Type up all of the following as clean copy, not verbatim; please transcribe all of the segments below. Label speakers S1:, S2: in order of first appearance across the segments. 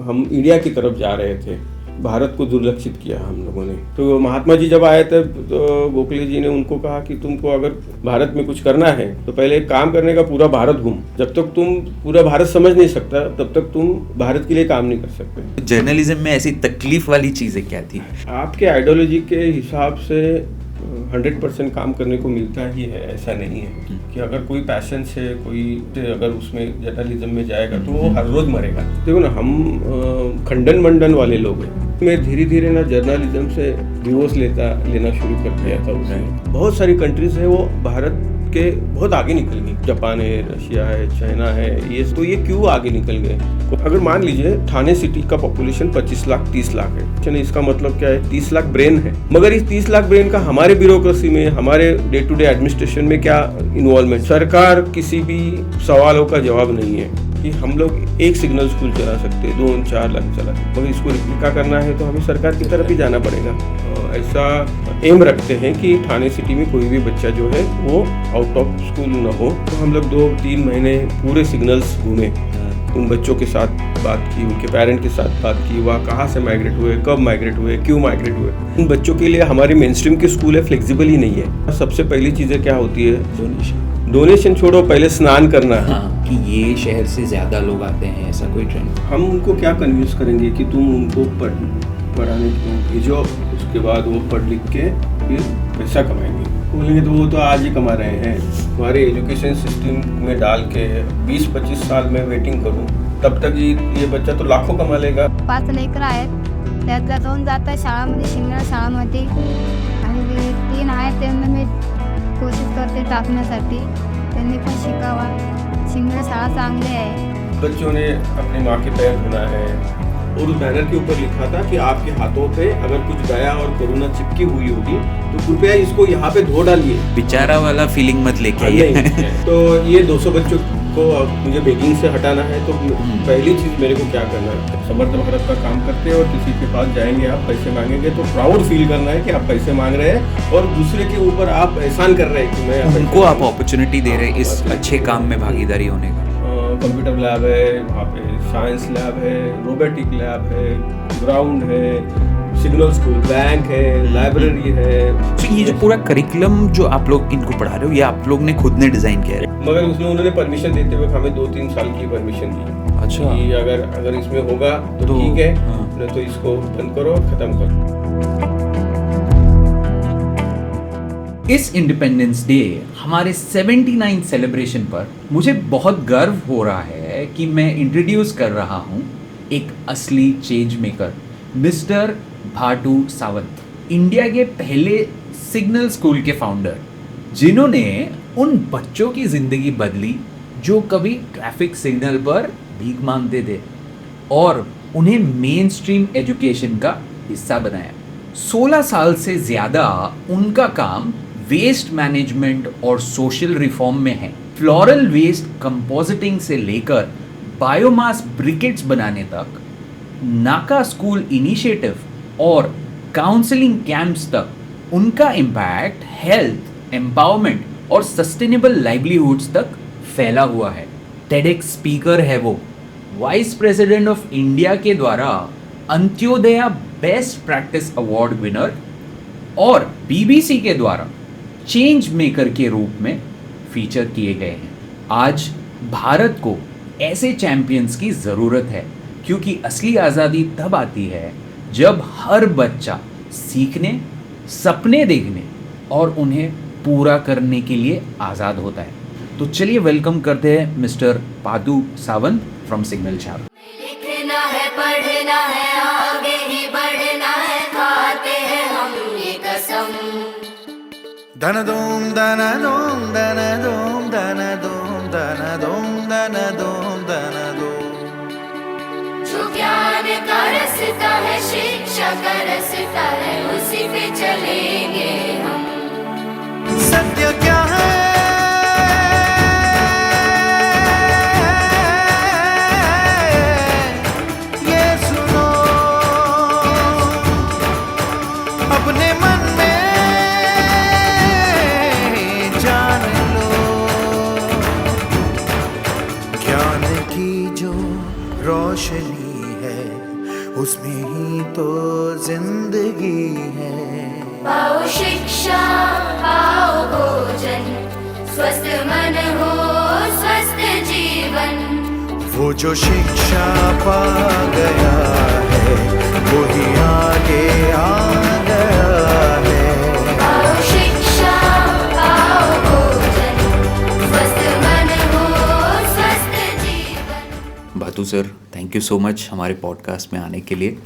S1: हम इंडिया की तरफ जा रहे थे, भारत को दुर्लक्षित किया हम लोगों ने। तो महात्मा जी जब आए थे तो गोखले जी ने उनको कहा कि तुमको अगर भारत में कुछ करना है तो पहले एक काम करने का, पूरा भारत घूम। जब तक तुम पूरा भारत समझ नहीं सकता तब तक तुम भारत के लिए काम नहीं कर सकते।
S2: जर्नलिज्म में ऐसी तकलीफ वाली चीजें क्या थी?
S1: आपके आइडियोलॉजी के हिसाब से 100% काम करने को मिलता ही है, ऐसा नहीं है कि अगर कोई पैशन से कोई अगर उसमें जर्नलिज्म में जाएगा तो वो हर रोज मरेगा। देखो ना, हम खंडन मंडन वाले लोग हैं। मैं धीरे धीरे ना जर्नलिज्म से डिवोर्स लेना शुरू कर दिया था उसमें। बहुत सारी कंट्रीज है वो भारत के बहुत आगे निकल गई, जापान है, रशिया है, चाइना है, ये क्यों आगे निकल गए? अगर मान लीजिए ठाणे सिटी का पॉपुलेशन 25 लाख 30 लाख है, इसका मतलब क्या है? 30 लाख ब्रेन है। मगर इस 30 लाख ब्रेन का हमारे ब्यूरोक्रेसी में, हमारे डे टू डे एडमिनिस्ट्रेशन में क्या इन्वॉल्वमेंट? सरकार किसी भी सवालों का जवाब नहीं है कि हम लोग एक सिग्नल स्कूल चला सकते हैं, 2-4 लाख चला सकते, मगर इसको रिप्लिका करना है तो हमें सरकार की तरफ ही जाना पड़ेगा। ऐसा एम रखते हैं कि ठाणे सिटी में कोई भी बच्चा जो है वो आउट ऑफ स्कूल न हो। तो हम लोग 2-3 महीने पूरे सिग्नल्स घूमे, उन बच्चों के साथ बात की, उनके पेरेंट के साथ बात की, वह कहाँ से माइग्रेट हुए, कब माइग्रेट हुए, क्यों माइग्रेट हुए। उन बच्चों के लिए हमारी मेन स्ट्रीम की स्कूल है, फ्लेक्सिबल ही नहीं है। सबसे पहली चीज़ें क्या होती है? डोनेशन छोड़ो, पहले स्नान करना है।
S2: हाँ, कि ये शहर से ज्यादा लोग आते हैं, ऐसा कोई ट्रेंड?
S1: हम उनको क्या कन्विंस करेंगे कि तुम उनको पढ़ाने के लिए भेजो, उसके बाद वो पढ़ लिख के फिर पैसा कमाएंगे। बोलेंगे तो वो तो आज ही कमा रहे हैं। हमारे एजुकेशन सिस्टम में डाल के 20-25 साल में वेटिंग करूँ, तब तक ये बच्चा तो लाखों कमा लेगा।
S3: 5 लेकरं आहेत, त्यातला 2 जातात शाळामध्ये, शिंगणा शाळामध्ये, आणि 3 आहेत त्यांना मी कोशिश करते टाकण्यासाठी, त्यांनी पण शिकावा। शिंगणा शाळा चांगली आहे।
S1: बच्चों ने अपनी माँ के पैर धोना है, और उस बैनर के ऊपर लिखा था कि आपके हाथों पे अगर कुछ गया और कोरोना चिपकी हुई होगी तो कृपया इसको यहाँ पे धो डालिए।
S2: बेचारा वाला फीलिंग मत लेके आइए।
S1: तो ये 200 बच्चों को मुझे बेगिंग से हटाना है, तो पहली चीज मेरे को क्या करना है? समर्थ भारत का काम करते हैं और किसी के पास जाएंगे, आप पैसे मांगेंगे तो प्राउड फील करना है कि आप पैसे मांग रहे हैं और दूसरे के ऊपर आप एहसान कर रहे हैं कि मैं
S2: उनको आप अपॉर्चुनिटी दे रहे हैं इस अच्छे काम में भागीदारी होने का।
S1: कंप्यूटर लैब है, वहाँ पे साइंस लैब है, रोबोटिक लैब है, ग्राउंड है, सिग्नल स्कूल, बैंक है, लाइब्रेरी है।
S2: तो ये जो पूरा करिकुलम जो आप लोग इनको पढ़ा रहे हो, ये आप लोग ने खुद ने डिजाइन किया है?
S1: मगर उसमें उन्होंने परमिशन देते हुए हमें 2-3 साल की परमिशन दी।
S2: अच्छा,
S1: कि अगर इसमें होगा तो ठीक है, नहीं तो इसको बंद करो, खत्म करो।
S2: इस इंडिपेंडेंस डे हमारे 79 सेलिब्रेशन पर मुझे बहुत गर्व हो रहा है कि मैं इंट्रोड्यूस कर रहा हूँ एक असली change maker, mister Bhatu Sawant, India के पहले सिग्नल स्कूल के फाउंडर, जिन्होंने उन बच्चों की जिंदगी बदली जो कभी ट्रैफिक सिग्नल पर भीख मांगते थे और उन्हें मेन स्ट्रीम एजुकेशन का हिस्सा बनाया। 16 साल से ज़्यादा उनका काम वेस्ट मैनेजमेंट और सोशल रिफॉर्म में है। फ्लोरल वेस्ट कंपोजिटिंग से लेकर बायोमास ब्रिकेट्स बनाने तक, नाका स्कूल इनिशिएटिव और काउंसलिंग कैंप्स तक उनका इम्पैक्ट हेल्थ, एम्पावरमेंट और सस्टेनेबल लाइवलीहुड्स तक फैला हुआ है। टेडेक्स स्पीकर है वो, वाइस प्रेसिडेंट ऑफ इंडिया के द्वारा Antyodaya best practice award winner और बीबीसी के द्वारा चेंज मेकर के रूप में फीचर किए गए हैं। आज भारत को ऐसे चैंपियंस की ज़रूरत है, क्योंकि असली आज़ादी तब आती है जब हर बच्चा सीखने, सपने देखने और उन्हें पूरा करने के लिए आज़ाद होता है। तो चलिए वेलकम करते हैं mister Bhatu Sawant from signal छाप।
S4: लिखना है, पढ़ना है, आगे ही बढ़ना है, खाते हैं हम ये कसम।
S5: धन दोम धन दोम धन दोम धन दोम धन दोम धन दोम धन दोम।
S4: जो ज्ञान का रास्ता है, शिक्षा का रास्ता है, उसी पे चलेंगे हम।
S5: सत्य क्या है, ये सुनो, अपने मन में जान लो। ज्ञान की जो रोशनी है उसमें ही तो जिंदगी है।
S4: पाओ शिक्षा पाओ भोजन, स्वस्थ मन हो स्वस्थ जीवन।
S5: वो जो शिक्षा पा गया है वो ही आगे आ गया है।
S4: पाओ शिक्षा पाओ भोजन, स्वस्थ मन हो स्वस्थ जीवन।
S2: Bhatu sir, thank you so much हमारे पॉडकास्ट में आने के लिए।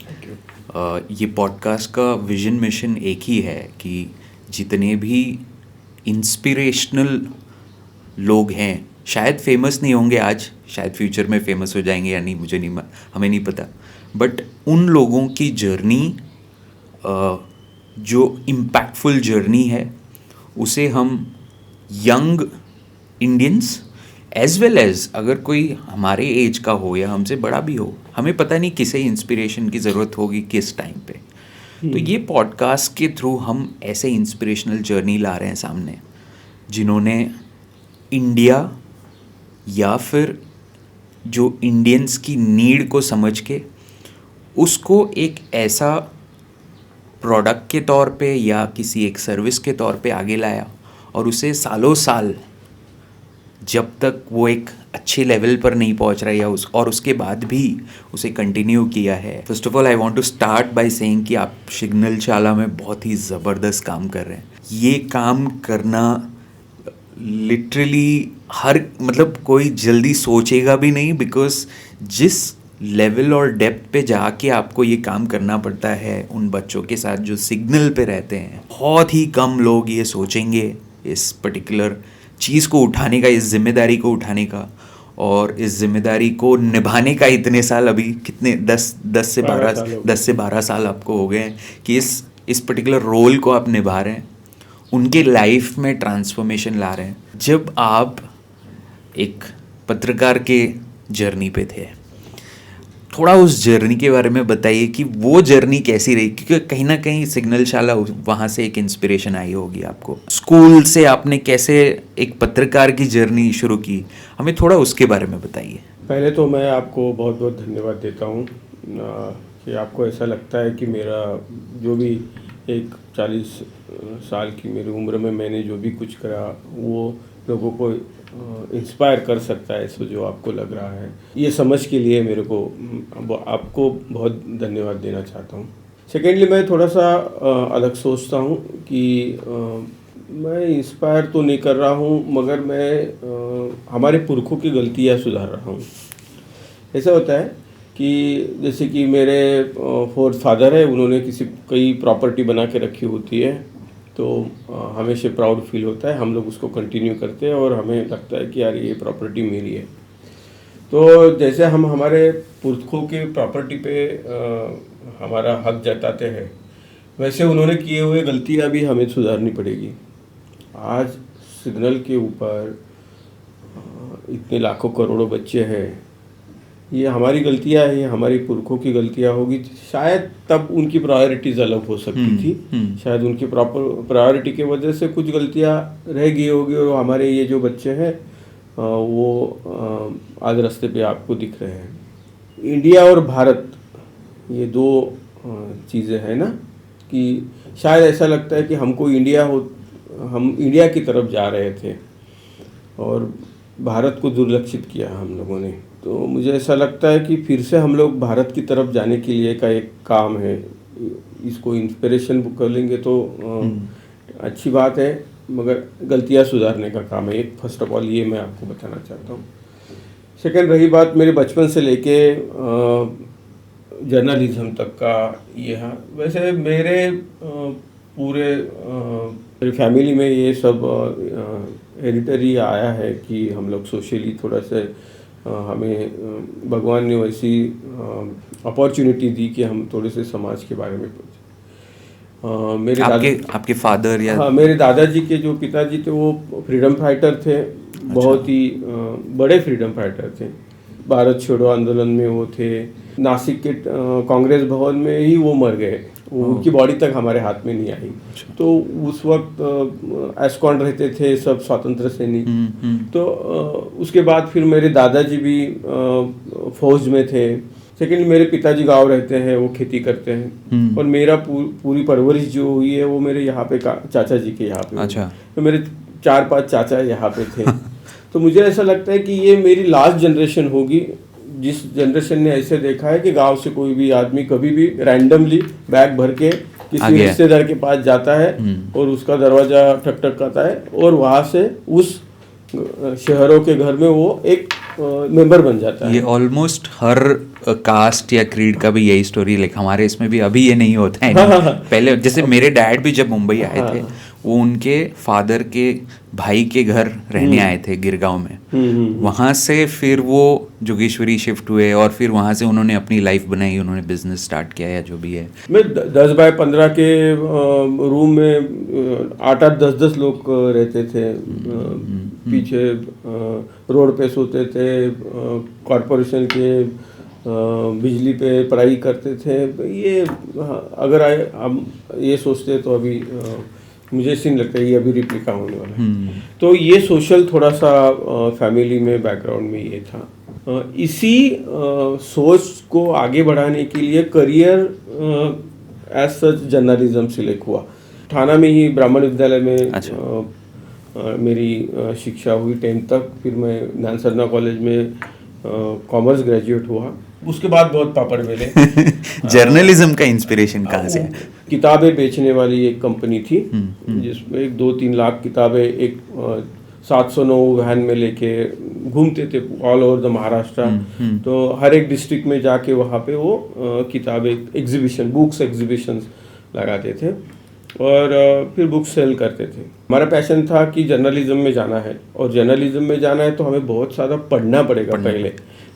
S2: ये पॉडकास्ट का विजन मिशन एक ही है कि जितने भी इंस्पिरेशनल लोग हैं, शायद फेमस नहीं होंगे आज, शायद फ्यूचर में फेमस हो जाएंगे या नहीं, मुझे नहीं, हमें नहीं पता, बट उन लोगों की जर्नी जो इम्पैक्टफुल जर्नी है उसे हम young Indians as well as अगर कोई हमारे एज का हो या हमसे बड़ा भी हो, हमें पता नहीं किसे इंस्पिरेशन की ज़रूरत होगी किस टाइम पे, तो ये पॉडकास्ट के थ्रू हम ऐसे इंस्पिरेशनल जर्नी ला रहे हैं सामने, जिन्होंने इंडिया या फिर जो इंडियंस की नीड को समझ के उसको एक ऐसा प्रोडक्ट के तौर पे या किसी एक सर्विस के तौर पे आगे लाया और उसे सालों साल, जब तक वो एक अच्छे लेवल पर नहीं पहुंच रहा या उसके बाद भी उसे कंटिन्यू किया है। First of all I want to start by saying कि आप सिग्नलशाला में बहुत ही ज़बरदस्त काम कर रहे हैं। ये काम करना लिटरली मतलब कोई जल्दी सोचेगा भी नहीं, बिकॉज जिस लेवल और डेप्थ पे जाके आपको ये काम करना पड़ता है उन बच्चों के साथ जो सिग्नल पे रहते हैं, बहुत ही कम लोग ये सोचेंगे इस पर्टिकुलर चीज़ को उठाने का, इस जिम्मेदारी को उठाने का और इस जिम्मेदारी को निभाने का। इतने साल, अभी कितने 10 से 12 साल आपको हो गए हैं कि इस पर्टिकुलर रोल को आप निभा रहे हैं, उनके लाइफ में ट्रांसफॉर्मेशन ला रहे हैं। जब आप एक पत्रकार के जर्नी पे थे, थोड़ा उस जर्नी के बारे में बताइए कि वो जर्नी कैसी रही, क्योंकि कहीं ना कहीं सिग्नलशाला वहाँ से एक इंस्पिरेशन आई होगी आपको। स्कूल से आपने कैसे एक पत्रकार की जर्नी शुरू की, हमें थोड़ा उसके बारे में बताइए।
S1: पहले तो मैं आपको बहुत बहुत धन्यवाद देता हूँ कि आपको ऐसा लगता है कि मेरा जो भी एक 40 साल की मेरी उम्र में मैंने जो भी कुछ करा वो लोगों को इंस्पायर कर सकता है, ऐसा जो आपको लग रहा है, ये समझ के लिए मेरे को आपको बहुत धन्यवाद देना चाहता हूँ। सेकेंडली, मैं थोड़ा सा अलग सोचता हूँ कि मैं इंस्पायर तो नहीं कर रहा हूँ, मगर मैं हमारे पुरखों की गलतियाँ सुधार रहा हूँ। ऐसा होता है कि जैसे कि मेरे फोर्थ फादर है, उन्होंने कई प्रॉपर्टी बना के रखी होती है, तो हमेशा प्राउड फील होता है, हम लोग उसको कंटिन्यू करते हैं और हमें लगता है कि यार ये प्रॉपर्टी मेरी है। तो जैसे हम हमारे पुरखों के प्रॉपर्टी पे हमारा हक जताते हैं, वैसे उन्होंने किए हुए गलतियां भी हमें सुधारनी पड़ेगी। आज सिग्नल के ऊपर इतने लाखों करोड़ों बच्चे हैं, ये हमारी गलतियां है, ये हमारी पुरखों की गलतियां होगी। शायद तब उनकी प्रायोरिटीज़ अलग हो सकती थी, शायद उनकी प्रॉपर प्रायोरिटी की वजह से कुछ गलतियां रह गई होगी और हमारे ये जो बच्चे हैं वो आज रास्ते पे आपको दिख रहे हैं। इंडिया और भारत ये दो चीज़ें हैं ना, कि शायद ऐसा लगता है कि हम इंडिया की तरफ जा रहे थे और भारत को दुर्लक्षित किया हम लोगों ने। तो मुझे ऐसा लगता है कि फिर से हम लोग भारत की तरफ जाने के लिए का एक काम है, इसको इंस्पिरेशन बुक कर लेंगे तो अच्छी बात है, मगर गलतियां सुधारने का काम है। एक फर्स्ट ऑफ ऑल ये मैं आपको बताना चाहता हूँ। सेकंड, रही बात मेरे बचपन से लेके जर्नलिज्म तक का, ये वैसे मेरे पूरे फैमिली में ये सब हेरिटरी आया है कि हम लोग सोशली थोड़ा सा हमें भगवान ने वैसी अपॉर्चुनिटी दी कि हम थोड़े से समाज के बारे में मेरे
S2: आपके फादर या
S1: हाँ, मेरे दादाजी के जो पिताजी थे वो फ्रीडम फाइटर थे, बहुत ही बड़े फ्रीडम फाइटर थे। भारत छोड़ो आंदोलन में वो थे, नासिक के कांग्रेस भवन में ही वो मर गए, उनकी बॉडी तक हमारे हाथ में नहीं आई। तो उस वक्त एस्कॉन रहते थे सब स्वतंत्र सैनिक। तो उसके बाद फिर मेरे दादाजी भी फौज में थे, सेकेंडली मेरे पिताजी गांव रहते हैं, वो खेती करते हैं। और मेरा पूरी परवरिश जो हुई है वो मेरे यहाँ पे चाचा जी के यहाँ पे।
S2: अच्छा।
S1: तो मेरे 4-5 चाचा यहाँ पे थे। तो मुझे ऐसा लगता है कि ये मेरी लास्ट जनरेशन होगी जिस जनरेशन ने ऐसे देखा है कि गांव से कोई भी आदमी कभी भी रैंडमली बैग भर के किसी रिश्तेदार के पास जाता है और उसका दरवाजा ठकठकाता है और वहां से उस शहरों के घर में वो एक मेंबर बन जाता है।
S2: ये ऑलमोस्ट हर कास्ट या क्रीड का भी यही स्टोरी, लाइक हमारे इसमें भी अभी ये नहीं होता है। पहले जैसे मेरे डैड भी जब मुंबई आए थे, वो उनके फादर के भाई के घर रहने आए थे गिरगांव में। वहाँ से फिर वो जोगेश्वरी शिफ्ट हुए और फिर वहाँ से उन्होंने अपनी लाइफ बनाई, उन्होंने बिजनेस स्टार्ट किया या जो भी है।
S1: मैं 10x15 के रूम में 8-8, 10-10 लोग रहते थे। पीछे रोड पे सोते थे, कॉरपोरेशन के बिजली पे पढ़ाई करते थे। ये अगर हम ये सोचते तो अभी मुझे सीन लगता है ये अभी रिप्लिका होने वाला है। तो ये सोशल थोड़ा सा फैमिली में बैकग्राउंड में ये था। इसी सोच को आगे बढ़ाने के लिए career as such journalism select हुआ। ठाणा में ही ब्राह्मण विद्यालय में मेरी शिक्षा हुई 10th तक। फिर मैं ज्ञानसरना कॉलेज में कॉमर्स ग्रेजुएट हुआ। उसके बाद बहुत पापड़ बेले।
S2: जर्नलिज्म का इंस्पिरेशन कहाँ से?
S1: किताबें बेचने वाली एक कंपनी थी जिसमें 2-3 लाख किताबें एक 709 वैन में लेके घूमते थे ऑल ओवर द महाराष्ट्र। तो हर एक डिस्ट्रिक्ट में जाके वहाँ पे वो किताबें एग्जीबिशन, बुक्स एग्जीबिशन लगाते थे और फिर बुक सेल करते थे। हमारा पैशन था कि जर्नलिज्म में जाना है और जर्नलिज्म में जाना है तो हमें बहुत सारा पढ़ना पड़ेगा पहले।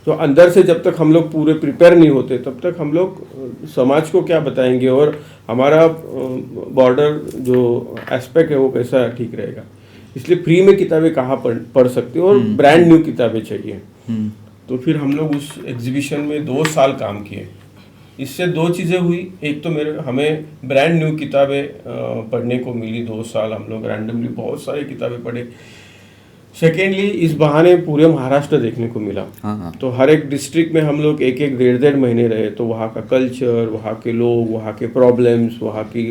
S1: तो अंदर से जब तक हम लोग पूरे प्रिपेयर नहीं होते तब तक हम लोग समाज को क्या बताएंगे और हमारा बॉर्डर जो एस्पेक्ट है वो कैसा ठीक रहेगा। इसलिए फ्री में किताबें कहाँ पढ़ सकते हो और ब्रांड न्यू किताबें चाहिए। तो फिर हम लोग उस एग्जीबिशन में 2 साल काम किए। इससे 2 चीज़ें हुई। एक तो हमें ब्रांड न्यू किताबें पढ़ने को मिली। 2 साल हम लोग रैंडमली बहुत सारी किताबें पढ़े। सेकेंडली इस बहाने पूरे महाराष्ट्र देखने को मिला। तो हर एक डिस्ट्रिक्ट में हम लोग 1-1, 1.5 महीने रहे। तो वहाँ का कल्चर, वहाँ के लोग, वहाँ के प्रॉब्लम्स, वहाँ की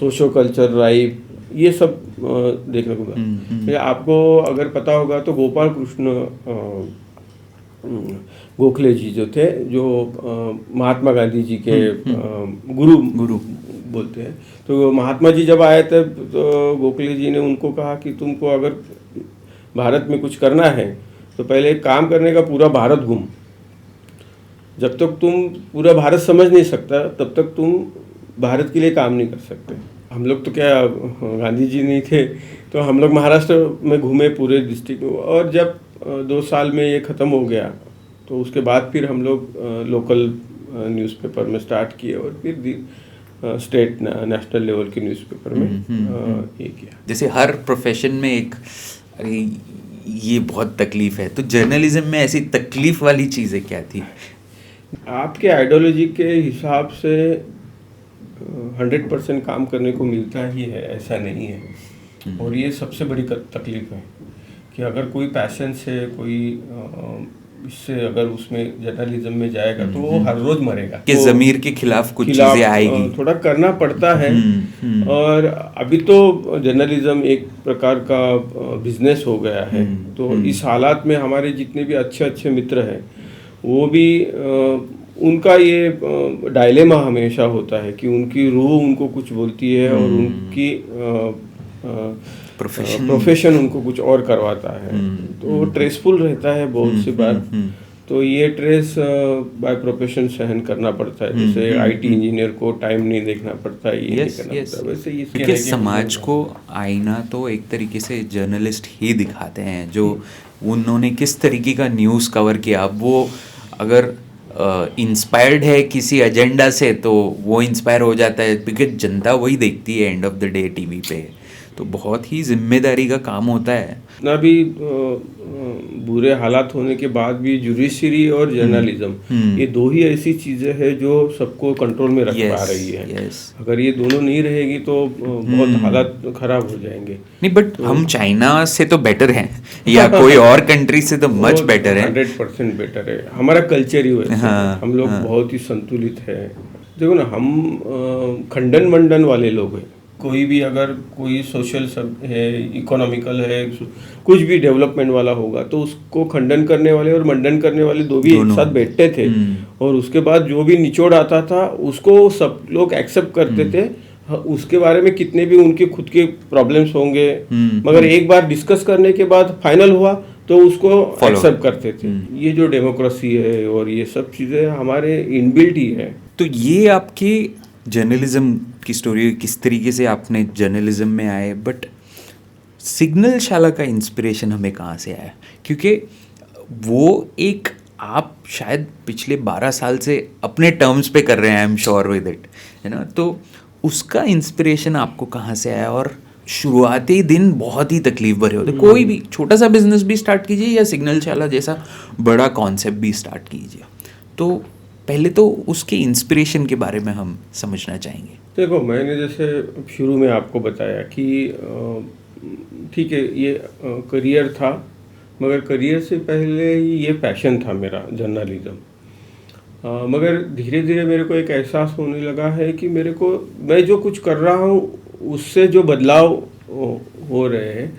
S1: सोशो कल्चर लाइफ, ये सब देखने को मिला। आपको अगर पता होगा तो गोपाल कृष्ण गोखले जी जो थे, जो महात्मा गांधी जी के गुरु बोलते हैं। तो महात्मा जी जब आए थे तो गोखले जी ने उनको कहा कि तुमको अगर भारत में कुछ करना है तो पहले एक काम करने का, पूरा भारत घूम। जब तक तुम पूरा भारत समझ नहीं सकता तब तक तुम भारत के लिए काम नहीं कर सकते। हम लोग तो क्या गांधी जी नहीं थे, तो हम लोग महाराष्ट्र में घूमे पूरे डिस्ट्रिक्ट में। और जब 2 साल में ये ख़त्म हो गया तो उसके बाद फिर हम लोग लोकल न्यूज़पेपर में स्टार्ट किए और फिर स्टेट नेशनल लेवल के न्यूज़पेपर में ये किया।
S2: जैसे हर प्रोफेशन में एक अरे ये बहुत तकलीफ है, तो जर्नलिज्म में ऐसी तकलीफ वाली चीज़ें क्या थी?
S1: आपके आइडियोलॉजी के हिसाब से 100% काम करने को मिलता ही है, ऐसा नहीं है। और ये सबसे बड़ी तकलीफ है कि अगर कोई पैशन से कोई इससे अगर उसमें जर्नलिज्म में जाएगा तो वो हर रोज मरेगा।
S2: कि ज़मीर के खिलाफ कुछ चीज़ें आएगी,
S1: थोड़ा करना पड़ता है। और अभी तो जर्नलिज्म एक प्रकार का बिजनेस हो गया है। तो इस हालात में हमारे जितने भी अच्छे अच्छे मित्र हैं वो भी उनका ये डायलेमा हमेशा होता है कि उनकी रूह उनको कुछ बोलती है और उनकी प्रोफेशन उनको कुछ और करवाता है। तो ट्रेसफुल रहता है बहुत सी बार। तो ये ट्रेस बाय प्रोफेशन सहन करना पड़ता है। जैसे आईटी इंजीनियर को टाइम नहीं देखना पड़ता है, ये नहीं करना पड़ता। वैसे
S2: क्योंकि समाज को आईना तो एक तरीके से जर्नलिस्ट ही दिखाते हैं, जो उन्होंने किस तरीके का न्यूज़ कवर किया। अब वो अगर इंस्पायर्ड है किसी एजेंडा से तो वो इंस्पायर हो जाता है, बिकॉज जनता वही देखती है end of the day TV पे। तो बहुत ही जिम्मेदारी का काम होता है।
S1: ना भी बुरे हालात होने के बाद भी जुडिशरी और जर्नलिज्म, ये दो ही ऐसी चीजें हैं जो सबको कंट्रोल में रख पा रही है। अगर ये दोनों नहीं रहेगी तो बहुत हालात खराब हो जाएंगे।
S2: नहीं, बट हम चाइना से तो बेटर हैं या कोई और कंट्री से तो मच बेटर है।
S1: 100% बेटर है। हमारा कल्चर ही वैसा है, हम लोग बहुत ही संतुलित है। देखो ना, हम खंडन मंडन वाले लोग हैं। कोई भी अगर कोई सोशल सब है, इकोनॉमिकल है, कुछ भी डेवलपमेंट वाला होगा तो उसको खंडन करने वाले और मंडन करने वाले दो भी एक साथ बैठते थे, और उसके बाद जो भी निचोड़ आता था उसको सब लोग एक्सेप्ट करते थे। उसके बारे में कितने भी उनके खुद के प्रॉब्लम्स होंगे, मगर एक बार डिस्कस करने के बाद फाइनल हुआ तो उसको एक्सेप्ट करते थे। ये जो डेमोक्रेसी है और ये सब चीज़ें हमारे इनबिल्ट ही है।
S2: तो ये आपकी जर्नलिज्म की स्टोरी, किस तरीके से आपने जर्नलिज्म में आए, बट सिग्नल शाला का इंस्पिरेशन हमें कहाँ से आया? क्योंकि वो एक आप शायद पिछले 12 साल से अपने टर्म्स पे कर रहे हैं, I am sure with it, है ना? तो उसका इंस्पिरेशन आपको कहाँ से आया? और शुरुआती दिन बहुत ही तकलीफ भरे होते, कोई भी छोटा सा बिजनेस भी स्टार्ट कीजिए या सिग्नल शाला जैसा बड़ा कॉन्सेप्ट भी स्टार्ट कीजिए, तो पहले तो उसके इंस्पिरेशन के बारे में हम समझना चाहेंगे।
S1: देखो, मैंने जैसे शुरू में आपको बताया कि ठीक है, ये करियर था, मगर करियर से पहले ये पैशन था मेरा, जर्नलिज्म। मगर धीरे धीरे मेरे को एक एहसास होने लगा है कि मैं जो कुछ कर रहा हूँ उससे जो बदलाव हो रहे हैं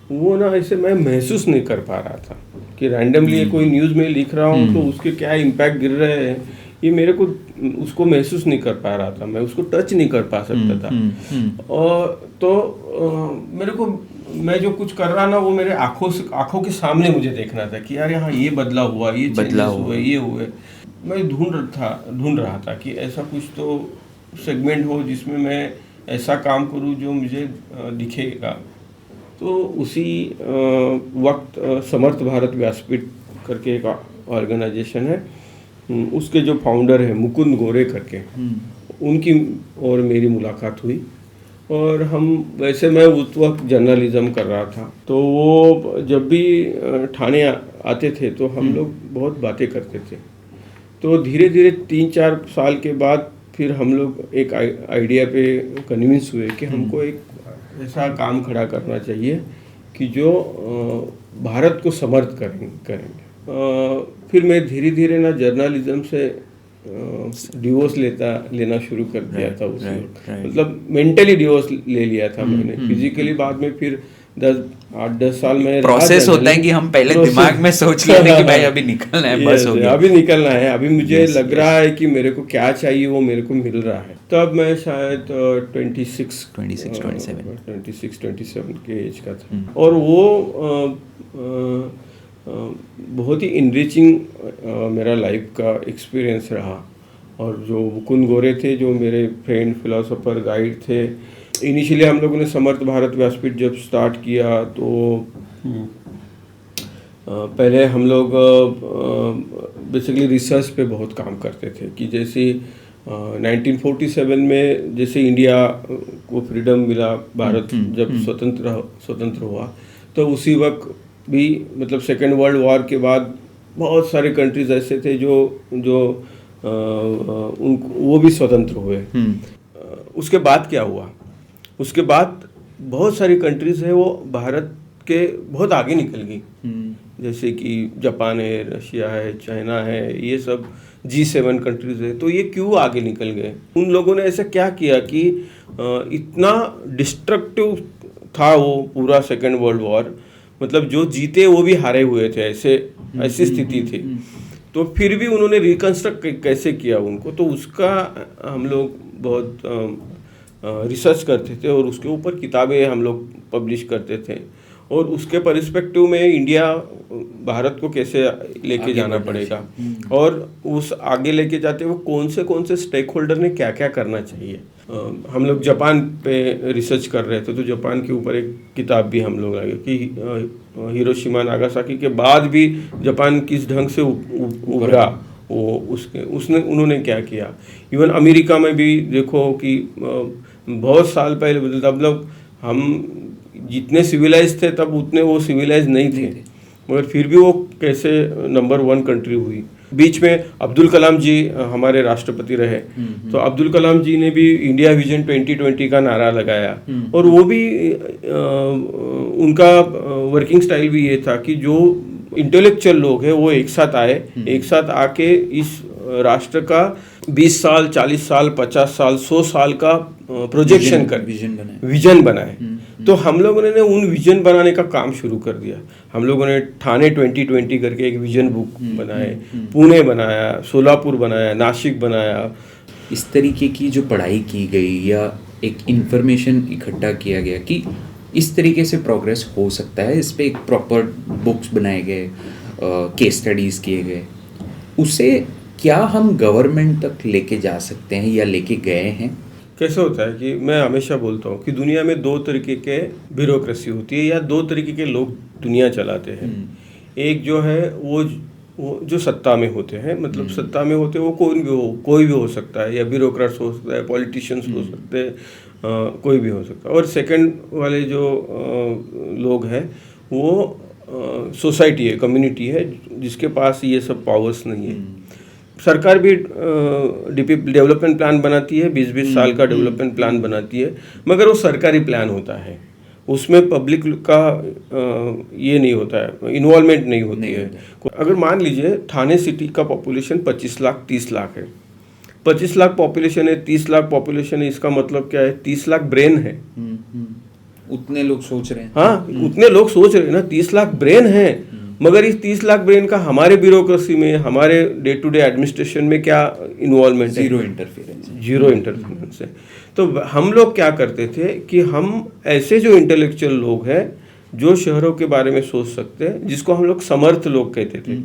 S1: वो ना ऐसे मैं महसूस नहीं कर पा रहा था कि रैंडमली कोई न्यूज़ में लिख रहा हूँ तो उसके क्या इम्पैक्ट गिर रहे हैं, ये मेरे को उसको महसूस नहीं कर पा रहा था, मैं उसको टच नहीं कर पा सकता था। और तो मेरे को, मैं जो कुछ कर रहा ना वो मेरे आँखों के सामने मुझे देखना था कि यार यहाँ ये बदलाव हुआ, ये बदलाव हुआ, ये हुए। मैं ढूंढ रहा था कि ऐसा कुछ तो सेगमेंट हो जिसमें मैं ऐसा काम करूं जो मुझे दिखेगा। तो उसी वक्त समर्थ भारत व्यासपीठ करके एक ऑर्गेनाइजेशन है, उसके जो फाउंडर है मुकुंद गोरे करके, उनकी और मेरी मुलाकात हुई। और वैसे मैं उस वक्त जर्नलिज्म कर रहा था, तो वो जब भी ठाणे आते थे तो हम लोग बहुत बातें करते थे। तो धीरे धीरे 3-4 साल के बाद फिर हम लोग एक आइडिया पे कन्विंस हुए कि हमको एक ऐसा काम खड़ा करना चाहिए कि जो भारत को समर्थ करेंगे। फिर मैं धीरे धीरे ना जर्नलिज्म से डिवोर्स लेना शुरू कर दिया था उस वक्त। मतलब मेंटली डिवोर्स ले लिया था मैंने, फिजिकली बाद में फिर 8-10 साल में
S2: प्रोसेस होता है कि हम पहले दिमाग में सोच लेते हैं कि भाई अभी निकलना है, बस हो गया,
S1: अभी निकलना है, अभी मुझे लग रहा है कि मेरे को क्या चाहिए वो मेरे को मिल रहा है। तब मैं शायद 26-27 के एज का था। और वो बहुत ही इनरिचिंग मेरा लाइफ का एक्सपीरियंस रहा। और जो मुकुंद गोरे थे, जो मेरे फ्रेंड, फिलोसोफर, गाइड थे, इनिशियली हम लोगों ने समर्थ भारत व्यासपीठ जब स्टार्ट किया तो पहले हम लोग बेसिकली रिसर्च पे बहुत काम करते थे कि जैसे 1947 में जैसे इंडिया को फ्रीडम मिला, भारत जब स्वतंत्र हुआ, तो उसी वक्त भी मतलब सेकेंड वर्ल्ड वॉर के बाद बहुत सारे कंट्रीज ऐसे थे जो वो भी स्वतंत्र हुए। उसके बाद क्या हुआ? उसके बाद बहुत सारी कंट्रीज है वो भारत के बहुत आगे निकल गई, जैसे कि जापान है, रशिया है, चाइना है, ये सब G7 कंट्रीज है। तो ये क्यों आगे निकल गए? उन लोगों ने ऐसा क्या किया कि इतना डिस्ट्रक्टिव था वो पूरा सेकेंड वर्ल्ड वॉर, मतलब जो जीते वो भी हारे हुए थे, ऐसी स्थिति थी। तो फिर भी उन्होंने रिकंस्ट्रक्ट कैसे किया उनको, तो उसका हम लोग बहुत रिसर्च करते थे और उसके ऊपर किताबें हम लोग पब्लिश करते थे। और उसके पर्सपेक्टिव में इंडिया भारत को कैसे लेके जाना पड़ेगा, और उस आगे लेके जाते हुए कौन से स्टेक होल्डर ने क्या क्या करना चाहिए। हम लोग जापान पे रिसर्च कर रहे थे, तो जापान के ऊपर एक किताब भी हम लोग आगे कि हिरोशिमा नागासाकी के बाद भी जापान किस ढंग से उभरा, वो उन्होंने क्या किया। इवन अमेरिका में भी देखो कि बहुत साल पहले, मतलब हम जितने सिविलाइज थे तब उतने वो सिविलाइज नहीं थे। मगर फिर भी वो कैसे नंबर 1 कंट्री हुई। बीच में अब्दुल कलाम जी हमारे राष्ट्रपति रहे, तो अब्दुल कलाम जी ने भी इंडिया विजन 2020 का नारा लगाया, और वो भी उनका वर्किंग स्टाइल भी ये था कि जो इंटेलेक्चुअल लोग हैं वो एक साथ आए, एक साथ आके इस राष्ट्र का 20 साल, 40 साल, 50 साल, 100 साल का प्रोजेक्शन कर विजन बनाए। तो हम लोगों ने उन विजन बनाने का काम शुरू कर दिया। हम लोगों ने ठाणे 2020 करके एक विजन बुक बनाए, पुणे बनाया, सोलापुर बनाया, नासिक बनाया।
S2: इस तरीके की जो पढ़ाई की गई या एक इंफॉर्मेशन इकट्ठा किया गया कि इस तरीके से प्रोग्रेस हो सकता है, इस पे एक प्रॉपर बुक्स बनाए गए, केस स्टडीज़ किए गए, उसे क्या हम गवर्नमेंट तक लेके जा सकते हैं या लेके गए हैं?
S1: कैसे होता है कि मैं हमेशा बोलता हूँ कि दुनिया में 2 तरीके के ब्यूरोक्रेसी होती है या 2 तरीके के लोग दुनिया चलाते हैं। एक जो है वो जो सत्ता में होते हैं, मतलब सत्ता में होते हैं वो कोई भी हो सकता है, या ब्यूरोक्रेट्स हो सकता है, पॉलिटिशियंस हो सकते हैं, कोई भी हो सकता है। और सेकंड वाले जो लोग हैं वो सोसाइटी है, कम्युनिटी है, जिसके पास ये सब पावर्स नहीं है। सरकार भी डेवलपमेंट प्लान बनाती है, 20-20 साल का डेवलपमेंट प्लान बनाती है, मगर वो सरकारी प्लान होता है, उसमें पब्लिक का ये नहीं होता है, इन्वॉल्वमेंट नहीं होती है। अगर मान लीजिए ठाणे सिटी का पॉपुलेशन 25 लाख 30 लाख है, 25 लाख पॉपुलेशन है, 30 लाख पॉपुलेशन है, इसका मतलब क्या है? 30 लाख ब्रेन है।
S2: उतने लोग सोच रहे हैं।
S1: हाँ, उतने लोग सोच रहे हैं ना, 30 लाख ब्रेन है, मगर इस 30 लाख ब्रेन का हमारे ब्यूरोक्रेसी में, हमारे डे टू डे एडमिनिस्ट्रेशन में क्या इन्वॉल्वमेंट है? जीरो इंटरफेरेंस है। तो हम लोग क्या करते थे कि हम ऐसे जो इंटेलेक्चुअल लोग हैं जो शहरों के बारे में सोच सकते हैं, जिसको हम लोग समर्थ लोग कहते थे,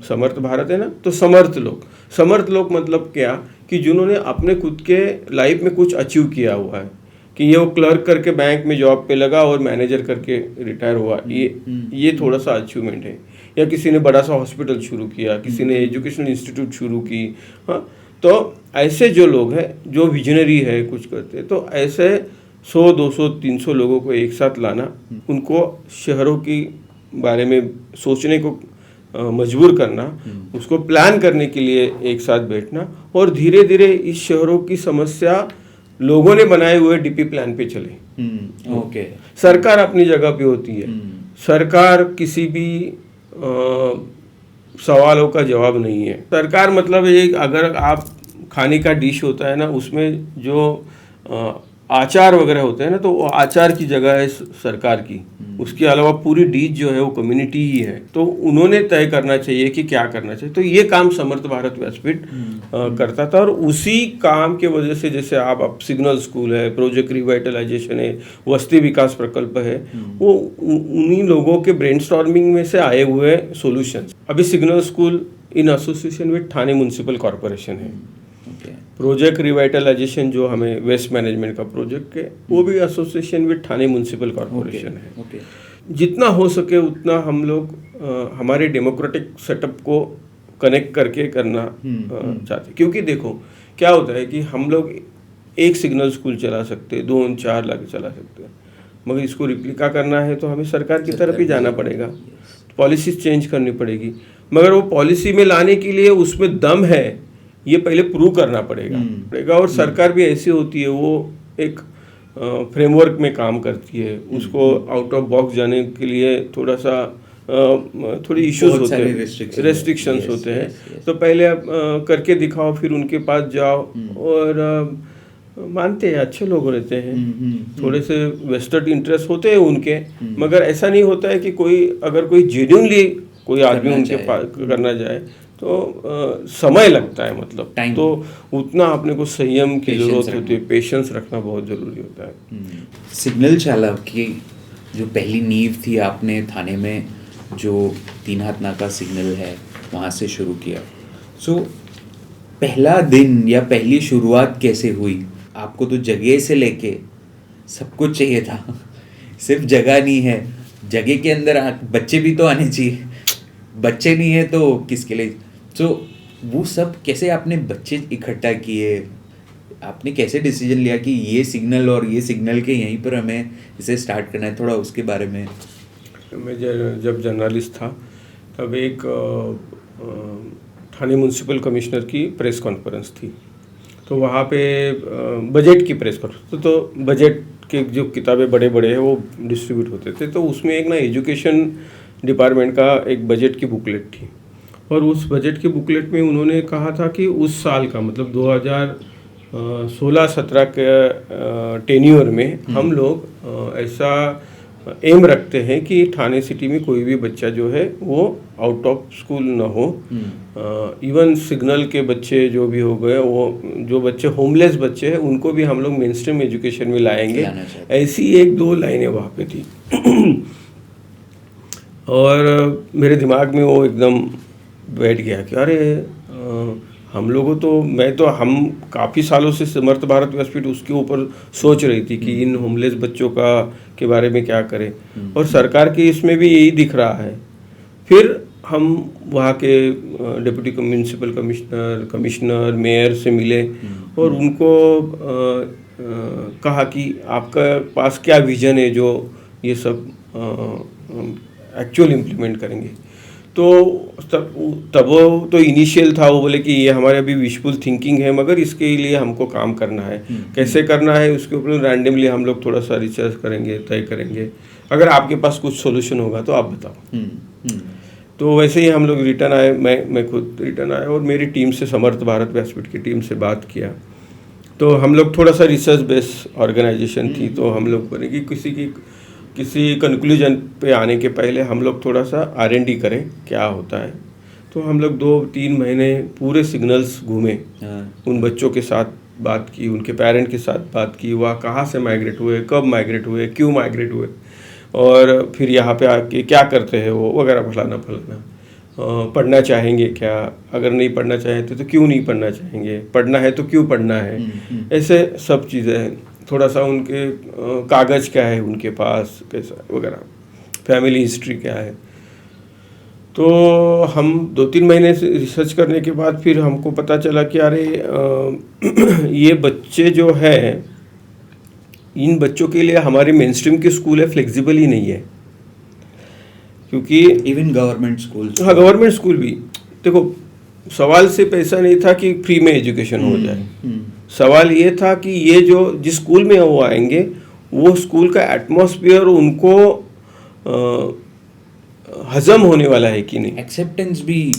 S1: समर्थ भारत है ना, तो समर्थ लोग मतलब क्या कि जिन्होंने अपने खुद के लाइफ में कुछ अचीव किया हुआ है, कि ये वो क्लर्क करके बैंक में जॉब पे लगा और मैनेजर करके रिटायर हुआ, ये थोड़ा सा अचीवमेंट है। या किसी ने बड़ा सा हॉस्पिटल शुरू किया, किसी ने एजुकेशनल इंस्टीट्यूट शुरू की। हाँ, तो ऐसे जो लोग हैं जो विजनरी है, कुछ करते हैं, तो ऐसे 100, 200, 300 लोगों को एक साथ लाना, उनको शहरों की बारे में सोचने को मजबूर करना, उसको प्लान करने के लिए एक साथ बैठना, और धीरे धीरे इस शहरों की समस्या लोगों ने बनाए हुए डीपी प्लान पे चले।
S2: ओके।
S1: सरकार अपनी जगह पे होती है, सरकार किसी भी सवालों का जवाब नहीं है। सरकार मतलब एक, अगर आप खाने का डिश होता है ना, उसमें जो आचार वगैरह होते हैं ना, तो वो आचार की जगह है सरकार की, उसके अलावा पूरी डिश जो है वो कम्युनिटी ही है। तो उन्होंने तय करना चाहिए कि क्या करना चाहिए। तो ये काम समर्थ भारत व्यासपीठ करता था, और उसी काम के वजह से, जैसे आप अब सिग्नल स्कूल है, प्रोजेक्ट रिवाइटलाइजेशन है, वस्ती विकास प्रकल्प है, वो उन्हीं लोगों के ब्रेनस्टॉर्मिंग में से आए हुए सॉल्यूशंस। अभी signal school in association with Thane municipal corporation है। प्रोजेक्ट रिवाइटलाइजेशन जो हमें वेस्ट मैनेजमेंट का प्रोजेक्ट है, वो भी association with Thane municipal corporation है। जितना हो सके उतना हम लोग हमारे डेमोक्रेटिक सेटअप को कनेक्ट करके करना चाहते, क्योंकि देखो क्या होता है कि हम लोग एक सिग्नल स्कूल चला सकते हैं, 2-4 लाख चला सकते हैं, मगर इसको रिप्लिका करना है तो हमें सरकार की तरफ ही जाना पड़ेगा, पॉलिसीज चेंज करनी पड़ेगी। मगर वो पॉलिसी में लाने के लिए उसमें दम है, ये पहले प्रूव करना पड़ेगा। और सरकार भी ऐसी होती है, वो एक फ्रेमवर्क में काम करती है, उसको आउट ऑफ बॉक्स जाने के लिए थोड़ी इश्यूज होते हैं, रेस्ट्रिक्शंस होते हैं। तो पहले आप करके दिखाओ, फिर उनके पास जाओ, और मानते हैं, अच्छे लोग रहते हैं, थोड़े से वेस्टेड इंटरेस्ट होते हैं उनके, मगर ऐसा नहीं होता है कि अगर कोई जेन्युइनली कोई आदमी उनके पास करना जाए तो समय लगता है, मतलब तो उतना अपने को संयम की जरूरत होती है, पेशेंस रखना बहुत जरूरी होता है।
S2: सिग्नल चालक की जो पहली नींव थी, आपने थाने में जो 3 हाथ नाका सिग्नल है वहाँ से शुरू किया। सो पहला दिन या पहली शुरुआत कैसे हुई? आपको तो जगह से लेके सब कुछ चाहिए था, सिर्फ जगह नहीं है, जगह के अंदर बच्चे भी तो आने चाहिए, बच्चे नहीं है तो किसके लिए? तो वो सब कैसे आपने बच्चे इकट्ठा किए? आपने कैसे डिसीजन लिया कि ये सिग्नल और ये सिग्नल के यहीं पर हमें इसे स्टार्ट करना है? थोड़ा उसके बारे में।
S1: मैं जब जर्नलिस्ट था तब एक ठाणे म्यूनसिपल कमिश्नर की प्रेस कॉन्फ्रेंस थी, तो वहाँ पे बजट की प्रेस कॉन्फ्रेंस, तो बजट के जो किताबें बड़े बड़े हैं वो डिस्ट्रीब्यूट होते थे, तो उसमें एक ना एजुकेशन डिपार्टमेंट का एक बजट की बुकलेट थी, और उस बजट की बुकलेट में उन्होंने कहा था कि उस साल का मतलब 2016-17 के टेन्योर में हम लोग ऐसा एम रखते हैं कि ठाणे सिटी में कोई भी बच्चा जो है वो आउट ऑफ स्कूल ना हो। इवन सिग्नल के बच्चे जो भी हो गए, वो जो बच्चे होमलेस बच्चे हैं उनको भी हम लोग मेन स्ट्रीम एजुकेशन में लाएंगे, ऐसी एक दो लाइनें वहाँ पे थी। और मेरे दिमाग में वो एकदम बैठ गया कि अरे हम लोगों तो हम काफ़ी सालों से समर्थ भारत व्यासपीठ उसके ऊपर सोच रही थी कि इन होमलेस बच्चों के बारे में क्या करें, और सरकार की इसमें भी यही दिख रहा है। फिर हम वहाँ के डिप्टी म्यूनसिपल कमिश्नर मेयर से मिले और उनको कहा कि आपका पास क्या विजन है जो ये सब एक्चुअल इम्प्लीमेंट करेंगे। तो तब वो तो इनिशियल था, वो बोले कि ये हमारे अभी विशफुल थिंकिंग है, मगर इसके लिए हमको काम करना है। कैसे करना है उसके ऊपर रैंडमली हम लोग थोड़ा सा रिसर्च करेंगे, तय करेंगे, अगर आपके पास कुछ सोल्यूशन होगा तो आप बताओ। तो वैसे ही हम लोग रिटर्न आए, मैं खुद रिटर्न आया और मेरी टीम से, समर्थ भारत व्यासपीठ की टीम से बात किया। तो हम लोग थोड़ा सा रिसर्च बेस्ड ऑर्गेनाइजेशन थी, तो हम लोग बोले कि किसी कंक्लूजन पे आने के पहले हम लोग थोड़ा सा R&D करें क्या होता है। तो हम लोग 2-3 महीने पूरे सिग्नल्स घूमे, उन बच्चों के साथ बात की, उनके पेरेंट के साथ बात की, वह कहाँ से माइग्रेट हुए, कब माइग्रेट हुए, क्यों माइग्रेट हुए, और फिर यहाँ पे आके क्या करते हैं वो वगैरह फलाना पढ़ना चाहेंगे क्या, अगर नहीं पढ़ना चाहते तो क्यों नहीं पढ़ना चाहेंगे, पढ़ना है तो क्यों पढ़ना है, ऐसे सब चीज़ें। थोड़ा सा उनके कागज़ क्या है उनके पास, कैसा वगैरह, फैमिली हिस्ट्री क्या है। तो हम 2-3 महीने से रिसर्च करने के बाद फिर हमको पता चला कि अरे ये बच्चे जो है, इन बच्चों के लिए हमारे मेन स्ट्रीम के स्कूल है फ्लेक्सिबल ही नहीं है, क्योंकि
S2: इवन गवर्नमेंट स्कूल,
S1: हाँ गवर्नमेंट स्कूल भी, देखो सवाल से पैसा नहीं था कि फ्री में एजुकेशन हो जाए, सवाल ये था कि ये जिस स्कूल में वो आएंगे वो स्कूल का एटमॉस्फेयर उनको हजम होने वाला है कि नहीं, एक्सेप्टेंस भी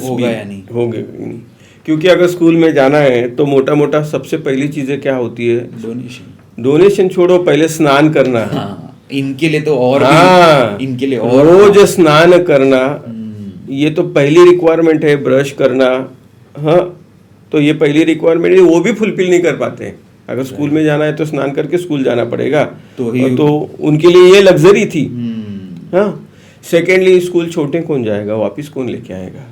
S1: होगा या नहीं, होगा कि नहीं। क्योंकि अगर स्कूल में जाना है तो मोटा मोटा सबसे पहली चीज़ें क्या होती है, डोनेशन छोड़ो, पहले स्नान करना।
S2: हाँ, इनके लिए तो और
S1: हाँ,
S2: भी, इनके लिए और
S1: रोज स्नान करना, ये तो पहली रिक्वायरमेंट है, ब्रश करना। हाँ, तो ये पहली रिक्वायरमेंट है, वो भी फुलफिल नहीं कर पाते हैं। अगर स्कूल में जाना है तो स्नान करके स्कूल जाना पड़ेगा, तो उनके लिए ये लग्जरी थी। हाँ, सेकेंडली स्कूल छोटे कौन जाएगा, वापस कौन लेके आएगा,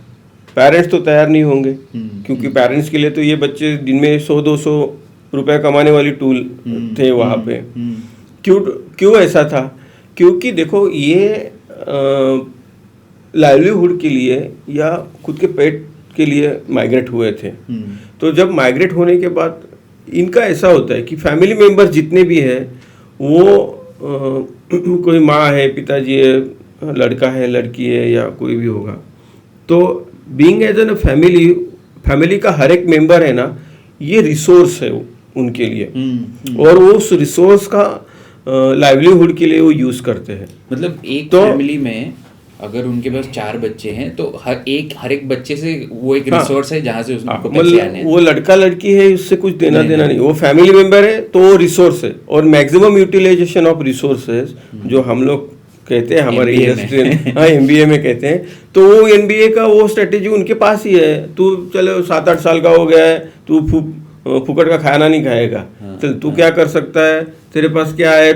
S1: पेरेंट्स तो तैयार नहीं होंगे, क्योंकि पेरेंट्स के लिए तो ये बच्चे दिन में 100-200 रुपए कमाने वाली टूल थे वहाँ पे। क्यों ऐसा था, क्योंकि देखो ये लाइवलीहुड के लिए या खुद के पेट के लिए माइग्रेट हुए थे। तो जब माइग्रेट होने के बाद इनका ऐसा होता है कि फैमिली मेंबर जितने भी हैं वो कोई माँ है, पिताजी है, लड़का है, लड़की है, या कोई भी होगा, तो बीइंग एज एन फैमिली का हर एक मेंबर है ना, ये रिसोर्स है उनके लिए, और वो उस रिसोर्स का लाइवलीहुड के लिए वो यूज करते हैं।
S2: मतलब एक फैमिली में अगर उनके पास 4 बच्चे हैं तो हर एक बच्चे से वो एक रिसोर्स है जहाँ से उसको पैसे आने हैं।
S1: वो लड़का लड़की है, उससे कुछ देना नहीं, वो फैमिली मेंबर है तो वो रिसोर्स है। और मैक्सिमम यूटिलाइजेशन ऑफ रिसोर्सेज जो हम लोग कहते हैं हमारे इंडस्ट्रियल, हाँ MBA में कहते हैं, तो वो MBA का वो स्ट्रेटेजी उनके पास ही है। तू चलो 7-8 साल का हो गया है, तू फुकट का खाना नहीं खाएगा, चल तू क्या कर सकता है, तेरे पास क्या है,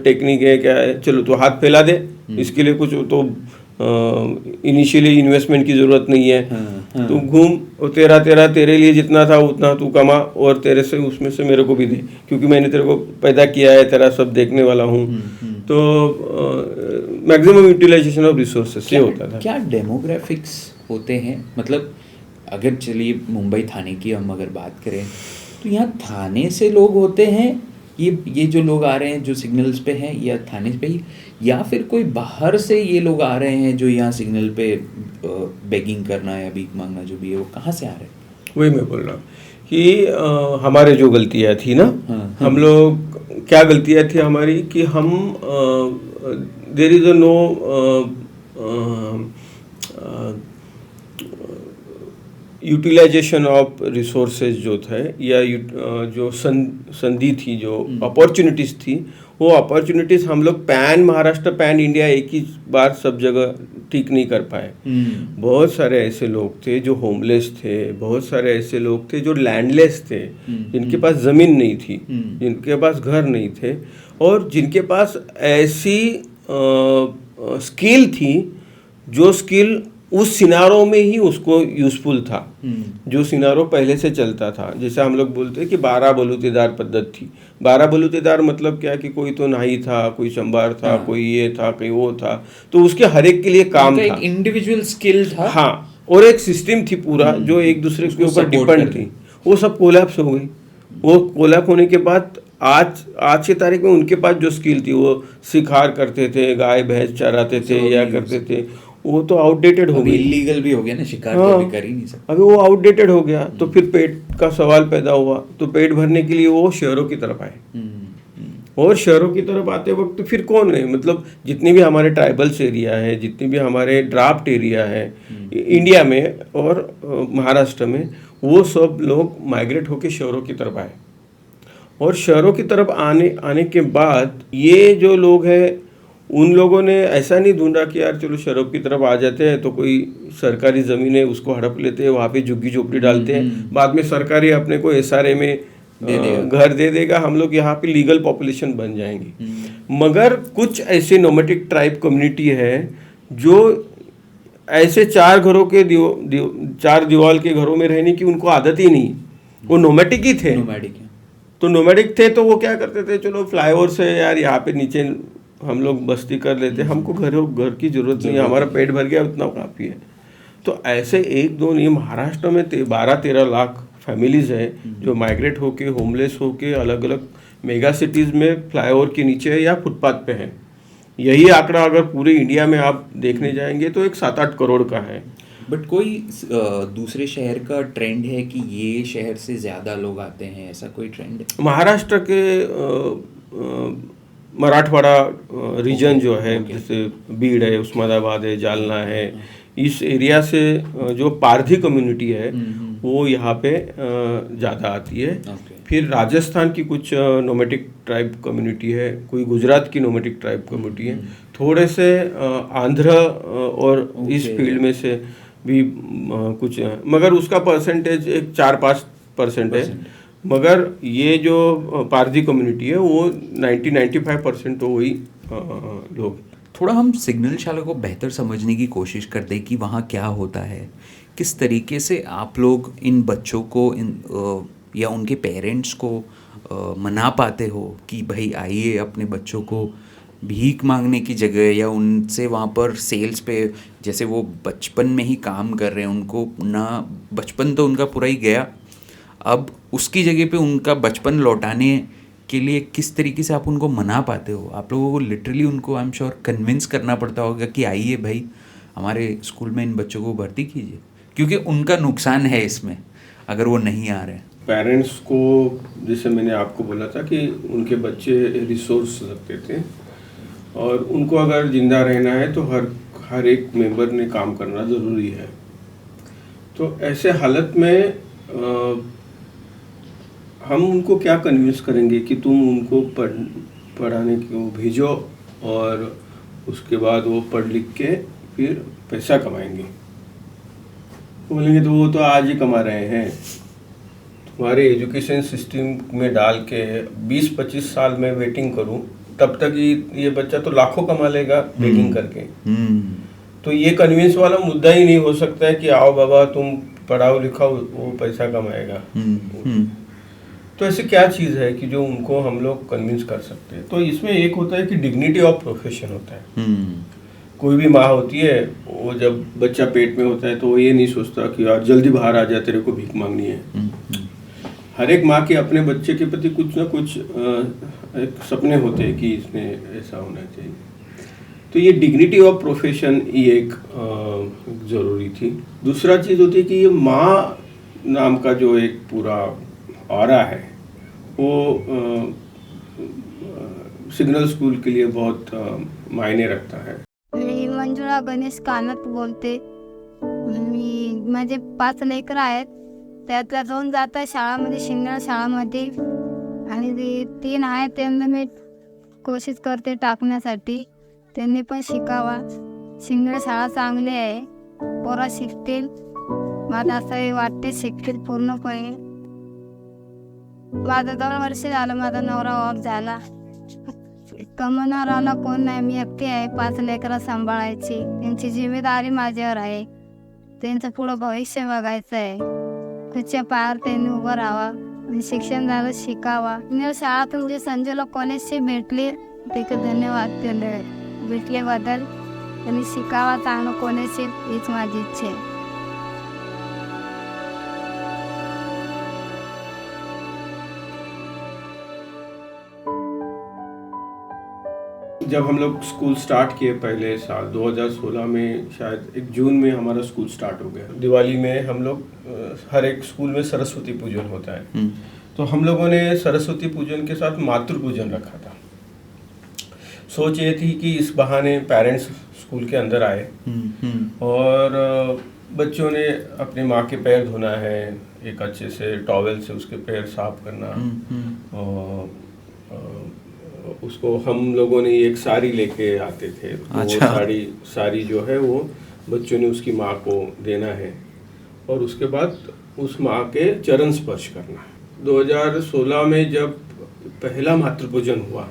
S1: टेक्निक है, क्या है, चलो तू हाथ फैला दे, इसके लिए कुछ तो इनिशियली इन्वेस्टमेंट की ज़रूरत नहीं है। तू घूम और तेरे लिए जितना था उतना तू कमा, और तेरे से उसमें से मेरे को भी दे, क्योंकि मैंने तेरे को पैदा किया है, तेरा सब देखने वाला हूँ। तो मैक्सिमम यूटिलाइजेशन ऑफ रिसोर्सेस ये होता था।
S2: क्या डेमोग्राफिक्स होते हैं, मतलब अगर चलिए मुंबई थाने की हम अगर बात करें तो यहाँ थाने से लोग होते हैं ये जो लोग आ रहे हैं जो सिग्नल्स पे हैं या थाने पे ही, या फिर कोई बाहर से ये लोग आ रहे हैं जो यहाँ सिग्नल पे बेगिंग करना या भीख मांगना जो भी है, वो कहाँ से आ रहे हैं?
S1: वही मैं बोल रहा हूँ कि हमारे जो गलतियाँ थी ना, हम लोग क्या गलतियाँ थी हमारी कि हम there is no utilisation of resources जो थे या जो संधि थी, जो अपॉर्चुनिटीज़ थी, वो अपॉर्चुनिटीज़ हम लोग पैन महाराष्ट्र पैन इंडिया एक ही बार सब जगह ठीक नहीं कर पाए। बहुत सारे ऐसे लोग थे जो होमलेस थे, बहुत सारे ऐसे लोग थे जो लैंडलेस थे, जिनके पास ज़मीन नहीं थी, जिनके पास घर नहीं थे, और जिनके पास ऐसी स्किल थी जो स्किल उस सिनारो में ही उसको यूजफुल था, जो सिनारो पहले से चलता था। जैसे हम लोग बोलते हैं कि 12 बलूतेदार पद्धति थी। 12 बलूतेदार मतलब क्या कि कोई तो नाई था, कोई चंबार था, कोई ये था, कोई वो था, तो उसके हर एक के लिए काम था,
S2: एक इंडिविजुअल स्किल था।
S1: हाँ, और एक सिस्टम थी पूरा जो एक दूसरे के ऊपर डिपेंड थी। वो सब कोलैप्स हो गई। वो कोलैप्स होने के बाद आज की तारीख में उनके पास जो स्किल थी, वो शिकार करते थे, गाय भैंस चराते थे या करते थे, वो तो आउटडेटेड हो गई।
S2: इलीगल भी हो गया ना, शिकार तो अभी कर ही नहीं सकते।
S1: अभी वो आउटडेटेड हो गया, तो फिर पेट का सवाल पैदा हुआ। तो पेट भरने के लिए वो शहरों की तरफ आए, और शहरों की तरफ आते वक्त फिर कौन है, मतलब जितने भी हमारे ट्राइबल्स एरिया है, जितने भी हमारे ड्राफ्ट एरिया है इंडिया में और महाराष्ट्र में, वो सब लोग माइग्रेट होके शहरों की तरफ आए। और शहरों की तरफ आने के बाद ये जो लोग हैं, उन लोगों ने ऐसा नहीं ढूंढा कि यार चलो शहरों की तरफ आ जाते हैं तो कोई सरकारी ज़मीन है उसको हड़प लेते हैं, वहाँ पे झुग्गी झोपड़ी डालते हैं, बाद में सरकारी अपने को SRA में घर दे देगा, हम लोग यहाँ पे लीगल पॉपुलेशन बन जाएंगे। मगर कुछ ऐसे नोमैटिक ट्राइब कम्युनिटी है जो ऐसे 4 घरों के 4 दीवार के घरों में रहने की उनको आदत ही नहीं, वो नोमैटिक ही थे। तो नोमैटिक थे तो वो क्या करते थे, चलो फ्लाईओवर से यार यहाँ पे नीचे हम लोग बस्ती कर लेते, हमको घर की जरूरत नहीं है, हमारा पेट भर गया उतना काफ़ी है। तो ऐसे 1-2 नहीं, महाराष्ट्र में 12-13 लाख फैमिलीज़ है जो माइग्रेट होके, होमलेस होके अलग अलग मेगा सिटीज़ में फ्लाईओवर के नीचे या फुटपाथ पे हैं। यही आंकड़ा अगर पूरे इंडिया में आप देखने जाएंगे तो एक 7-8 करोड़ का है।
S2: बट कोई दूसरे शहर का ट्रेंड है कि ये शहर से ज़्यादा लोग आते हैं, ऐसा कोई ट्रेंड है?
S1: महाराष्ट्र के मराठवाड़ा रीजन जो है, जैसे बीड है, उस्मानाबाद है, जालना है, इस एरिया से जो पारधी कम्युनिटी है वो यहाँ पे ज़्यादा आती है। फिर राजस्थान की कुछ नोमैटिक ट्राइब कम्युनिटी है, कोई गुजरात की नोमैटिक ट्राइब कम्युनिटी है, थोड़े से आंध्र और इस फील्ड में से भी कुछ, मगर उसका परसेंटेज एक 4-5% है। मगर ये जो पारधी कम्युनिटी है वो 90-95% तो वही लोग।
S2: थोड़ा हम सिग्नल चालक को बेहतर समझने की कोशिश करते हैं कि वहाँ क्या होता है, किस तरीके से आप लोग इन बच्चों को या उनके पेरेंट्स को मना पाते हो कि भाई आइए अपने बच्चों को भीख मांगने की जगह या उनसे वहाँ पर सेल्स पे, जैसे वो बचपन में ही काम कर रहे हैं, उनको ना बचपन तो उनका पूरा ही गया, अब उसकी जगह पे उनका बचपन लौटाने के लिए किस तरीके से आप उनको मना पाते हो? आप लोगों को लिटरली उनको आई एम श्योर कन्विंस करना पड़ता होगा कि आइए भाई हमारे स्कूल में इन बच्चों को भर्ती कीजिए, क्योंकि उनका नुकसान है इसमें अगर वो नहीं आ रहे हैं।
S1: पेरेंट्स को, जैसे मैंने आपको बोला था कि उनके बच्चे रिसोर्स रखते थे और उनको अगर जिंदा रहना है तो हर एक मेंबर ने काम करना ज़रूरी है। तो ऐसे हालत में हम उनको क्या कन्विंस करेंगे कि तुम उनको पढ़ाने को भेजो और उसके बाद वो पढ़ लिख के फिर पैसा कमाएंगे। बोलेंगे तो वो तो आज ही कमा रहे हैं। तुम्हारे एजुकेशन सिस्टम में डाल के 20-25 साल में वेटिंग करूं, तब तक ये बच्चा तो लाखों कमा लेगा बेगिंग करके। तो ये कन्विंस वाला मुद्दा ही नहीं हो सकता है कि आओ बाबा तुम पढ़ाओ लिखाओ वो पैसा कमाएगा। तो ऐसे क्या चीज़ है कि जो उनको हम लोग कन्विंस कर सकते हैं? तो इसमें एक होता है कि डिग्निटी ऑफ प्रोफेशन होता है। कोई भी माँ होती है, वो जब बच्चा पेट में होता है तो वो ये नहीं सोचता कि यार जल्दी बाहर आ जा, तेरे को भीख मांगनी है। हर एक माँ के अपने बच्चे के प्रति कुछ ना कुछ एक सपने होते हैं कि इसमें ऐसा होना चाहिए। तो ये डिग्निटी ऑफ प्रोफेशन ये एक ज़रूरी थी। दूसरा चीज़ होती है कि ये माँ नाम का जो एक पूरा ऑरा है वो सिग्नल स्कूल के लिए बहुत मायने रखता है।
S3: मी मंजुळा गणेश कानत बोलते. माझे 5 लेकरं आहेत, त्यातल्या 2 जातात शाळामध्ये, शिंगणाळ शाळामध्ये, आणि 3 आहेत त्यांना मी कोशिश करते टाकण्यासाठी. त्यांनी पण शिकावा. शिंगणाळ शाळा चांगली आहे, पोरा शिकतील. मला असं वाटते शिकतील पूर्णपणे. माझं 2 वर्ष झालं, माझा नवरा ऑफ झाला. कमवणाराला कोण नाही, मी एकटी आहे. 5 लेकरं सांभाळायची, त्यांची जिम्मेदारी माझ्यावर आहे. त्यांचं पुढं भविष्य बघायचं आहे. त्याच्या पायावर त्यांनी उभं राहावं, शिक्षण झालं शिकावा. शाळातून जे संजयला कॉलेजशी भेटले ते धन्यवाद त्यांना भेटल्याबद्दल. त्यांनी शिकावा चांगलं कॉलेजशी, हीच माझी इच्छा आहे.
S1: जब हम लोग स्कूल स्टार्ट किए पहले साल 2016 में, शायद 1 जून में हमारा स्कूल स्टार्ट हो गया। दिवाली में हम लोग हर एक स्कूल में सरस्वती पूजन होता है, तो हम लोगों ने सरस्वती पूजन के साथ मातृ पूजन रखा था। सोच ये थी कि इस बहाने पेरेंट्स स्कूल के अंदर आए और बच्चों ने अपनी माँ के पैर धोना है, एक अच्छे से टॉवेल से उसके पैर साफ करना, और उसको हम लोगों ने एक साड़ी लेके आते थे। तो
S2: अच्छा।
S1: वो साड़ी जो है वो बच्चों ने उसकी माँ को देना है, और उसके बाद उस माँ के चरण स्पर्श करना है। 2016 में जब पहला मातृ पूजन हुआ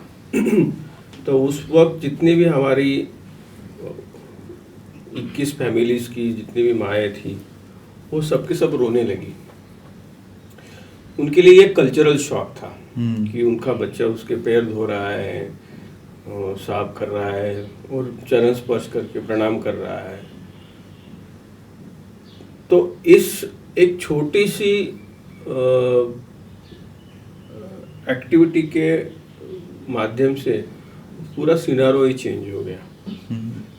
S1: तो उस वक्त जितनी भी हमारी 21 फैमिलीज की जितनी भी माएँ थी, वो सब के सब रोने लगी। उनके लिए एक कल्चरल शॉक था कि उनका बच्चा उसके पैर धो रहा है, साफ कर रहा है और चरण स्पर्श करके प्रणाम कर रहा है। तो इस एक छोटी सी एक्टिविटी के माध्यम से पूरा सिनारो ही चेंज हो गया।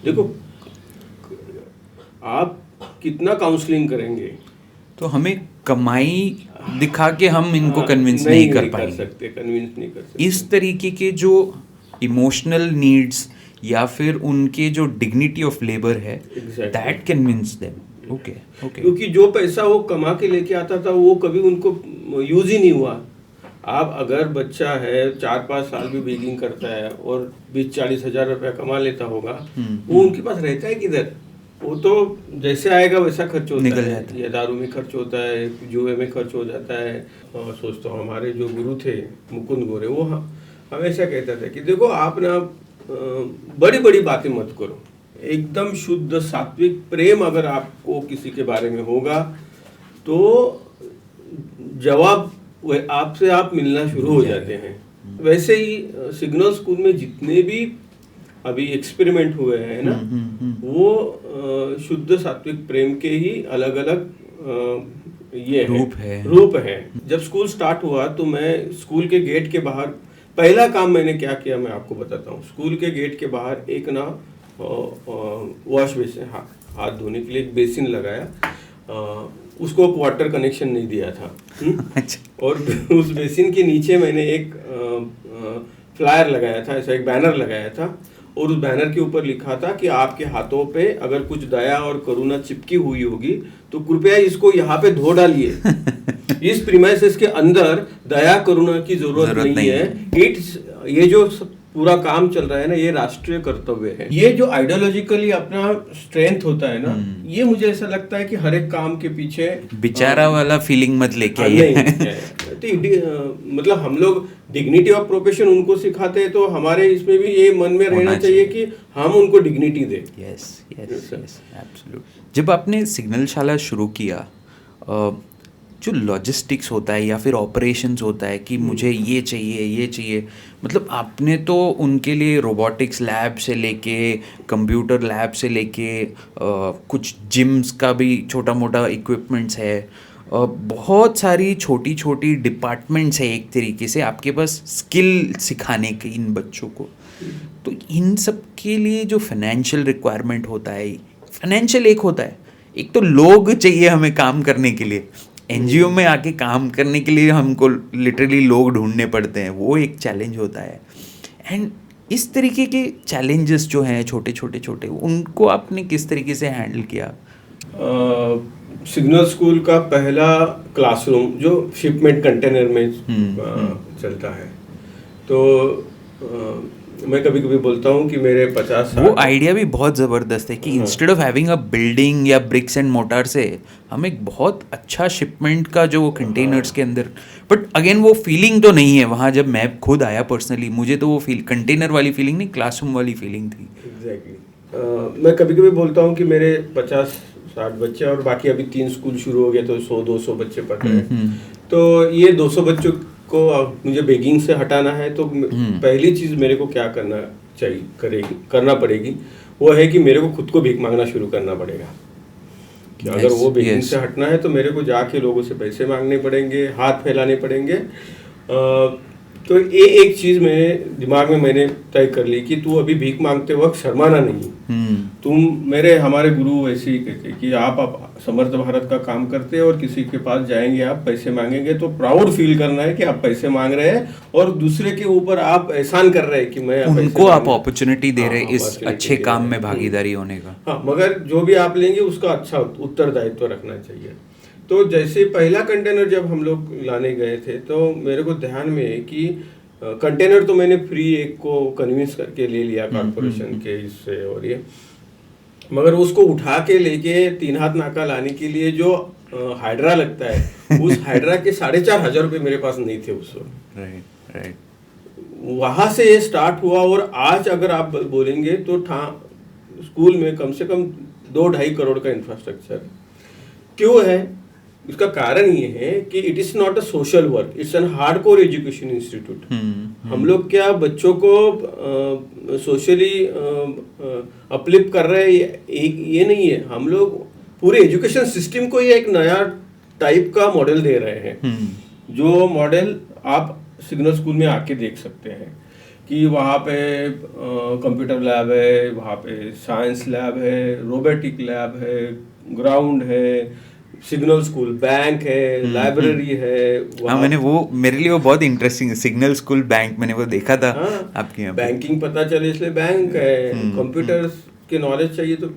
S1: देखो, आप कितना काउंसलिंग करेंगे
S2: तो हमें कमाई दिखा के हम इनको कन्विंस
S1: नहीं
S2: नहीं कर
S1: कर
S2: पाएंगे।
S1: सकते, कन्विंस नहीं कर सकते।
S2: इस तरीके के जो इमोशनल नीड्स या फिर उनके जो डिग्निटी ऑफ लेबर है,
S1: Exactly.
S2: That convince them. Okay okay.
S1: क्योंकि जो पैसा वो कमा के लेके आता था वो कभी उनको यूज ही नहीं हुआ। आप अगर बच्चा है 4-5 साल भी बेगिंग करता है और 20-40 हज़ार रुपया कमा लेता होगा, वो उनके पास रहता है किधर? वो तो जैसे आएगा वैसा खर्च होता
S2: निकल
S1: है।
S2: जाता है।
S1: ये दारू में खर्च होता है, जुए में खर्च हो जाता है। और सोचता हूँ हमारे जो गुरु थे मुकुंद गोरे, वो हमेशा कहता था कि देखो, आप ना बड़ी बड़ी बातें मत करो, एकदम शुद्ध सात्विक प्रेम अगर आपको किसी के बारे में होगा तो जवाब आपसे आप मिलना शुरू हो जाते हैं। वैसे ही सिग्नल स्कूल में जितने भी अभी एक्सपेरिमेंट हुए हैं ना, वो शुद्ध सात्विक प्रेम के ही अलग अलग ये रूप है। जब स्कूल स्टार्ट हुआ तो मैं स्कूल के गेट के बाहर, पहला काम मैंने क्या किया मैं आपको बताता हूँ। स्कूल के गेट के बाहर एक ना वॉश बेसिन, हाथ धोने के लिए एक बेसिन लगाया। उसको वाटर कनेक्शन नहीं दिया था।
S2: अच्छा।
S1: और उस बेसिन के नीचे मैंने एक फ्लायर लगाया था, ऐसा एक बैनर लगाया था, और उस बैनर के ऊपर लिखा था कि आपके हाथों पे अगर कुछ दया और करुणा चिपकी हुई होगी तो कृपया इसको यहाँ पे धो डालिए। इस प्रीमाइसेस के अंदर दया करुणा की जरूरत नहीं है। ये जो पूरा काम चल रहा है ना, ये राष्ट्रीय कर्तव्य है। ये जो आइडियोलॉजिकली अपना स्ट्रेंथ होता है ना, ये मुझे ऐसा लगता है कि हर एक काम के पीछे
S2: बेचारा वाला फीलिंग मत लेके आइए।
S1: मतलब हम लोग डिग्निटी ऑफ प्रोफेशन उनको सिखाते हैं, तो हमारे इसमें भी ये मन में रहना चाहिए कि हम उनको डिग्निटी दें।
S2: Yes yes yes, absolute. जब आपने सिग्नल शाला शुरू किया, जो लॉजिस्टिक्स होता है या फिर ऑपरेशंस होता है कि मुझे ये चाहिए, मतलब आपने तो उनके लिए रोबोटिक्स लैब से लेके कंप्यूटर लैब से लेके कुछ जिम्स का भी छोटा मोटा इक्विपमेंट्स है, बहुत सारी छोटी छोटी डिपार्टमेंट्स है एक तरीके से आपके पास स्किल सिखाने के इन बच्चों को। तो इन सब के लिए जो फाइनेंशियल रिक्वायरमेंट होता है, फाइनेंशियल एक होता है, एक तो लोग चाहिए हमें काम करने के लिए, एनजीओ में आके काम करने के लिए हमको लिटरली लोग ढूंढने पड़ते हैं, वो एक चैलेंज होता है। एंड इस तरीके के चैलेंजेस जो हैं छोटे छोटे छोटे, उनको आपने किस तरीके से हैंडल किया?
S1: सिग्नल स्कूल का पहला क्लासरूम जो शिपमेंट कंटेनर में चलता है, तो मैं कभी कभी बोलता हूँ कि मेरे 50
S2: वो आइडिया भी बहुत ज़बरदस्त है कि instead of having a building या ब्रिक्स एंड मोटार से हम एक बहुत अच्छा शिपमेंट का जो कंटेनर्स के अंदर, बट अगेन वो फीलिंग तो नहीं है वहाँ। जब मैं खुद आया पर्सनली, मुझे तो वो कंटेनर वाली फीलिंग नहीं, क्लासरूम वाली फीलिंग थी।
S1: एग्जैक्टली। मैं कभी कभी बोलता हूँ कि मेरे 50-60 बच्चे और बाकी अभी 3 स्कूल शुरू हो गए तो 100-200 बच्चे पढ़ रहे हैं। तो ये 200 बच्चों को मुझे बेगिंग से हटाना है, तो पहली चीज़ मेरे को क्या करना पड़ेगी वो है कि मेरे को खुद को भीख मांगना शुरू करना पड़ेगा। कि अगर वो बेगिंग से हटना है तो मेरे को जाके लोगों से पैसे मांगने पड़ेंगे, हाथ फैलाने पड़ेंगे। तो ये एक चीज़ मेरे दिमाग में मैंने तय कर ली कि तू अभी भीख मांगते वक्त शर्माना नहीं। हमारे गुरु ऐसे ही कहते कि आप समर्थ भारत का काम करते हैं और किसी के पास जाएंगे, आप पैसे मांगेंगे तो प्राउड फील करना है कि आप पैसे मांग रहे हैं और दूसरे के ऊपर आप एहसान कर रहे हैं कि मैं
S2: उनको आप अपॉर्चुनिटी दे रहे हैं इस अच्छे काम में भागीदारी होने का।
S1: हाँ, मगर जो भी आप लेंगे उसका अच्छा उत्तरदायित्व रखना चाहिए। तो जैसे पहला कंटेनर जब हम लोग लाने गए थे तो मेरे को ध्यान में है कि कंटेनर तो मैंने फ्री एक को कन्विंस करके ले लिया कॉर्पोरेशन के इससे, और ये मगर उसको उठा के लेके 3 हाथ नाका लाने के लिए जो हाइड्रा लगता है उस हाइड्रा के 4,500 रुपये मेरे पास नहीं थे उस वक्त।
S2: राइट।
S1: वहाँ से ये स्टार्ट हुआ और आज अगर आप बोलेंगे तो स्कूल में कम से कम 2-2.5 करोड़ का इंफ्रास्ट्रक्चर क्यों है? इसका कारण ये है कि it is not a social work, it's an hardcore education institute. हम लोग क्या बच्चों को सोशली अपलिफ्ट कर रहे हैं ये नहीं है, हम लोग पूरे एजुकेशन सिस्टम को ये एक नया टाइप का मॉडल दे रहे हैं। जो मॉडल आप सिग्नल स्कूल में आके देख सकते हैं कि वहाँ पे कंप्यूटर लैब है, वहाँ पे साइंस लैब है, रोबोटिक लैब है, ग्राउंड है, सिग्नल स्कूल बैंक है, लाइब्रेरी है।
S2: हाँ, मैंने वो, मेरे लिए वो बहुत इंटरेस्टिंग है, सिग्नल स्कूल बैंक, मैंने वो देखा था। आपके यहाँ
S1: बैंकिंग पता चले इसलिए बैंक है, कंप्यूटर के नॉलेज चाहिए तो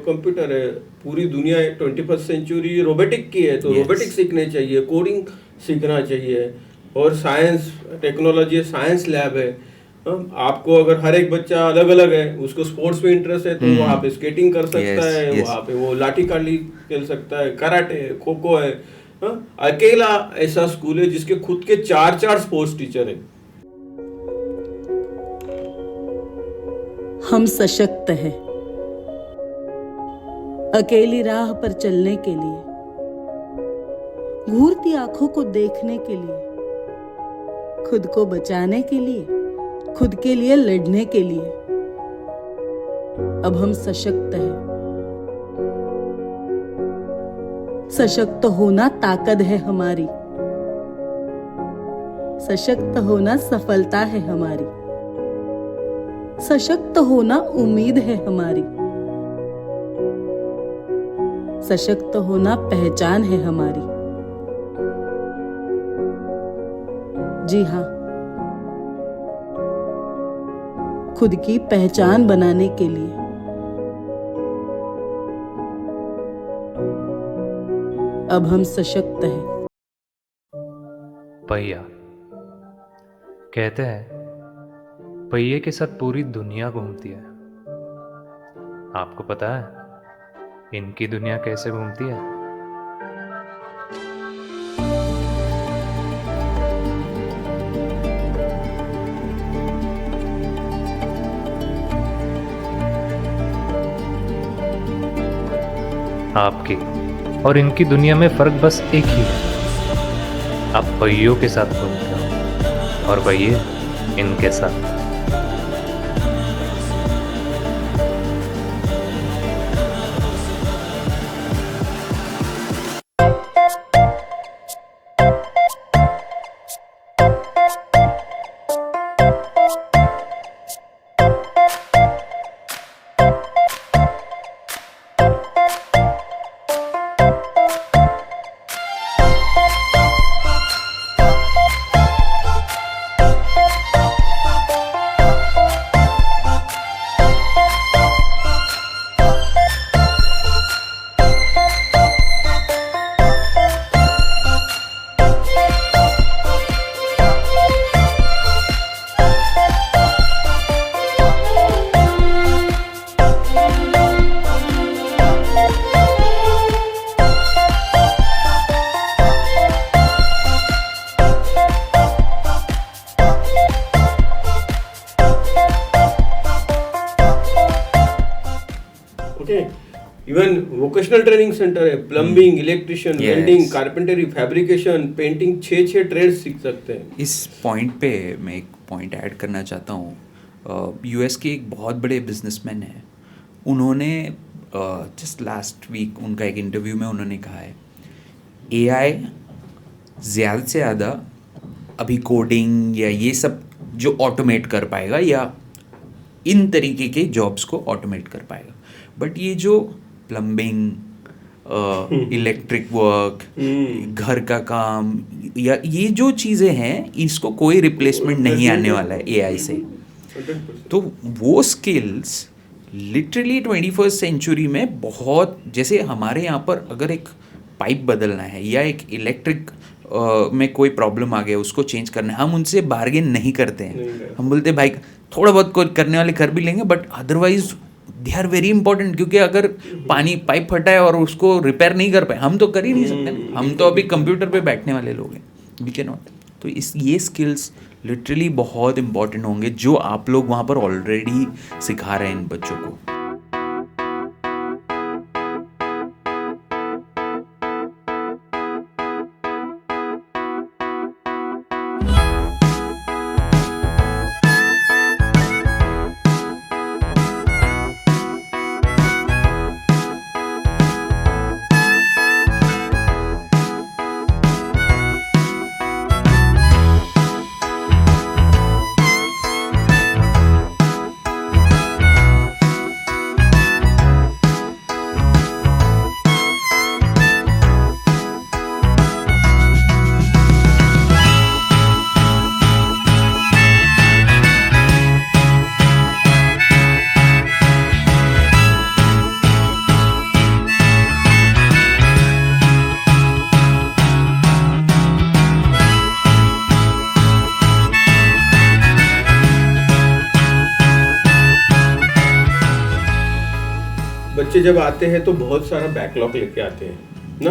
S1: कंप्यूटर है। पूरी दुनिया 21st सेंचुरी रोबोटिक की है तो रोबोटिक सीखने चाहिए, कोडिंग सीखना चाहिए, और साइंस टेक्नोलॉजी साइंस लैब है। आपको अगर हर एक बच्चा अलग अलग है, उसको स्पोर्ट्स में इंटरेस्ट है तो वहाँ पे स्केटिंग कर सकता है, वहाँ पे वो लाठी काली खेल सकता है, कराटे है, खो खो है। अकेला ऐसा स्कूल है जिसके खुद के 4 स्पोर्ट्स टीचर है।
S6: हम सशक्त हैं अकेली राह पर चलने के लिए, घूरती आंखों को देखने के लिए, खुद को बचाने के लिए, खुद के लिए लड़ने के लिए। अब हम सशक्त हैं। सशक्त होना ताकत है हमारी, सशक्त होना सफलता है हमारी, सशक्त होना उम्मीद है हमारी, सशक्त होना पहचान है हमारी। जी हाँ, खुद की पहचान बनाने के लिए। अब हम सशक्त हैं।
S7: पहिया कहते हैं पहिए के साथ पूरी दुनिया घूमती है। आपको पता है इनकी दुनिया कैसे घूमती है? आपकी और इनकी दुनिया में फर्क बस एक ही है, आप पहियों के साथ घूमते हो और पहिए इनके साथ।
S1: इवन वोकेशनल ट्रेनिंग सेंटर है, plumbing, electrician,
S2: Yes.
S1: Welding, carpentry, fabrication, painting, 6 trade सीख सकते हैं।
S2: इस पॉइंट पे मैं एक पॉइंट ऐड करना चाहता हूँ। यूएस के एक बहुत बड़े बिजनेसमैन हैं, उन्होंने जस्ट लास्ट वीक उनका एक इंटरव्यू में उन्होंने कहा है एआई ज़्यादा से ज़्यादा अभी कोडिंग या ये सब जो ऑटोमेट कर पाएगा या इन तरीके के जॉब्स को ऑटोमेट कर पाएगा, बट ये जो प्लम्बिंग, इलेक्ट्रिक वर्क, घर का काम या ये जो चीज़ें हैं इसको कोई रिप्लेसमेंट नहीं आने वाला है एआई से।
S1: 100%।
S2: तो वो स्किल्स लिटरली 21st सेंचुरी में बहुत, जैसे हमारे यहाँ पर अगर एक पाइप बदलना है या एक इलेक्ट्रिक में कोई प्रॉब्लम आ गया उसको चेंज करना है, हम उनसे बार्गेन नहीं करते हैं। हम बोलते हैं भाई थोड़ा बहुत कोई करने वाले कर भी लेंगे, but otherwise they are very important, क्योंकि अगर पाइप फटा है और उसको रिपेयर नहीं कर पाए हम तो कर ही नहीं सकते ना। हम तो अभी कंप्यूटर पे बैठने वाले लोग हैं, वी कैन नॉट। तो ये स्किल्स लिटरली बहुत इंपॉर्टेंट होंगे जो आप लोग वहाँ पर ऑलरेडी सिखा रहे हैं इन बच्चों को।
S1: बच्चे जब आते हैं तो बहुत सारा बैकलॉग लेके आते हैं ना।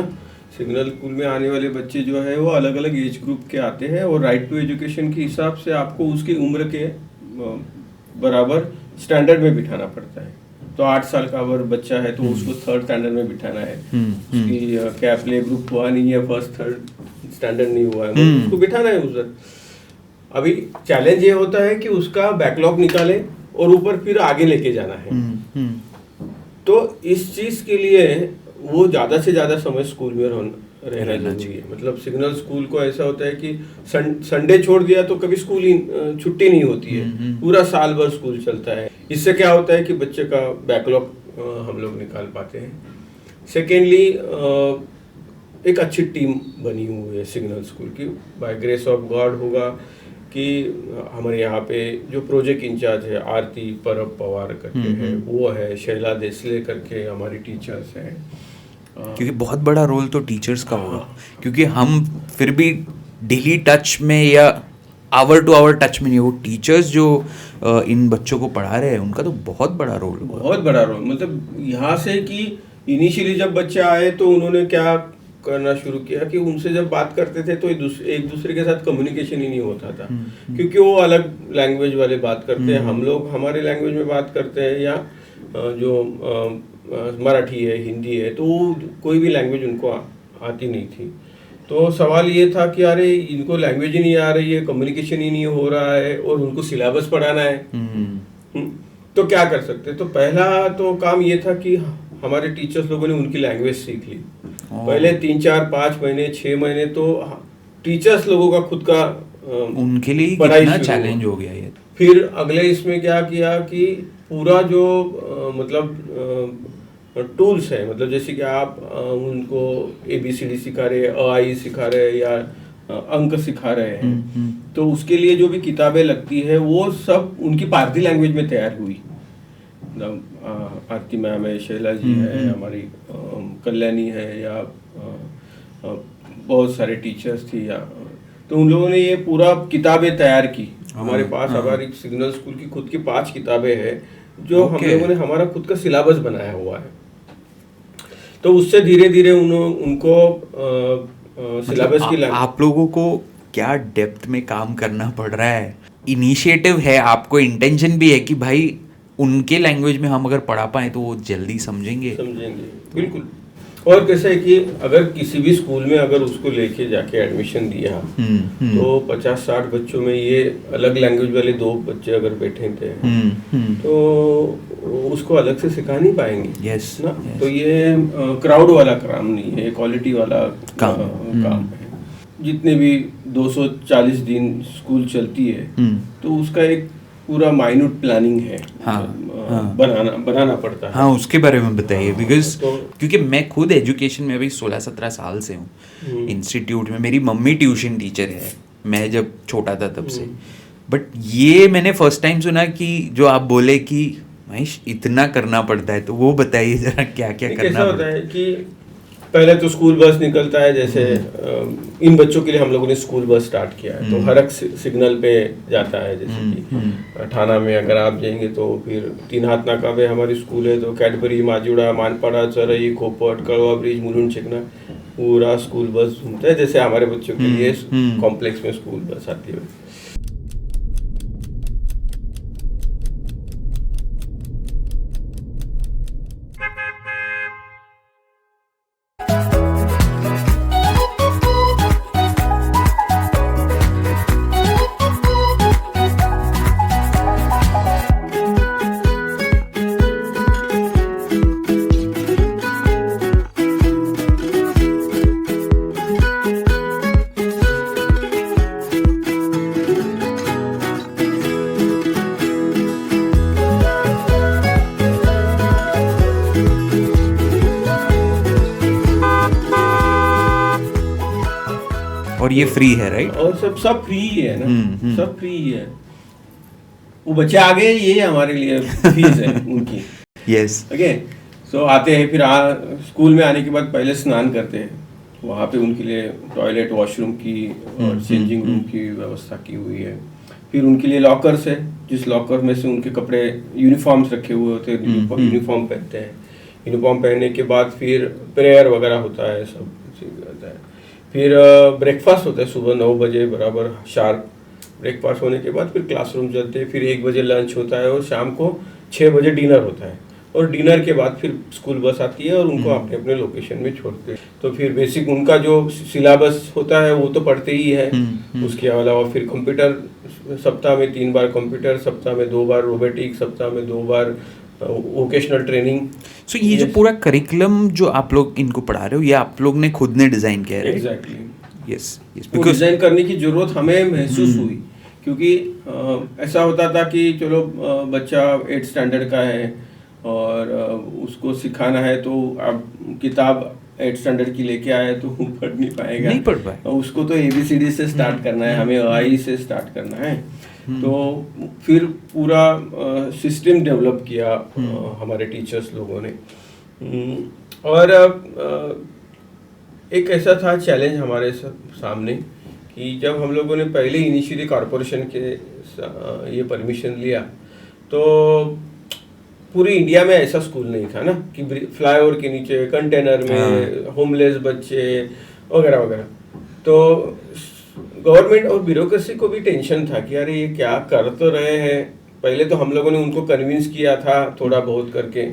S1: सिग्नल स्कूल में आने वाले बच्चे जो है वो अलग अलग एज ग्रुप के आते हैं और राइट टू एजुकेशन के हिसाब से आपको उसकी उम्र के बराबर स्टैंडर्ड में बिठाना पड़ता है। तो 8 साल का अगर बच्चा है तो उसको 3rd स्टैंडर्ड में बिठाना है। उसकी क्या प्ले ग्रुप हुआ नहीं है, 1st 3rd स्टैंडर्ड नहीं हुआ है, उसको बिठाना है उधर। अभी चैलेंज ये होता है कि उसका बैकलॉग निकाले और ऊपर फिर आगे लेके जाना है। तो इस चीज के लिए वो ज्यादा से ज्यादा समय स्कूल में रहना जरूरी है। मतलब सिग्नल स्कूल को ऐसा होता है कि संडे छोड़ दिया तो कभी स्कूल ही छुट्टी नहीं होती है, पूरा साल भर स्कूल चलता है। इससे क्या होता है कि बच्चे का बैकलॉग हम लोग निकाल पाते हैं। सेकेंडली एक अच्छी टीम बनी हुई है सिग्नल स्कूल की, बाय ग्रेस ऑफ गॉड होगा कि हमारे यहाँ पे जो प्रोजेक्ट इंचार्ज है आरती परब पवार करके है, वो है, शैला देसले करके हमारी टीचर्स हैं।
S2: क्योंकि बहुत बड़ा रोल तो टीचर्स का होगा, क्योंकि हम फिर भी डेली टच में या आवर टू आवर टच में नहीं, वो टीचर्स जो इन बच्चों को पढ़ा रहे हैं उनका तो बहुत बड़ा रोल होगा।
S1: बहुत बड़ा रोल, मतलब यहाँ से कि इनिशियली जब बच्चे आए तो उन्होंने क्या करना शुरू किया कि उनसे जब बात करते थे तो एक दूसरे के साथ कम्युनिकेशन ही नहीं होता था, क्योंकि वो अलग लैंग्वेज वाले बात करते हैं, हम लोग हमारे लैंग्वेज में बात करते हैं, या जो मराठी है, हिंदी है, तो कोई भी लैंग्वेज उनको आती नहीं थी। तो सवाल ये था कि अरे इनको लैंग्वेज ही नहीं आ रही है, कम्युनिकेशन ही नहीं हो रहा है और उनको सिलेबस पढ़ाना है, तो क्या कर सकते। तो पहला तो काम ये था कि हमारे टीचर्स लोगों ने उनकी लैंग्वेज सीख ली। पहले 3, 4, 5 महीने 6 महीने तो टीचर्स लोगों का खुद का
S2: उनके लिए कितना चैलेंज हो गया ये।
S1: फिर अगले इसमें क्या किया कि पूरा जो मतलब टूल्स है, मतलब जैसे कि आप उनको ABCD सिखा रहे हैं, AI सिखा रहे हैं या अंक सिखा रहे हैं, तो उसके लिए जो भी किताबें लगती है वो सब उनकी पारसी लैंग्वेज में तैयार हुई। आरती मैम है, शैला जी है, हमारी कल्याणी है, या बहुत सारे टीचर्स थी, या तो उन लोगों ने ये पूरा किताबें तैयार की। हमारे पास हमारी सिग्नल स्कूल की खुद की 5 किताबें हैं जो हम लोगों ने हमारा खुद का सिलेबस बनाया हुआ है। तो उससे धीरे धीरे उनको सिलेबस की
S2: आप लोगों को क्या डेप्थ में काम करना पड़ रहा है। इनिशिएटिव है, आपको इंटेंशन भी है कि भाई उनके लैंग्वेज में हम अगर पढ़ा पाए तो वो जल्दी समझेंगे।
S1: बिल्कुल। और कैसा है कि अगर किसी भी स्कूल में अगर उसको लेके जाके एडमिशन दिया तो 50-60 बच्चों में ये अलग लैंग्वेज वाले 2 बच्चे अगर बैठे थे तो उसको अलग से सिखा नहीं पाएंगे।
S2: यस
S1: ना तो ये क्राउड वाला काम नहीं है, क्वालिटी वाला काम है। जितने भी 240 दिन स्कूल चलती है तो उसका एक पूरा माइन्यूट प्लानिंग है। बनाना पड़ता है।
S2: हाँ, उसके बारे में बताइए। बिकॉज क्योंकि मैं खुद एजुकेशन में अभी 16-17 साल से हूँ इंस्टीट्यूट में। मेरी मम्मी ट्यूशन टीचर है, मैं जब छोटा था तब से। बट ये मैंने फर्स्ट टाइम सुना कि जो आप बोले कि महेश इतना करना पड़ता है, तो वो बताइए जरा क्या क्या करना
S1: होता है। कि पहले तो स्कूल बस निकलता है, जैसे इन बच्चों के लिए हम लोगों ने स्कूल बस स्टार्ट किया है। तो हर एक सिग्नल पे जाता है, जैसे कि ठाणा में अगर आप जाएंगे तो फिर 3 हाथ नाका पे हमारी स्कूल है। तो कैडबरी, माजुड़ा, मानपाड़ा, चरई, खोपट, कड़वा ब्रिज, मुलुंड चिकना पूरा स्कूल बस घूमता है। जैसे हमारे बच्चों के लिए कॉम्प्लेक्स में स्कूल बस आती है।
S2: और ये फ्री है, राइट?
S1: और सब फ्री ही है ना। सब फ्री ही है। वो बच्चे आ गए, ये हमारे लिए फीस है उनकी।
S2: यस।
S1: ओके। सो आते हैं, फिर स्कूल में आने के बाद पहले स्नान करते हैं। वहाँ पे उनके लिए टॉयलेट, वॉशरूम की और चेंजिंग रूम की व्यवस्था की हुई है। फिर उनके लिए लॉकर्स है, जिस लॉकर में से उनके कपड़े, यूनिफॉर्म्स रखे हुए होते हैं, यूनिफॉर्म पहनते हैं। यूनिफॉर्म पहनने के बाद फिर प्रेयर वगैरह होता है, सब होता है। फिर ब्रेकफास्ट होता है सुबह 9 बजे बराबर शार्प। ब्रेकफास्ट होने के बाद फिर क्लासरूम चलते हैं। फिर 1 बजे लंच होता है और शाम को 6 बजे डिनर होता है। और डिनर के बाद फिर स्कूल बस आती है और उनको अपने अपने लोकेशन में छोड़ते हैं। तो फिर बेसिक उनका जो सिलेबस होता है वो तो पढ़ते ही है। उसके अलावा फिर कंप्यूटर, सप्ताह में 3 बार कंप्यूटर, सप्ताह में 2 बार रोबोटिक्स, सप्ताह में 2 बार वोकेशनल ट्रेनिंग।
S2: सो ये जो पूरा करिकुलम जो आप लोग इनको पढ़ा रहे हो, ये आप लोग ने खुद ने डिजाइन किया है?
S1: एग्जैक्टली।
S2: यस।
S1: डिजाइन करने की जरूरत हमें महसूस हुई, क्योंकि ऐसा होता था कि चलो बच्चा 8th स्टैंडर्ड का है और उसको सिखाना है, तो अब किताब 8th स्टैंडर्ड की लेके आए तो वो पढ़ नहीं पाएगा,
S2: नहीं पढ़ पाए।
S1: उसको तो ABCD से स्टार्ट करना है, हमें AI से स्टार्ट करना है। तो फिर पूरा सिस्टम डेवलप किया हमारे टीचर्स लोगों ने। और एक ऐसा था चैलेंज हमारे सामने कि जब हम लोगों ने पहले इनिशियली कॉरपोरेशन के ये परमिशन लिया, तो पूरी इंडिया में ऐसा स्कूल नहीं था ना कि फ्लाईओवर के नीचे कंटेनर में होमलेस बच्चे वगैरह वगैरह। तो गवर्नमेंट और ब्यूरोक्रेसी को भी टेंशन था कि अरे ये क्या कर तो रहे हैं। पहले तो हम लोगों ने उनको कन्विंस किया था थोड़ा बहुत करके,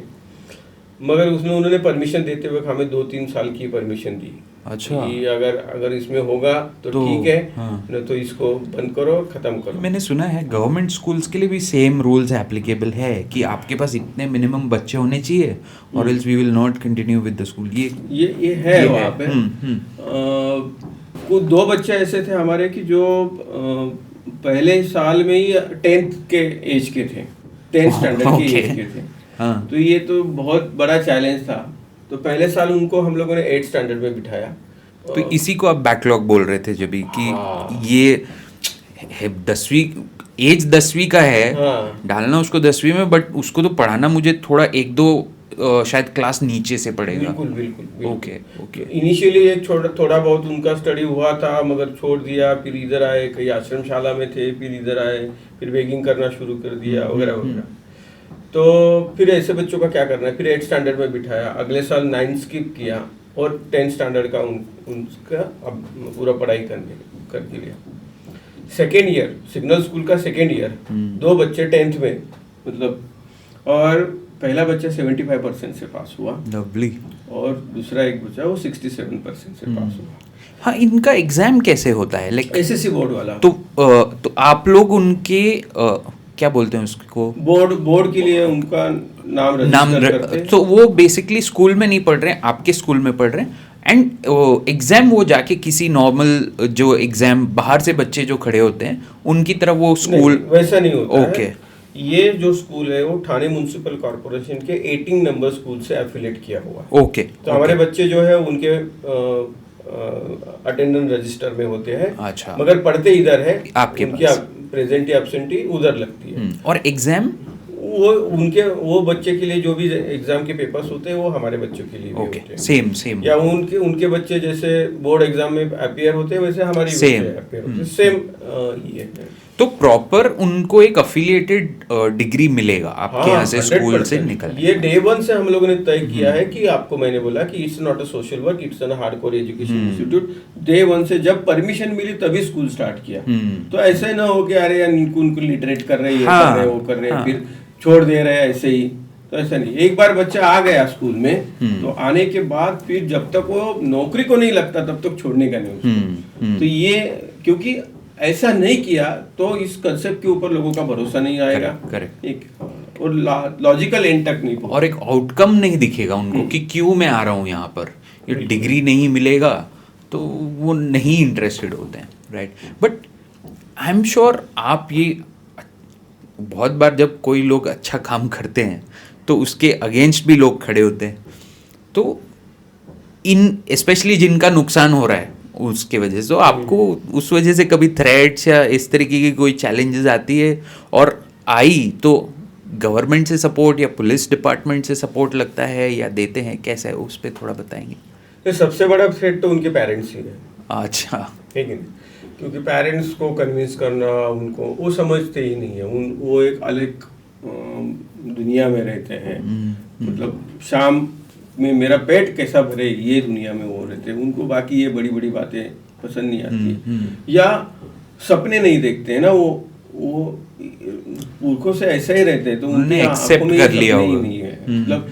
S1: मगर उसमें उन्होंने परमिशन देते हुए हमें 2-3 साल की परमिशन दी।
S2: अच्छा।
S1: कि अगर इसमें होगा तो ठीक है, न तो इसको बंद करो, खत्म करो।
S2: मैंने सुना है गवर्नमेंट स्कूल्स के लिए भी सेम रूल्स एप्लीकेबल है कि आपके पास इतने मिनिमम बच्चे होने चाहिए और else we will not continue with the school. ये
S1: है वहाँ पे। कुछ 2 बच्चे ऐसे थे हमारे कि जो पहले साल में ही 10th के एज के थे, 10th स्टैंडर्ड के एज के थे। तो ये तो बहुत बड़ा चैलेंज था। तो पहले साल उनको हम लोगों ने 8th स्टैंडर्ड में बिठाया।
S2: तो इसी को आप बैकलॉग बोल रहे थे जब कि ये 10वीं का है, डालना उसको 10वीं में, बट उसको तो पढ़ाना मुझे थोड़ा 1-2 शायद क्लास नीचे से पड़ेगा।
S1: बिल्कुल।
S2: ओके।
S1: इनिशियली एक थोड़ा बहुत उनका स्टडी हुआ था, मगर छोड़ दिया। फिर इधर आए, कई आश्रमशाला में थे, फिर इधर आए, फिर बेगिंग करना शुरू कर दिया वगैरह वगैरह। तो फिर ऐसे बच्चों का क्या करना है, फिर 8th स्टैंडर्ड में बिठाया। अगले साल 9th स्किप किया और 10th स्टैंडर्ड का उनका अब पूरा पढ़ाई करके लिया। सेकेंड ईयर, सिग्नल स्कूल का सेकेंड ईयर, 2 बच्चे 10th में, मतलब और पहला बच्चा 75% से पास हुआ
S2: लवली।
S1: और दूसरा एक बच्चा वो 67% से पास हुआ।
S2: हाँ, इनका एग्जाम कैसे होता है? लाइक
S1: एसएससी बोर्ड वाला।
S2: तो आप लोग उनके क्या बोलते हैं उसको?
S1: बोर्ड के लिए उनका नाम रजिस्टर करते हैं।
S2: तो वो बेसिकली स्कूल में नहीं पढ़ रहे हैं, आपके स्कूल में पढ़ रहे हैं, एंड एग्जाम वो जाके किसी नॉर्मल जो एग्जाम बाहर से बच्चे जो खड़े होते हैं उनकी तरफ वो स्कूल
S1: वैसा नहीं होता
S2: ओके
S1: है। ये जो स्कूल है वो ठाणे म्युनिसिपल कॉर्पोरेशन के 18 नंबर स्कूल से एफिलेट किया हुआ है।
S2: ओके।
S1: तो हमारे बच्चे जो है उनके अटेंडेंस रजिस्टर में होते हैं।
S2: अच्छा।
S1: मगर पढ़ते इधर है,
S2: आपके
S1: उनकी
S2: पास
S1: प्रेजेंट या एब्सेंटी उधर लगती है।
S2: और एग्जाम
S1: वो बच्चे के लिए जो भी एग्जाम के पेपर्स होते हैं वो हमारे बच्चों के लिए भी
S2: ओके,
S1: होते हैं।
S2: सेम
S1: या उनके बच्चे जैसे बोर्ड एग्जाम में अपीयर होते हैं वैसे हमारे
S2: Same.
S1: बच्चे अपीयर होते हैं। सेम ये है।
S2: तो प्रॉपर उनको एक अफिलिएटेड डिग्री मिलेगा आपके यहाँ से स्कूल
S1: 100%।
S2: से निकल।
S1: ये डे 1 से हम लोगों ने तय किया है कि आपको मैंने बोला कि it's not a social work, it's an hardcore education institute. Day 1 से जब परमिशन मिली तभी स्कूल स्टार्ट किया। तो ऐसे ना हो कि अरे यार उनको लिटरेट कर रहे हैं, ये कर रहे हैं, वो कर रहे हैं, फिर छोड़ दे रहे हैं ऐसे ही। तो ऐसा नहीं, एक बार बच्चा आ गया स्कूल में तो आने के बाद फिर जब तक वो नौकरी को नहीं लगता तब तक छोड़ने का नहीं उसको। तो ये क्योंकि ऐसा नहीं किया तो इस कंसेप्ट के ऊपर लोगों का भरोसा नहीं आएगा।
S2: करेक्ट।
S1: एक और लॉजिकल एंड तक नहीं पहुंच,
S2: और एक आउटकम नहीं दिखेगा उनको कि क्यों मैं आ रहा हूँ यहाँ पर। ये डिग्री नहीं मिलेगा तो वो नहीं इंटरेस्टेड होते हैं, right? But I am sure आप ये बहुत बार जब कोई लोग अच्छा काम करते हैं तो उसके अगेंस्ट भी लोग खड़े होते हैं। तो इन स्पेशली जिनका नुकसान हो रहा है उसके वजह से, तो आपको उस वजह से कभी थ्रेट्स या इस तरीके की कोई चैलेंजेस आती है? और आई तो गवर्नमेंट से सपोर्ट या पुलिस डिपार्टमेंट से सपोर्ट लगता है या देते हैं, कैसा है उस पर थोड़ा बताएंगे?
S1: ये सबसे बड़ा थ्रेट तो उनके पेरेंट्स ही है।
S2: अच्छा।
S1: ठीक है, क्योंकि पेरेंट्स को कन्विंस करना, उनको वो समझते ही नहीं है। वो एक अलग दुनिया में रहते हैं। मतलब शाम में मेरा पेट कैसा भरे ये दुनिया में वो रहते हैं। उनको बाकी ये बड़ी बड़ी बातें पसंद नहीं आती या सपने नहीं देखते हैं ना। वो पुरखों से ऐसा ही रहते हैं तो उन्हें
S2: एक्सेप्ट कर लिया होगा।
S1: नहीं है। मतलब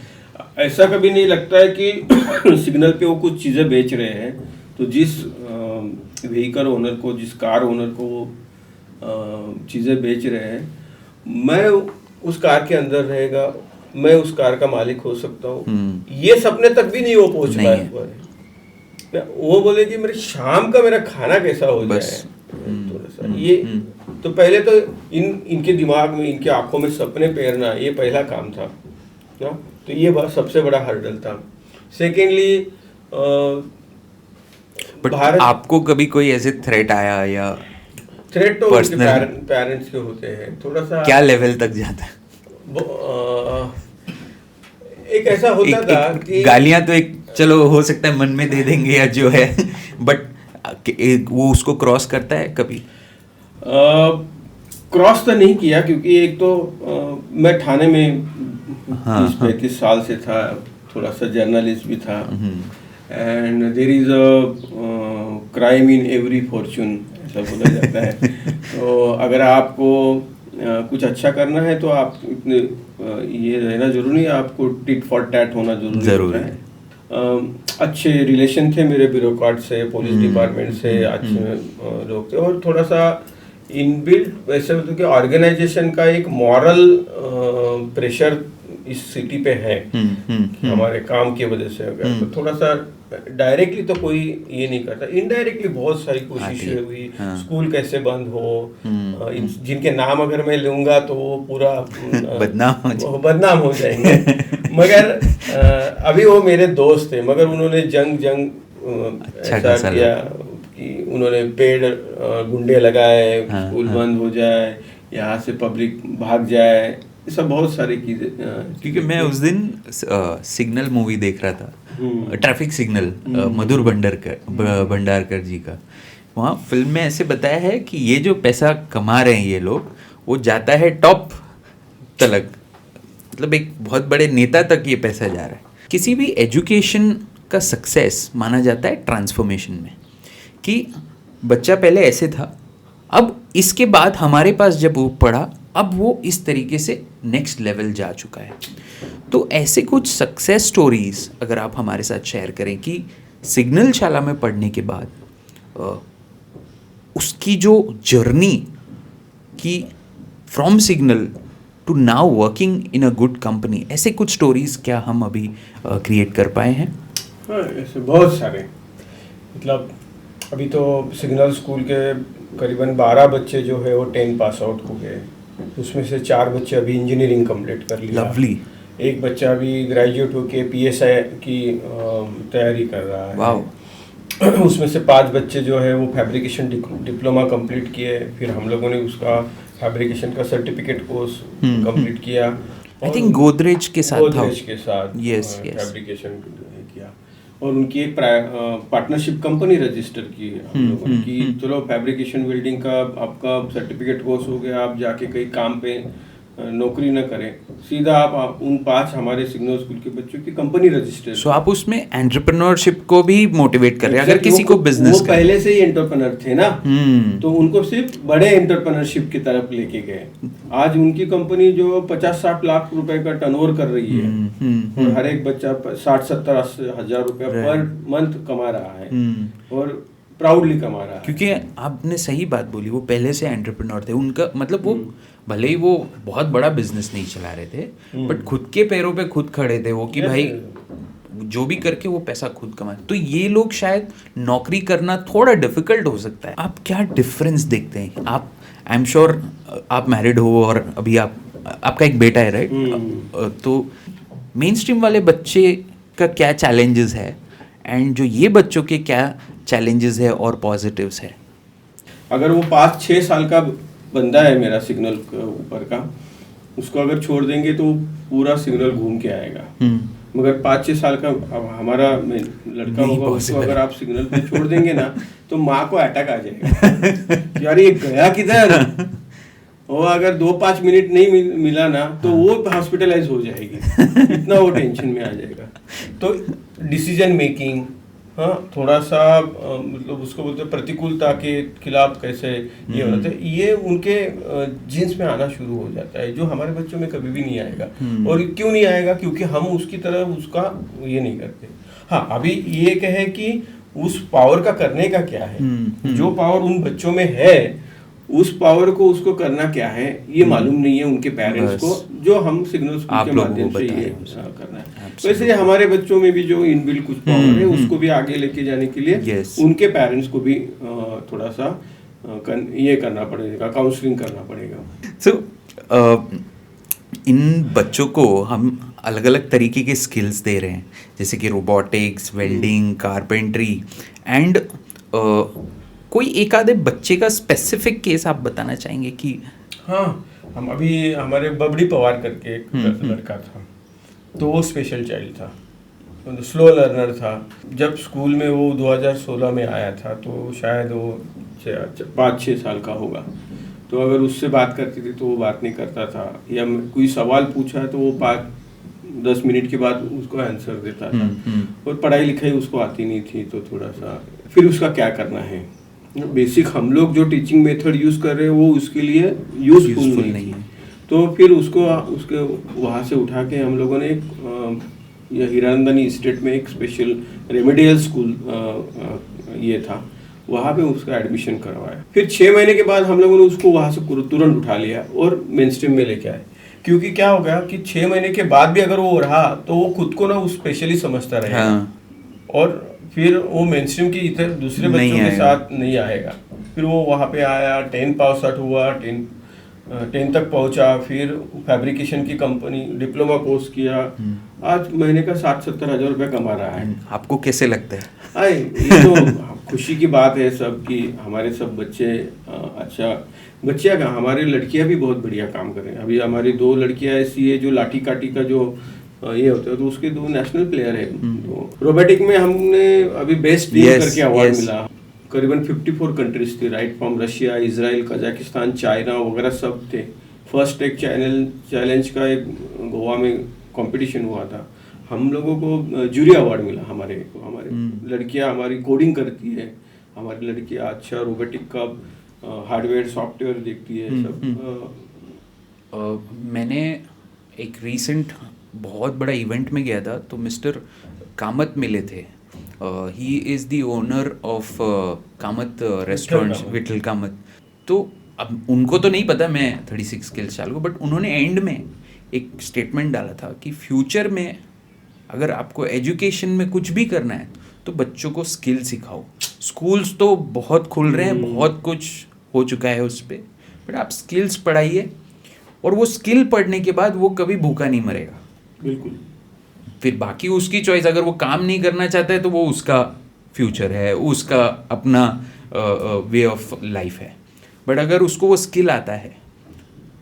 S1: ऐसा कभी नहीं लगता है कि सिग्नल पे वो कुछ चीज़ें बेच रहे हैं तो जिस व्हीकल ओनर को, जिस कार ओनर को वो चीज़ें बेच रहे हैं, मैं उस कार के अंदर रहेगा, मैं उस कार का मालिक हो सकता हूँ, ये सपने तक भी नहीं वो पहुँच पाए। वो बोले कि मेरे शाम का मेरा खाना कैसा हो जाए थोड़ा सा। ये तो पहले तो इनके दिमाग में, इनके आंखों में सपने पेरना ये पहला काम था ना। तो ये सबसे बड़ा हर्डल था। सेकेंडली
S2: बट आपको कभी कोई ऐसे थ्रेट आया या?
S1: थ्रेट तो पेरेंट्स के होते हैं। थोड़ा सा
S2: क्या लेवल तक जाता है?
S1: एक ऐसा होता था कि
S2: गालियां तो एक चलो हो सकता है मन में दे देंगे या जो है, बट वो उसको क्रॉस करता है कभी?
S1: क्रॉस तो नहीं किया क्योंकि एक तो मैं ठाणे में 30-35 साल से था, थोड़ा सा जर्नलिस्ट भी था। And there is a crime in every fortune, ऐसा बोला जाता है। तो अगर आपको कुछ अच्छा करना है तो आप इतने ये रहना जरूरी नहीं, आपको टिट फॉर टैट होना जरूरी है। अच्छे रिलेशन थे मेरे ब्यूरोक्रेट से, पुलिस डिपार्टमेंट से अच्छे लोग थे। और थोड़ा सा इनबिल्ट वैसे मतलब कि ऑर्गेनाइजेशन का एक मॉरल प्रेशर इस सिटी पे है हमारे काम की वजह से। अगर तो थोड़ा सा डायरेक्टली तो कोई ये नहीं करता, इनडायरेक्टली बहुत सारी कोशिशें हुई। स्कूल कैसे बंद हो, जिनके नाम अगर मैं लूंगा तो वो पूरा बदनाम हो जाएंगे। मगर अभी वो मेरे दोस्त थे, मगर उन्होंने जंग ऐसा किया कि उन्होंने पेड़ गुंडे लगाए, स्कूल बंद हो जाए, यहाँ से पब्लिक भाग जाए, सब बहुत सारी चीजें।
S2: क्योंकि मैं उस दिन सिग्नल मूवी देख रहा था, ट्रैफिक सिग्नल, मधुर भंडारकर जी का। वहाँ फिल्म में ऐसे बताया है कि ये जो पैसा कमा रहे हैं ये लोग, वो जाता है टॉप तक, मतलब एक बहुत बड़े नेता तक ये पैसा जा रहा है। किसी भी एजुकेशन का सक्सेस माना जाता है ट्रांसफॉर्मेशन में, कि बच्चा पहले ऐसे था, अब इसके बाद हमारे पास जब वो पढ़ा अब वो इस तरीके से नेक्स्ट लेवल जा चुका है। तो ऐसे कुछ सक्सेस स्टोरीज अगर आप हमारे साथ शेयर करें कि सिग्नल शाला में पढ़ने के बाद उसकी जो जर्नी कि from signal to now working in a good company, ऐसे कुछ स्टोरीज क्या हम अभी क्रिएट कर पाए हैं?
S1: हाँ, ऐसे बहुत सारे, मतलब अभी तो सिग्नल स्कूल के करीबन 12 बच्चे जो है वो 10 पास आउट हो गए, उसमें से 4 बच्चे अभी इंजीनियरिंग कंप्लीट कर लिया।
S2: लवली।
S1: एक बच्चा अभी ग्रेजुएट होके PSI की तैयारी कर रहा है।
S2: वाओ।
S1: उसमें से 5 बच्चे जो है वो फैब्रिकेशन डिप्लोमा कंप्लीट किए, फिर हम लोगों ने उसका फैब्रिकेशन का सर्टिफिकेट कोर्स कंप्लीट किया।
S2: आई थिंक गोदरेज के साथ था।
S1: गोदरेज के साथ
S2: Yes, yes.
S1: फैब्रिकेशन किया, और उनकी एक पार्टनरशिप कंपनी रजिस्टर की हम लोगों ने कि चलो फैब्रिकेशन वेल्डिंग का आपका सर्टिफिकेट कोर्स हो गया, आप जाके कहीं काम पे नौकरी न करें, सीधा आप उन 5 हमारे सिग्नल स्कूल के बच्चों की कंपनी रजिस्टर।
S2: सो आप उसमें एंटरप्रेन्योरशिप को भी मोटिवेट कर रहे हैं, अगर किसी को बिजनेस
S1: वो पहले से ही एंटरप्रेन्योर थे ना, तो उनको सिर्फ बड़े एंटरप्रेन्योरशिप की तरफ लेके गए। आज उनकी कंपनी जो 50-60 लाख रुपए का टर्नओवर कर रही है, और हर एक बच्चा 60-70 हजार रुपया पर मंथ कमा रहा है, और प्राउडली कमा रहा है।
S2: क्योंकि आपने सही बात बोली, वो पहले से एंटरप्रेन्योर थे, उनका मतलब वो भले ही वो बहुत बड़ा बिजनेस नहीं चला रहे थे, बट खुद के पैरों पे खुद खड़े थे वो कि भाई जो भी करके वो पैसा खुद कमाए। तो ये लोग शायद नौकरी करना थोड़ा डिफिकल्ट हो सकता है। आप क्या डिफरेंस देखते हैं? आप आई एम श्योर आप मैरिड हो और अभी आपका एक बेटा है, राइट? तो मेन स्ट्रीम वाले बच्चे का क्या चैलेंजेस है, एंड जो ये बच्चों के क्या चैलेंजेस है और पॉजिटिव्स है?
S1: अगर वो 5-6 साल का बंदा है मेरा सिग्नल ऊपर का, उसको अगर छोड़ देंगे तो पूरा सिग्नल घूम के आएगा। मगर 5-6 साल का अब हमारा लड़का होगा, उसको अगर आप सिग्नल पे छोड़ देंगे ना तो माँ को अटैक आ जाएगा यार ये गया किधर। और अगर 2-5 मिनट नहीं मिला ना तो वो हॉस्पिटलाइज हो जाएगी, इतना वो टेंशन में आ जाएगा। तो डिसीजन मेकिंग, हाँ, थोड़ा सा मतलब उसको बोलते हैं प्रतिकूलता के खिलाफ कैसे ये होना चाहिए, ये उनके जीन्स में आना शुरू हो जाता है, जो हमारे बच्चों में कभी भी नहीं आएगा। और क्यों नहीं आएगा? क्योंकि हम उसकी तरह उसका ये नहीं करते। हाँ, अभी ये कहे कि उस पावर का करने का क्या है, जो पावर उन बच्चों में है उस पावर को उसको करना क्या है ये मालूम नहीं है उनके पेरेंट्स को, जो हम सिग्नल स्कूल के माध्यम से ये करना है। वैसे हमारे बच्चों में भी जो इनबिल्ट कुछ पावर है उसको भी आगे लेके जाने के लिए उनके पेरेंट्स को भी थोड़ा सा ये करना पड़ेगा, काउंसलिंग करना पड़ेगा।
S2: So, इन बच्चों को हम अलग अलग तरीके के स्किल्स दे रहे हैं, जैसे कि रोबोटिक्स, वेल्डिंग, कारपेंट्री, एंड कोई एक आधे बच्चे का स्पेसिफिक केस आप बताना चाहेंगे कि?
S1: हाँ, हम अभी हमारे बबड़ी पवार करके एक लड़का था, तो वो स्पेशल चाइल्ड था, तो स्लो लर्नर था। जब स्कूल में वो 2016 में आया था तो शायद वो 5-6 साल का होगा। तो अगर उससे बात करती थी तो वो बात नहीं करता था, या कोई सवाल पूछा तो वो 10 मिनट के बाद उसको आंसर देता था, और पढ़ाई लिखाई उसको आती नहीं थी। तो थोड़ा सा फिर उसका क्या करना है, बेसिक हम लोग जो टीचिंग मेथड यूज़ कर रहे हैं वो उसके लिए यूजफुल नहीं है। तो फिर उसके वहाँ से उठा के हम लोगों ने एक हीरानंदानी स्टेट में एक स्पेशल रेमेडियल स्कूल ये था, वहाँ पे उसका एडमिशन करवाया। फिर 6 महीने के बाद हम लोगों ने उसको वहाँ से तुरंत उठा लिया और मेन स्ट्रीम में लेके आए। क्योंकि क्या हो गया कि 6 महीने के बाद भी अगर वो रहा तो वो खुद को ना उस स्पेशली समझता रहेगा, और फिर वो मेन स्ट्रीम की इधर दूसरे बच्चों के साथ नहीं आएगा। फिर वो वहाँ पे आया, 10 पास आउट हुआ, 10 तक पहुँचा, फिर फैब्रिकेशन की कंपनी डिप्लोमा कोर्स किया, आज महीने का 60-70 हज़ार रुपया कमा रहा है।
S2: आपको कैसे लगता है?
S1: ये तो खुशी की बात है सब कि हमारे सब बच्चे अच्छा, बच्चियाँ का हमारे लड़कियाँ भी बहुत बढ़िया काम कर रहे हैं। अभी हमारी 2 लड़कियाँ ऐसी है जो लाठी काठी का जो ये होता है, तो उसके 2 नेशनल प्लेयर है। तो रोबोटिक में हमने अभी बेस्ट टीम करके अवार्ड मिला। करीबन 54 कंट्रीज थी, right from Russia, Israel, Kazakhstan, China वगैरह सब थे। फर्स्ट एक चैलेंज का एक गोवा में कंपटीशन हुआ था, हम लोगों को जूरी अवार्ड मिला। हमारे लड़कियां हमारी कोडिंग करती है, हमारी लड़कियां अच्छा रोबोटिक का हार्डवेयर सॉफ्टवेयर देखती है सब।
S2: मैंने एक रीसेंट बहुत बड़ा इवेंट में गया था, तो मिस्टर कामत मिले थे. He is the owner of Kamath restaurant, Vithal Kamath. तो अब उनको तो नहीं पता मैं 36 स्किल्स चालू हूँ, बट उन्होंने एंड में एक स्टेटमेंट डाला था कि फ्यूचर में अगर आपको एजुकेशन में कुछ भी करना है तो बच्चों को स्किल सिखाओ. स्कूल्स तो बहुत खुल रहे हैं, बहुत कुछ हो चुका है उस पर, बट आप स्किल्स पढ़ाइए, और वो स्किल पढ़ने के बाद वो कभी भूखा नहीं मरेगा.
S1: बिल्कुल.
S2: फिर बाकी उसकी चॉइस, अगर वो काम नहीं करना चाहता है तो वो उसका फ्यूचर है, उसका अपना वे ऑफ लाइफ है. बट अगर उसको वो स्किल आता है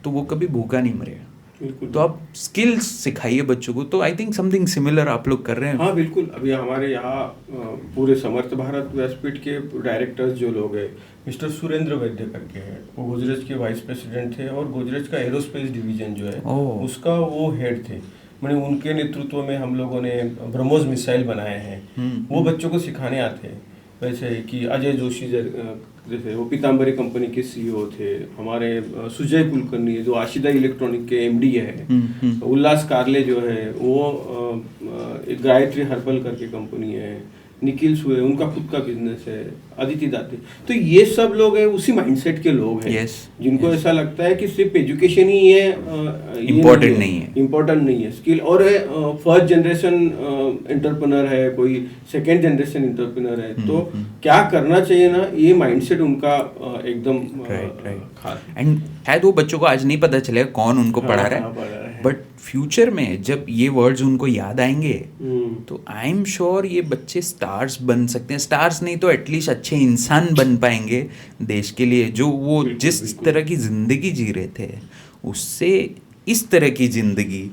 S2: तो वो कभी भूखा नहीं मरेगा.
S1: बिल्कुल.
S2: तो आप स्किल्स सिखाइए बच्चों को. तो आई थिंक समथिंग सिमिलर आप लोग कर रहे हैं.
S1: हाँ बिल्कुल. अभी हमारे यहाँ पूरे समर्थ भारत व्यासपीठ के डायरेक्टर्स जो लोग हैं, मिस्टर सुरेंद्र वैद्य करके हैं, वो गोदरेज के वाइस प्रेसिडेंट थे, और गोदरेज का एरोस्पेस डिवीजन जो है उसका वो हेड थे. मैंने उनके नेतृत्व में हम लोगों ने ब्रह्मोस मिसाइल बनाए हैं. वो बच्चों को सिखाने आते हैं. वैसे कि अजय जोशी जैसे वो पीताम्बरी कंपनी के सीईओ थे. हमारे सुजय कुलकर्णी जो आशिदा इलेक्ट्रॉनिक के एमडी है. उल्लास कारले जो है वो एक गायत्री हर्बल करके कंपनी है. निखिल सुए, उनका खुद का बिजनेस है. अदिति दाते. तो ये सब लोग हैं उसी माइंडसेट के लोग हैं. जिनको ऐसा लगता है कि सिर्फ एजुकेशन ही है,
S2: इम्पोर्टेंट नहीं है.
S1: इम्पोर्टेंट नहीं है स्किल. और फर्स्ट जनरेशन एंटरप्रेन्योर है, कोई सेकेंड जनरेशन एंटरप्रेन्योर है, तो क्या करना चाहिए ना, ये माइंडसेट उनका एकदम खास.
S2: एंड शायद वो बच्चों को आज नहीं पता चलेगा कौन उनको पढ़ा रहा है, बट फ्यूचर में जब ये वर्ड्स उनको याद आएंगे तो आई एम श्योर ये बच्चे स्टार्स बन सकते हैं. स्टार्स नहीं तो एटलीस्ट अच्छे इंसान बन पाएंगे देश के लिए. जो वो जिस तरह की ज़िंदगी जी रहे थे उससे इस तरह की ज़िंदगी,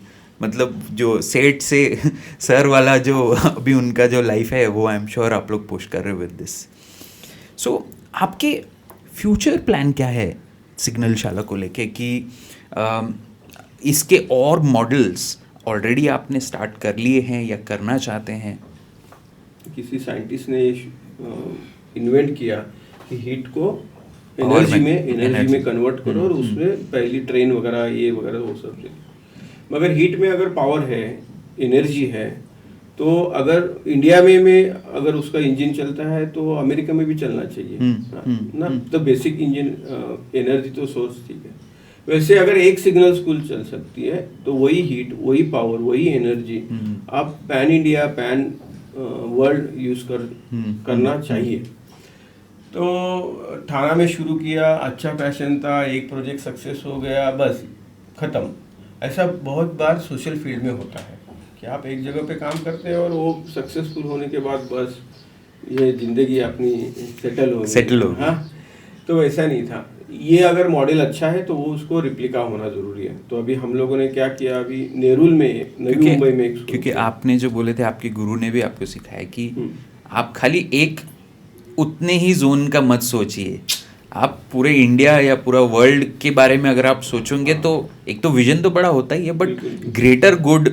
S2: मतलब जो सेठ से सर वाला जो अभी उनका जो लाइफ है वो आई एम श्योर आप लोग पुश कर रहे हो विद दिस. सो आपके फ्यूचर प्लान क्या है सिग्नल शाला को लेके, कि इसके और मॉडल्स ऑलरेडी आपने स्टार्ट कर लिए हैं या करना चाहते हैं?
S1: किसी साइंटिस्ट ने इन्वेंट किया कि हीट को एनर्जी में कन्वर्ट करो, और उसमें पहली ट्रेन वगैरह ये वगैरह वो सब. मगर हीट में अगर पावर है, एनर्जी है, तो अगर इंडिया में अगर उसका इंजन चलता है तो अमेरिका में भी चलना चाहिए ना. तो बेसिक इंजन एनर्जी तो सोर्स ठीक है. वैसे अगर एक सिग्नल स्कूल चल सकती है तो वही हीट, वही पावर, वही एनर्जी आप pan India, pan world use करना चाहिए. तो थाना में शुरू किया, अच्छा पैशन था, एक प्रोजेक्ट सक्सेस हो गया, बस खत्म. ऐसा बहुत बार सोशल फील्ड में होता है कि आप एक जगह पे काम करते हैं और वो सक्सेसफुल होने के बाद बस ये जिंदगी अपनी सेटल हो. हाँ, तो वैसा नहीं था. ये अगर मॉडल अच्छा है तो वो उसको रिप्लिका होना जरूरी है. तो अभी हम लोगों ने क्या किया, अभी नेरुल में, नवी मुंबई में,
S2: क्योंकि आपने जो बोले थे आपके गुरु ने भी आपको सिखाया कि आप खाली एक उतने ही जोन का मत सोचिए, आप पूरे इंडिया या पूरा वर्ल्ड के बारे में अगर आप सोचोगे तो एक तो विजन तो बड़ा होता ही है, बट ग्रेटर गुड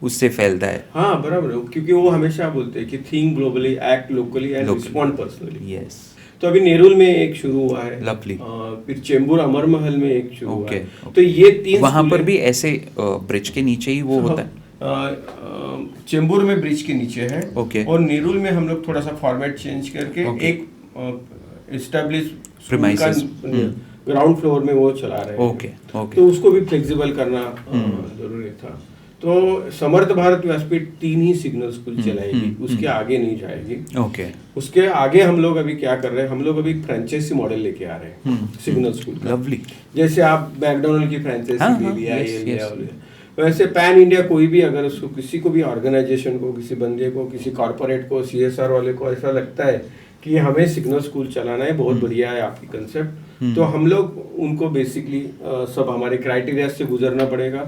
S2: उससे फैलता है.
S1: हाँ बराबर है. क्योंकि वो हमेशा बोलते हैं कि think globally, act locally and respond personally.
S2: Yes.
S1: तो अभी नेरुल में एक शुरू हुआ है.
S2: लवली.
S1: फिर चेंबूर अमर महल में एक शुरू हुआ है. तो ये 3
S2: वहाँ पर भी ऐसे ब्रिज के नीचे ही वो होता है.
S1: चेंबूर में ब्रिज के नीचे है.
S2: और
S1: नेरुल में हम लोग थोड़ा सा फॉर्मेट चेंज करके एक एस्टैब्लिश ग्राउंड फ्लोर में वो चला रहे हैं. तो उसको भी फ्लेक्सिबल करना जरूरी था. तो समर्थ भारत व्यासपीठ 3 ही सिग्नल स्कूल चलाएगी, उसके आगे नहीं जाएगी. उसके आगे हम लोग अभी क्या कर रहे हैं, हम लोग अभी फ्रेंचाइजी मॉडल लेके आ रहे हैं सिग्नल स्कूल का.
S2: लवली.
S1: जैसे आप मैकडोनल्ड की फ्रेंचाइजी ले लिया, ये लिया, वैसे पैन इंडिया कोई भी अगर उसको किसी को भी ऑर्गेनाइजेशन को, किसी बंदे को, किसी कॉर्पोरेट को, CSR वाले को ऐसा लगता है कि हमें सिग्नल स्कूल चलाना है, बहुत बढ़िया है आपकी कंसेप्ट, तो हम लोग उनको बेसिकली सब हमारे क्राइटेरिया से गुजरना पड़ेगा.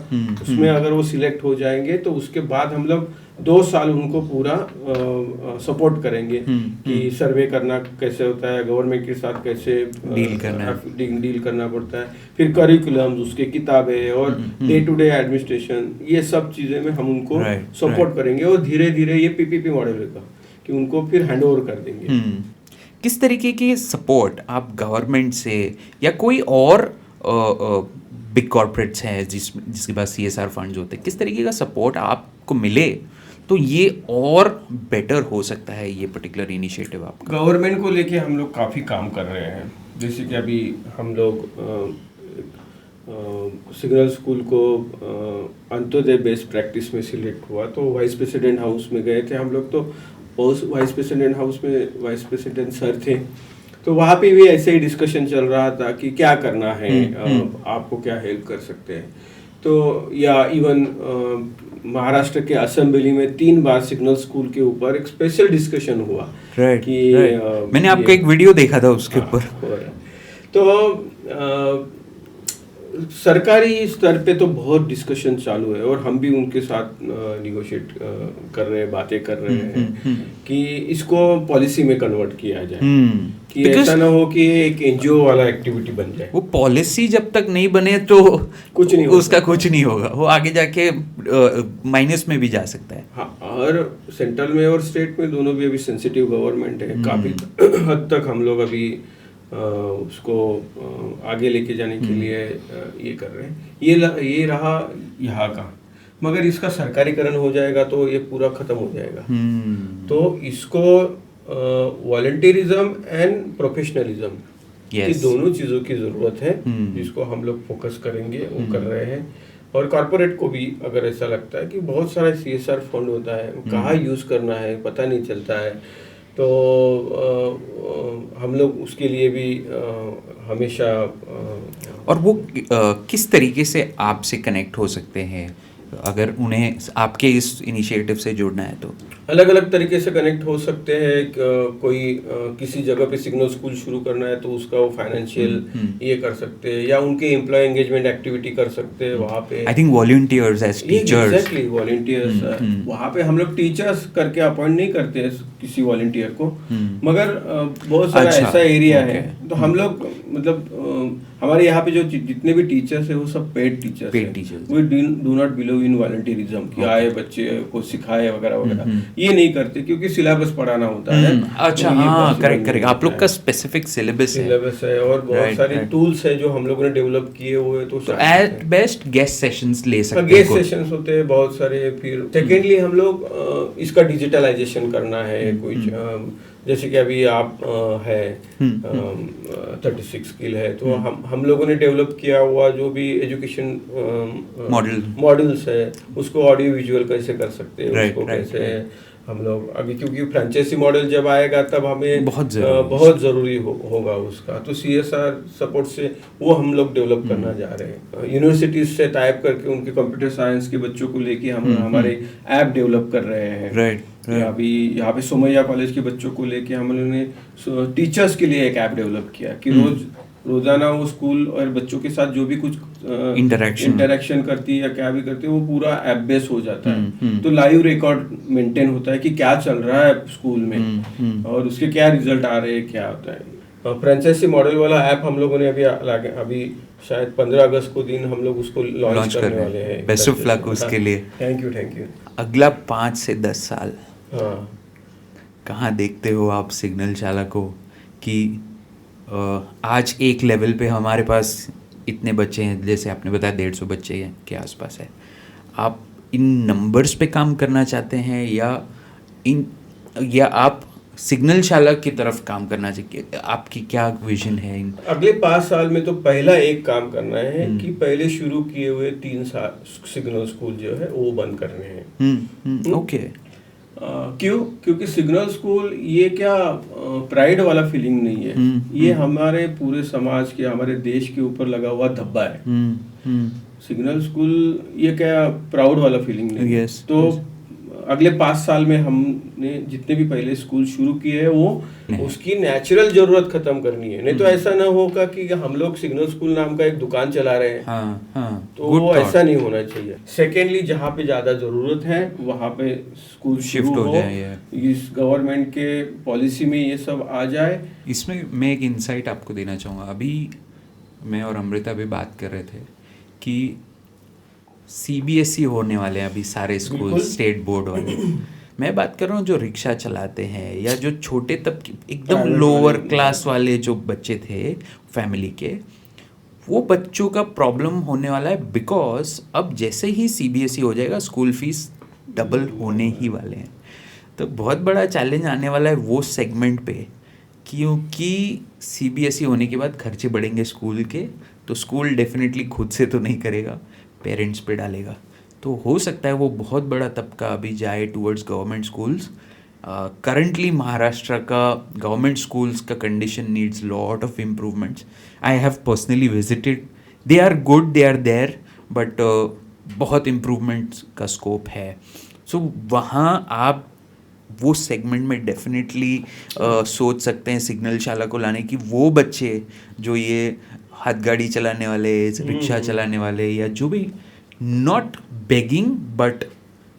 S1: उसमें अगर वो सिलेक्ट हो जाएंगे तो उसके बाद हम लोग 2 साल उनको पूरा सपोर्ट करेंगे कि सर्वे करना कैसे होता है, गवर्नमेंट के साथ कैसे डील करना पड़ता है, फिर करिकुलम, उसके किताबें और डे टू डे एडमिनिस्ट्रेशन, ये सब चीज़ें में हम उनको सपोर्ट करेंगे. और धीरे धीरे ये PPP मॉडल होगा कि उनको फिर हैंड ओवर कर देंगे.
S2: किस तरीके की सपोर्ट आप गवर्नमेंट से या कोई और बिग कॉर्पोरेट्स हैं जिसके पास CSR फंड्स होते हैं, किस तरीके का सपोर्ट आपको मिले तो ये और बेटर हो सकता है ये पर्टिकुलर इनिशिएटिव आपका?
S1: गवर्नमेंट को लेके हम लोग काफ़ी काम कर रहे हैं। जैसे कि अभी हम लोग सिग्नल स्कूल को अंत्योदय बेस्ट प्रैक्टिस में सिलेक्ट हुआ, तो वाइस प्रेसिडेंट हाउस में गए थे हम लोग। तो उस वाइस प्रेसिडेंट हाउस में वाइस प्रेसिडेंट सर थे, तो वहाँ पे भी ऐसे ही डिस्कशन चल रहा था कि क्या करना है, आपको क्या हेल्प कर सकते हैं। तो या इवन महाराष्ट्र के असेंबली में 3 बार सिग्नल स्कूल के ऊपर एक स्पेशल डिस्कशन हुआ।
S2: Right,
S1: कि
S2: right. मैंने आपका एक वीडियो देखा था उसके ऊपर।
S1: तो सरकारी स्तर पे तो बहुत डिस्कशन चालू है और हम भी उनके साथ निगोशिएट कर रहे हैं, बातें कर रहे हैं कि इसको पॉलिसी में कन्वर्ट किया जाए, कि ऐसा ना हो कि एक NGO वाला एक्टिविटी बन जाए।
S2: वो पॉलिसी जब तक नहीं बने तो
S1: कुछ नहीं
S2: उसका कुछ नहीं होगा, वो आगे जाके माइनस में भी जा सकता है।
S1: हाँ, और सेंट्रल में और स्टेट में दोनों भी अभी सेंसिटिव गवर्नमेंट है। काफ़ी हद तक हम लोग अभी उसको आगे लेके जाने के लिए ये कर रहे हैं। ये रहा यहाँ का, मगर इसका सरकारीकरण हो जाएगा तो ये पूरा खत्म हो जाएगा। तो इसको वॉलंटियरिज्म एंड प्रोफेशनलिज्म, ये दोनों चीज़ों की ज़रूरत है, जिसको हम लोग फोकस करेंगे, वो कर रहे हैं। और कॉर्पोरेट को भी अगर ऐसा लगता है कि बहुत सारा CSR फंड होता है, कहाँ यूज़ करना है पता नहीं चलता है, तो हम लोग उसके लिए भी हमेशा
S2: और वो किस तरीके से आपसे कनेक्ट हो सकते हैं अगर उन्हें आपके इस इनिशिएटिव से जुड़ना है? तो
S1: अलग अलग तरीके से कनेक्ट हो सकते हैं। कोई किसी जगह पे सिग्नल स्कूल शुरू करना है तो उसका वो फाइनेंशियल ये कर सकते हैं, या उनके एम्प्लॉय एंगेजमेंट एक्टिविटी कर सकते हैं वहाँ पे।
S2: I think volunteers as teachers,
S1: exactly volunteers. वहाँ पे हम लोग टीचर्स करके अपॉइंट नहीं करते हैं किसी वॉलंटियर को, मगर बहुत सारा ऐसा एरिया है तो हम लोग मतलब हमारे यहाँ पे जो जितने भी टीचर्स है वो सब पेड टीचर्स हैं। We do not believe in volunteerism कि आए बच्चे को सिखाए वगैरह वगैरह, ये नहीं करते क्योंकि सिलेबस पढ़ाना होता है।
S2: अच्छा, हाँ, करेक्ट। आप लोग का स्पेसिफिक सिलेबस
S1: है और बहुत सारे टूल्स है जो हम लोगों ने डेवलप किए हुए। तो
S2: एट बेस्ट गेस्ट सेशंस ले सकते हैं,
S1: गेस्ट सेशंस होते हैं बहुत सारे। फिर सेकेंडली हम लोग इसका डिजिटलाइजेशन करना है कुछ, जैसे कि अभी आप है 36 स्किल है, तो हम लोगों ने डेवलप किया हुआ जो भी एजुकेशन मॉडल्स है उसको ऑडियो विजुअल कैसे कर सकते हैं, उसको कैसे हम लोग अभी, क्योंकि फ्रेंचाइजी मॉडल जब आएगा तब हमें बहुत ज़रूरी होगा उसका। तो CSR सपोर्ट से वो हम लोग डेवलप करना जा रहे हैं। यूनिवर्सिटीज से टाइप करके उनके कंप्यूटर साइंस के बच्चों को लेके हम हमारे ऐप डेवलप कर रहे हैं। अभी यहाँ पे सोमैया कॉलेज के बच्चों को लेके हम लोगों ने टीचर्स के लिए एक ऐप डेवलप किया कि रोजाना वो स्कूल और बच्चों के साथ जो भी कुछ इंटरेक्शन करती है या क्या भी करती है वो पूरा ऐप बेस हो जाता है। तो लाइव रिकॉर्ड मेंटेन होता है कि क्या चल रहा है स्कूल में और उसके क्या रिजल्ट आ रहे हैं, क्या होता है। फ्रेंचाइजी मॉडल वाला ऐप हम लोगों ने अभी शायद 15 अगस्त को दिन हम लोग उसको लॉन्च करने वाले हैं।
S2: बेस्ट ऑफ लक उसके लिए।
S1: Thank you.
S2: अगला 5 से 10 साल कहाँ देखते हो आप सिग्नल शाला को? कि आज एक लेवल पे हमारे पास इतने बच्चे हैं, जैसे आपने बताया 150 बच्चे हैं के आसपास है, आप इन नंबर्स पे काम करना चाहते हैं या आप सिग्नल शाला की तरफ काम करना चाहिए? आपकी क्या विजन है?
S1: अगले 5 साल में तो पहला एक काम करना है कि पहले शुरू किए हुए 3 सिग्नल स्कूल जो है वो बंद करने हैं।
S2: ओके।
S1: क्योंकि सिग्नल स्कूल ये क्या प्राइड वाला फीलिंग नहीं है, ये हमारे पूरे समाज के, हमारे देश के ऊपर लगा हुआ धब्बा है। सिग्नल स्कूल ये क्या प्राउड वाला फीलिंग नहीं है। तो अगले 5 साल में हमने जितने भी पहले स्कूल शुरू किए हैं वो उसकी नेचुरल जरूरत खत्म करनी है। नहीं तो ऐसा ना होगा कि हम लोग सिग्नल स्कूल नाम का एक दुकान चला रहे हैं। तो वो ऐसा नहीं होना चाहिए। सेकेंडली जहाँ पे ज्यादा जरूरत है वहाँ पे स्कूल शिफ्ट हो जाए, इस गवर्नमेंट के पॉलिसी में ये सब आ जाए।
S2: इसमें मैं एक इंसाइट आपको देना चाहूँगा। अभी मैं और अमृता भी बात कर रहे थे कि CBSE होने वाले हैं अभी सारे स्कूल, स्टेट बोर्ड वाले। मैं बात कर रहा हूँ जो रिक्शा चलाते हैं या जो छोटे तबके एकदम लोअर क्लास वाले जो बच्चे थे फैमिली के, वो बच्चों का प्रॉब्लम होने वाला है, बिकॉज अब जैसे ही CBSE हो जाएगा स्कूल फीस डबल होने ही वाले हैं। तो बहुत बड़ा चैलेंज आने वाला है वो सेगमेंट पे, क्योंकि CBSE होने के बाद खर्चे बढ़ेंगे स्कूल के, तो स्कूल डेफिनेटली खुद से तो नहीं करेगा, पेरेंट्स पे डालेगा। तो हो सकता है वो बहुत बड़ा तबका अभी जाए towards government schools. Currently Maharashtra का गवर्नमेंट स्कूल्स का condition needs lot of improvements. I have personally visited, they are good, they are there, but बहुत इम्प्रूवमेंट्स का स्कोप है। सो वहाँ आप वो सेगमेंट में डेफिनेटली सोच सकते हैं सिग्नल शाला को लाने की। वो बच्चे जो ये हाथ गाड़ी चलाने वाले, रिक्शा चलाने वाले, या जो भी not begging but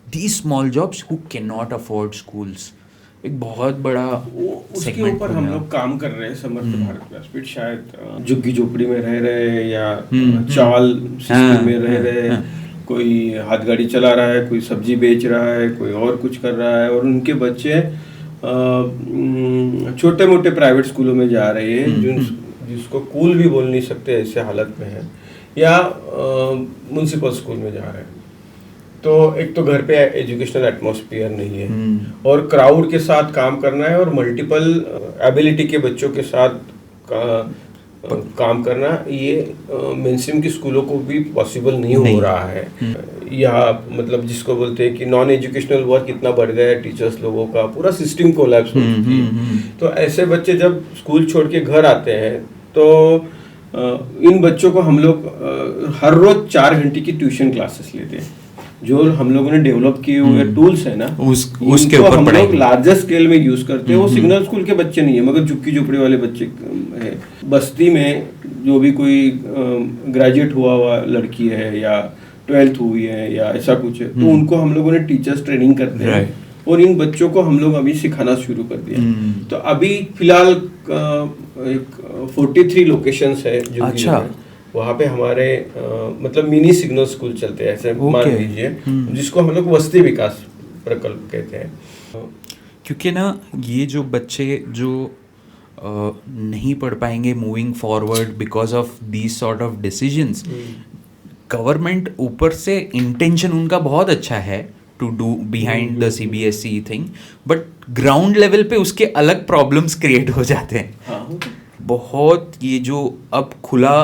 S2: the small jobs who can not afford schools, एक बहुत बड़ा
S1: उसके
S2: सेगमेंट
S1: ऊपर हम लोग काम कर रहे हैं। समर्थ भारत व्यासपीठ शायद झुग्गी झोपड़ी में रह रहे या चावल सिस्टम में रह रहे, कोई हाथ गाड़ी चला रहा है, कोई सब्जी बेच रहा है, कोई और कुछ कर रहा है, और उनके बच्चे छोटे मोटे प्राइवेट स्कूलों में जा रहे हैं जिसको कूल भी बोल नहीं सकते ऐसे हालत में है, या म्युनिसिपल स्कूल में जा रहे हैं। तो एक तो घर पे एजुकेशनल एटमॉस्फेयर नहीं है, और क्राउड के साथ काम करना है, और मल्टीपल एबिलिटी के बच्चों के साथ काम करना, ये मेनस्ट्रीम की स्कूलों को भी पॉसिबल नहीं हो रहा है। या मतलब जिसको बोलते हैं कि नॉन एजुकेशनल वर्क इतना बढ़ गया है, टीचर्स लोगों का पूरा सिस्टम कोलैप्स हो चुकी है। तो ऐसे बच्चे जब स्कूल छोड़ के घर आते हैं तो इन बच्चों को हम लोग हर रोज 4 घंटे की ट्यूशन क्लासेस लेते हैं। जो हम लोगों ने डेवलप किए हुए टूल्स है ना, उसके ऊपर हम लोग लार्जर स्केल में यूज करते हैं। वो सिग्नल स्कूल के बच्चे नहीं है, मगर झुग्गी झोपड़ी वाले बच्चे हैं। बस्ती में जो भी कोई ग्रेजुएट हुआ लड़की है या 12th हुई है या ऐसा कुछ है, तो उनको हम लोगों ने टीचर्स ट्रेनिंग करते हैं, और इन बच्चों को हम लोग अभी सिखाना शुरू कर दिया। तो अभी फिलहाल 43 लोकेशंस है जो वहाँ पे हमारे मतलब मिनी सिग्नल स्कूल चलते हैं, ऐसे मान लीजिए, जिसको हम लोग वस्ती विकास प्रकल्प कहते हैं।
S2: क्योंकि ना ये जो बच्चे जो नहीं पढ़ पाएंगे moving forward because of these sort of decisions, government ऊपर से इंटेंशन उनका बहुत अच्छा है to do behind the CBSE thing, but ground level पे उसके अलग प्रॉब्लम्स क्रिएट हो जाते हैं। बहुत ये जो अब खुला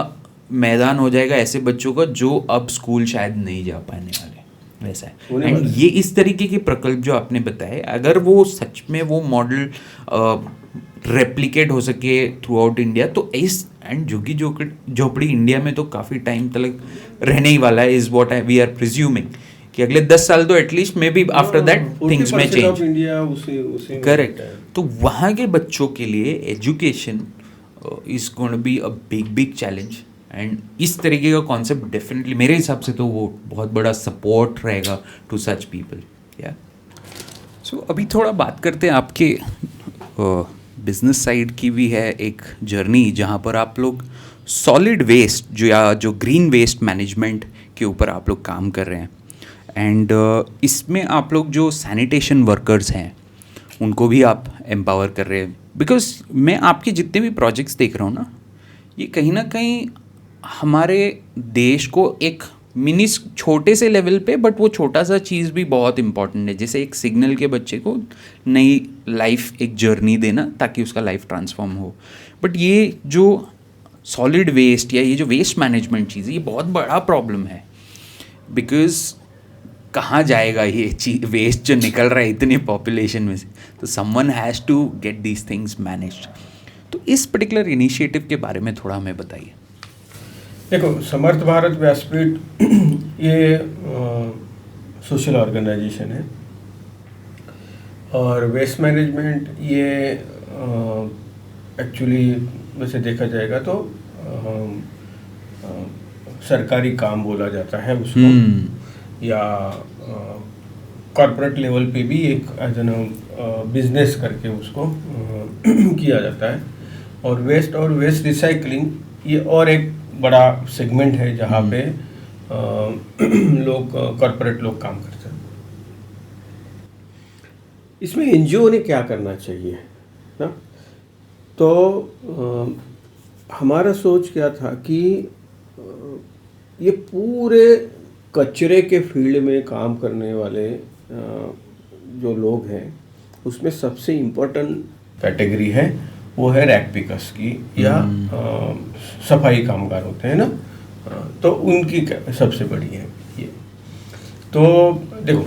S2: मैदान हो जाएगा ऐसे बच्चों का जो अब स्कूल शायद नहीं जा पाने वाले, वैसा है। एंड ये इस तरीके के प्रकल्प जो आपने बताए, अगर वो सच में वो मॉडल रेप्लिकेट हो सके थ्रू आउट इंडिया, तो इस एंड झुग्गी झोपड़ी इंडिया में तो काफ़ी टाइम तक रहने ही वाला है, is what we are presuming कि अगले 10 साल तो at least may be after that things में चेंज। करेक्ट। तो वहाँ के बच्चों के लिए education is going to be a big challenge, and इस तरीके का कॉन्सेप्ट डेफिनेटली मेरे हिसाब से तो वो बहुत बड़ा सपोर्ट रहेगा टू सच पीपल। या सो अभी थोड़ा बात करते हैं आपके बिजनेस साइड की भी है एक जर्नी, जहाँ पर आप लोग सॉलिड वेस्ट जो ग्रीन वेस्ट मैनेजमेंट के ऊपर आप लोग काम कर रहे हैं। एंड इसमें आप लोग जो सैनिटेशन वर्कर्स हैं उनको भी आप एम्पावर कर रहे हैं, बिकॉज मैं आपके जितने भी प्रोजेक्ट्स देख रहा हूँ ना, ये कहीं ना कहीं हमारे देश को एक मिनी छोटे से लेवल पे, बट वो छोटा सा चीज़ भी बहुत इंपॉर्टेंट है। जैसे एक सिग्नल के बच्चे को नई लाइफ एक जर्नी देना ताकि उसका लाइफ ट्रांसफॉर्म हो, बट ये जो सॉलिड वेस्ट या ये जो वेस्ट मैनेजमेंट चीज़ है, ये बहुत बड़ा प्रॉब्लम है। बिकॉज कहाँ जाएगा ये चीज वेस्ट जो निकल रहा है इतनी पॉपुलेशन में से, तो someone has to get these things managed. तो इस पर्टिकुलर इनिशिएटिव के बारे में थोड़ा हमें बताइए।
S1: देखो, समर्थ भारत व्यासपीठ ये सोशल ऑर्गेनाइजेशन है, और वेस्ट मैनेजमेंट ये एक्चुअली वैसे देखा जाएगा तो सरकारी काम बोला जाता है उसको, या कॉर्पोरेट लेवल पे भी एक एज एन बिजनेस करके उसको किया जाता है। और वेस्ट रिसाइकलिंग ये और एक बड़ा सेगमेंट है जहाँ पे लोग कॉर्पोरेट लोग काम करते हैं। इसमें एनजीओ ने क्या करना चाहिए ना, तो हमारा सोच क्या था कि ये पूरे कचरे के फील्ड में काम करने वाले जो लोग हैं उसमें सबसे इम्पोर्टेंट कैटेगरी है वो है रैक पिकर्स की या सफाई कामगार होते हैं ना, तो उनकी सबसे बड़ी है ये। तो देखो